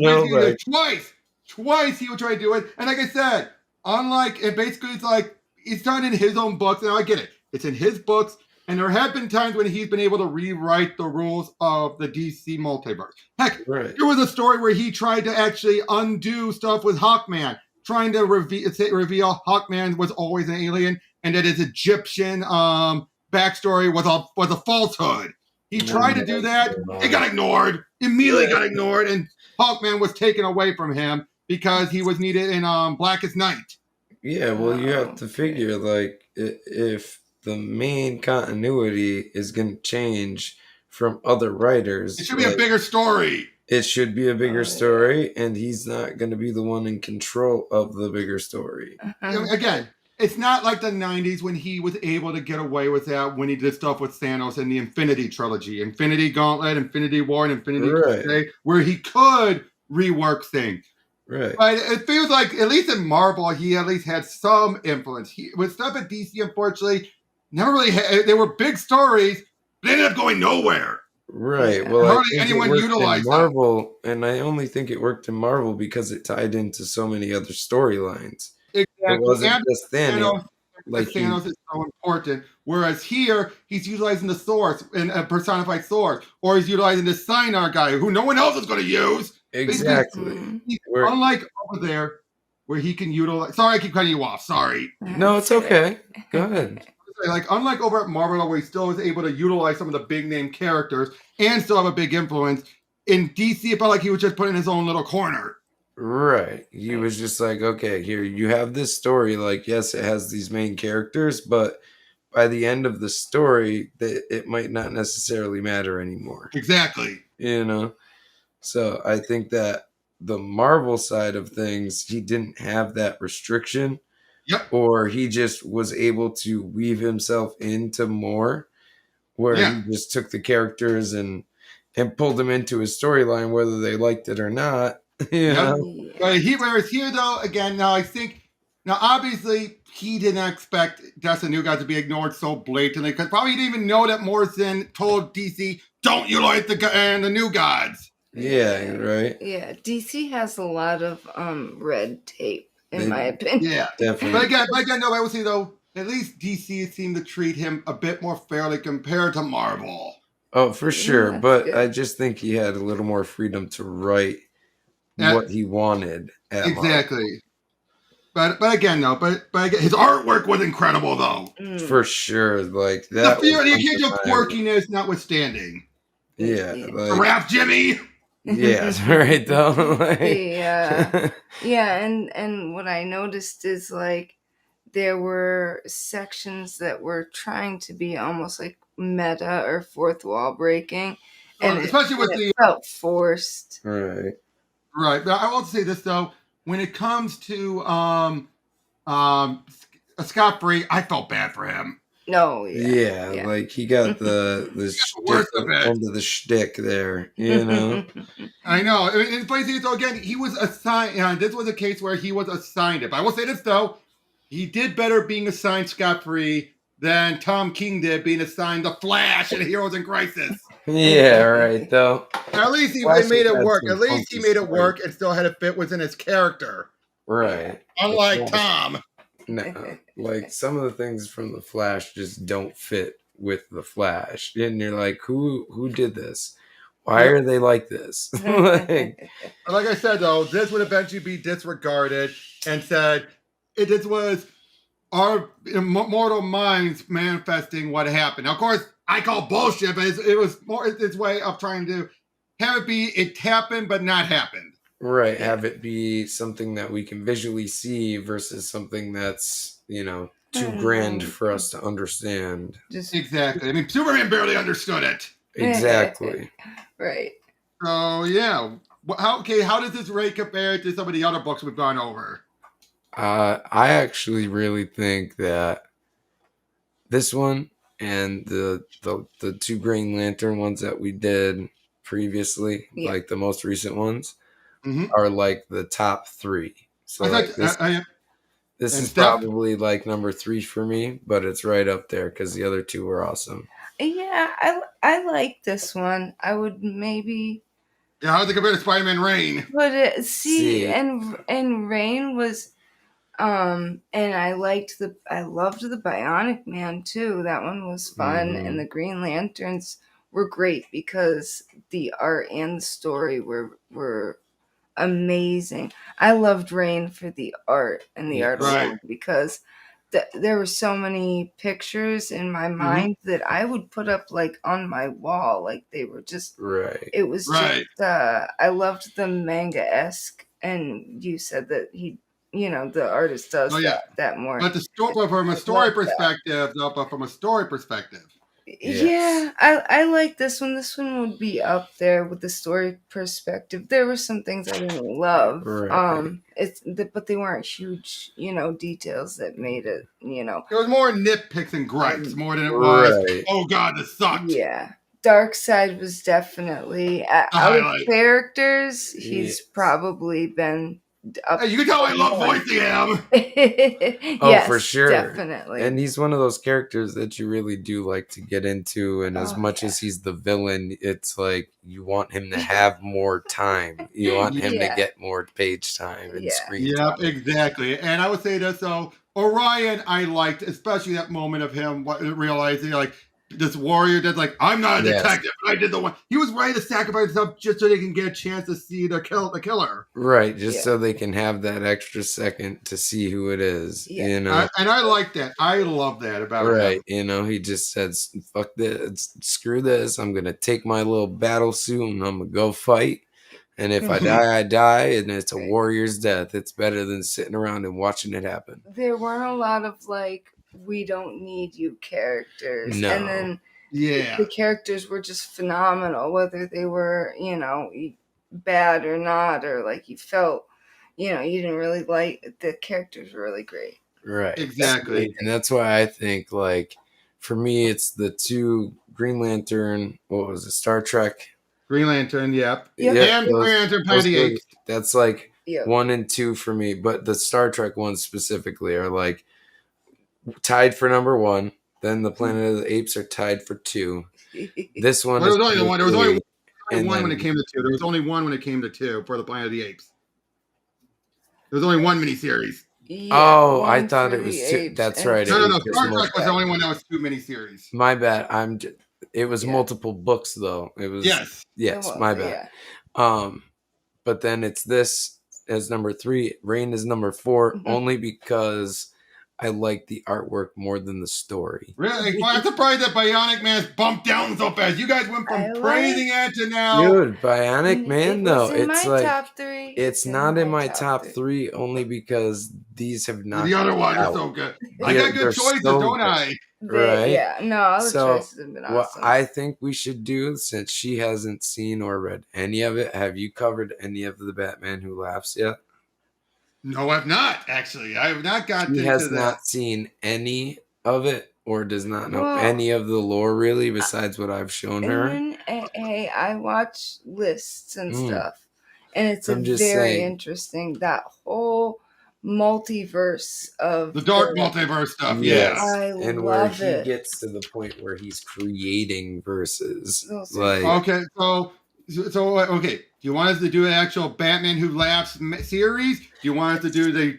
twice he would try to do it. And like I said, it's like, it's done in his own books. And I get it. It's in his books. And there have been times when he's been able to rewrite the rules of the DC multiverse. Heck, there was a story where he tried to actually undo stuff with Hawkman, trying to reveal Hawkman was always an alien, and that his Egyptian backstory was a falsehood. He tried to do that. It got ignored. Immediately got ignored, and Hawkman was taken away from him because he was needed in Blackest Night. Yeah, well, you have to figure, like, if the main continuity is going to change from other writers... It should be a bigger story. It should be a bigger story, and he's not going to be the one in control of the bigger story. Again, it's not like the 90s when he was able to get away with that when he did stuff with Thanos in the Infinity Trilogy, Infinity Gauntlet, Infinity War, and Infinity Crusade, where he could rework things. Right. But it feels like, at least in Marvel, he at least had some influence. With stuff at DC, unfortunately, never really they were big stories, but they ended up going nowhere. Right. Well, hardly anyone utilized Marvel, and I only think it worked in Marvel because it tied into so many other storylines. Exactly. It wasn't just Thanos. Thanos is so important. Whereas here, he's utilizing the Source and a personified Source, or he's utilizing the Sinar guy who no one else is going to use. Exactly. Unlike over there, where he can utilize. Sorry, I keep cutting you off. Sorry. No, it's okay. Go ahead. Like, unlike over at Marvel, where he still is able to utilize some of the big name characters and still have a big influence, in DC, it felt like he was just put in his own little corner. Right. He was just like, okay, here, you have this story. Like, yes, it has these main characters, but by the end of the story, it might not necessarily matter anymore. Exactly. So I think that the Marvel side of things, he didn't have that restriction. Yep. Or he just was able to weave himself into more, where he just took the characters and pulled them into his storyline, whether they liked it or not. But whereas here, though, again, now obviously he did not expect Death of New Gods to be ignored so blatantly, because probably he didn't even know that Morrison told DC, don't utilize the New Gods. Yeah, right. Yeah, DC has a lot of red tape. In my opinion. Yeah, definitely. But again, no, I would say, though, at least DC seemed to treat him a bit more fairly compared to Marvel. Oh, for sure. But I just think he had a little more freedom to write what he wanted. Exactly. But again, though, but again, his artwork was incredible, though. For sure. Like that. The occasional quirkiness notwithstanding. Yeah. Like, Giraffe Jimmy. Yeah, right though. And what I noticed is, like, there were sections that were trying to be almost like meta or fourth wall breaking, and especially with it felt forced. Right. But I will say this, though, when it comes to Scott Free, I felt bad for him. No, yeah, like he got the worst of it. end of the shtick there, you know. I know. And the funny thing is, though, again, he was assigned. This was a case where he was assigned it. But I will say this though, he did better being assigned scot-free than Tom King did being assigned the Flash in Heroes in Crisis. Yeah, right. Though at least he made it work. At least he made it work and still had it fit within his character. Right. Unlike Tom. No, like some of the things from the Flash just don't fit with the Flash, and you're like, who did this? Why are they like this? like I said, though, this would eventually be disregarded and said this was our immortal minds manifesting what happened. Now, of course, I call bullshit, but it was more its way of trying to have it happened, but not happened. Right, have it be something that we can visually see versus something that's, too grand for us to understand. Exactly. I mean, Superman barely understood it. Exactly. Right. So, yeah. How does this rate compare to some of the other books we've gone over? I actually really think that this one and the two Green Lantern ones that we did previously, like the most recent ones, are like the top 3. So this is probably like number 3 for me, but it's right up there because the other 2 were awesome. Yeah, I like this one. I would maybe. Yeah, how does it compare to Spider-Man Reign? But and Reign was, and I loved the Bionic Man too. That one was fun, and the Green Lanterns were great because the art and the story were amazing. I loved Reign for the art and the art alone because there were so many pictures in my mind that I would put up like on my wall. Like they were just It was just I loved the manga-esque, and you said that the artist does that more. But from a story perspective, yeah, I like this one. This one would be up there with the story perspective. There were some things I didn't love. But they weren't huge, details that made it, It was more nitpicks and gripes more than it was, oh God, this sucked. Yeah. Darkseid was definitely out of characters, he's probably been up. Hey, you can tell I love voicing him. Yes, for sure. Definitely. And he's one of those characters that you really do like to get into. And as much as he's the villain, it's like you want him to have more time. You want him to get more page time and screen time. Yeah, exactly. And I would say that Orion, I liked, especially that moment of him realizing this warrior that's like, I'm not a detective. I did the one. He was ready to sacrifice himself just so they can get a chance to see the killer. Right, just so they can have that extra second to see who it is. And I like that. I love that about him. He just says, fuck this, screw this. I'm going to take my little battle suit and I'm going to go fight. And if I die, I die, and it's a warrior's death. It's better than sitting around and watching it happen. There weren't a lot of we don't need you characters. No. And then the characters were just phenomenal, whether they were, bad or not, or you felt, you didn't really the characters were really great. Right. Exactly. And that's why I think, for me, it's the 2 Green Lantern, what was it, Star Trek? Green Lantern, yep. And Green Lantern Planet of the Apes. That's 1 and 2 for me, but the Star Trek ones specifically are tied for number 1. Then the Planet of the Apes are tied for 2. This one there was only one. There was only one when it came to 2. There was only one when it came to 2 for the Planet of the Apes. There was only one miniseries. Yeah, I thought it was 2. That's right. No. Star Trek was the only one that was 2 miniseries. My bad. It was multiple books though. It was yes. My bad. But then it's this as number 3. Reign is number 4 only because I like the artwork more than the story. Really? Well, I'm surprised that Bionic Man's bumped down so fast. You guys went from praising it to now. Dude, Bionic Man, though. It's my top 3. It's not in my top 3 only because these have not. The other one is so good. I got good choices, don't I? Right? Yeah, no, all the choices have been awesome. What I think we should do, since she hasn't seen or read any of it, have you covered any of the Batman Who Laughs yet? No, I've not, actually. I have not gotten into that. He has not seen any of it or does not know any of the lore really besides what I've shown her. Hey, I watch lists and stuff, and it's very interesting, that whole multiverse of the dark multiverse stuff. Yes. Yeah, and where he gets to the point where he's creating verses. Like, okay, so okay. Do you want us to do an actual Batman Who Laughs series? Do you want us to do the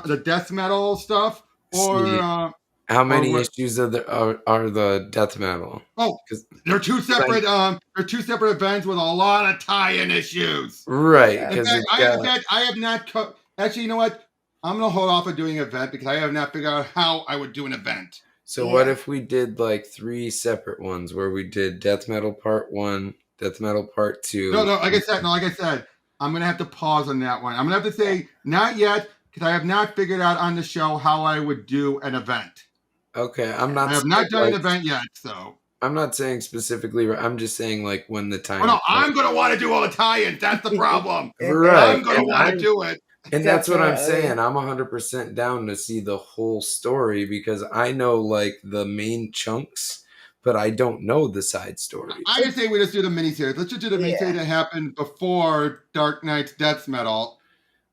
the death metal stuff, or how many issues are the death metal? Oh, they're two separate. They're two separate events with a lot of tie-in issues. Right. In fact, I have not. Actually, you know what? I'm gonna hold off on doing an event because I have not figured out how I would do an event. So what if we did like 3 separate ones where we did death metal part 1, death metal part 2? No. Like I said, I'm gonna have to pause on that one. I'm gonna have to say not yet because I have not figured out on the show how I would do an event. Okay, I have not done an event yet, so I'm not saying specifically. I'm just saying like when the time. Oh no, I'm gonna want to do all the tie-ins. That's the problem. Right, I'm gonna want to do it. And that's what I'm saying. I'm 100% down to see the whole story because I know like the main chunks, but I don't know the side stories. I just say we just do the miniseries. Let's just do the miniseries that happened before Dark Knight's Death Metal.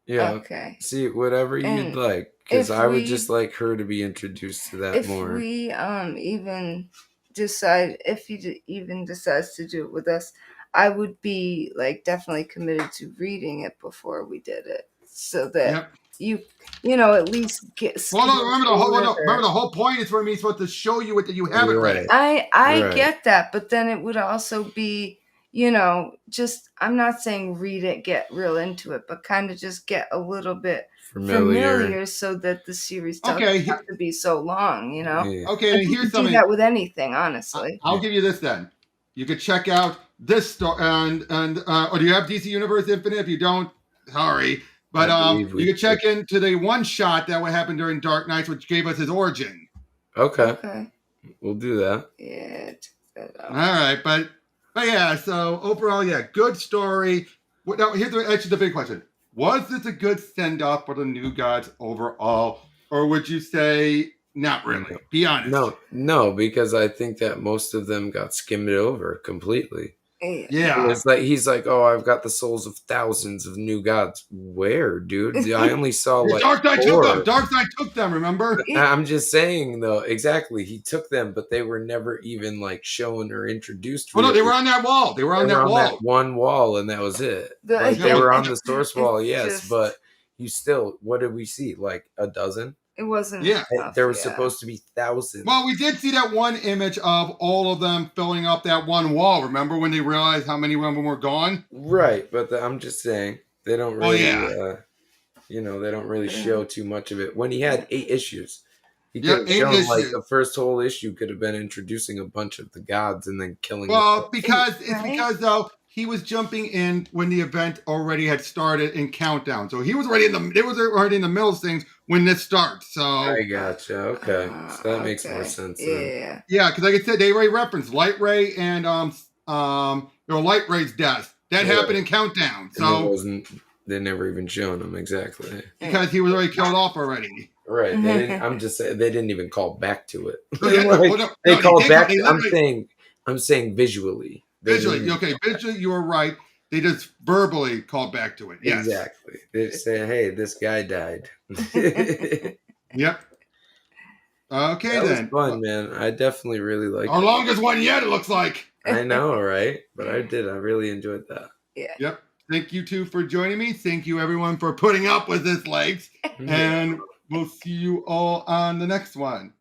Yeah. Okay. See, whatever you'd like, because I would just like her to be introduced to that more. If we even decide, if he even decides to do it with us, I would be like definitely committed to reading it before we did it, so that you know at least get. Well, no, remember the whole point is for me supposed to show you it that you haven't read. I get that, but then it would also be, you know, just, I'm not saying read it, get real into it, but kind of just get a little bit familiar so that the series doesn't have to be so long, you know? Yeah. Okay, and here's something. Do that with anything, honestly. I'll give you this then. You could check out this story, or do you have DC Universe Infinite? If you don't, sorry. But you could check into the one shot that would happen during Dark Knights, which gave us his origin. Okay. We'll do that. Yeah. All right, but yeah, so overall, good story. Now, here's actually the big question. Was this a good send-off for the New Gods overall? Or would you say not really? Be honest. No, because I think that most of them got skimmed over completely. Yeah. It's like he's like, oh, I've got the souls of thousands of new gods. Where, dude? I only saw like Darkseid took them. Darkseid took them, remember? I'm just saying though, exactly. He took them, but they were never even like shown or introduced. Oh no, they were on that wall. They were on that wall. That one wall, and that was it. Like, they were on the source wall, yes, but you still, what did we see? Like a dozen? It wasn't. Yeah. There was supposed to be thousands. Well, we did see that one image of all of them filling up that one wall. Remember when they realized how many of them were gone? Right, but I'm just saying they don't really, they don't really show too much of it. When he had 8 issues, he could have shown like the first whole issue could have been introducing a bunch of the gods and then killing. Well, because though. He was jumping in when the event already had started in countdown, so he was already they was already in the middle of things when this starts. So I gotcha. Okay, so that makes more sense. Yeah, because like I said, they already referenced Light Ray and Light Ray's death. That happened in countdown. So they never even shown him exactly because he was already killed off already. Right. They didn't, I'm just saying they didn't even call back to it. They called back. I'm saying visually. Visually, visually, you were right. They just verbally called back to it. Yes. Exactly. They say, hey, this guy died. Yep. Okay, that then. Was fun, man. I definitely really liked our longest one yet, it looks like. I know, right? But I did. I really enjoyed that. Yeah. Yep. Thank you, two, for joining me. Thank you, everyone, for putting up with this, legs. And we'll see you all on the next one.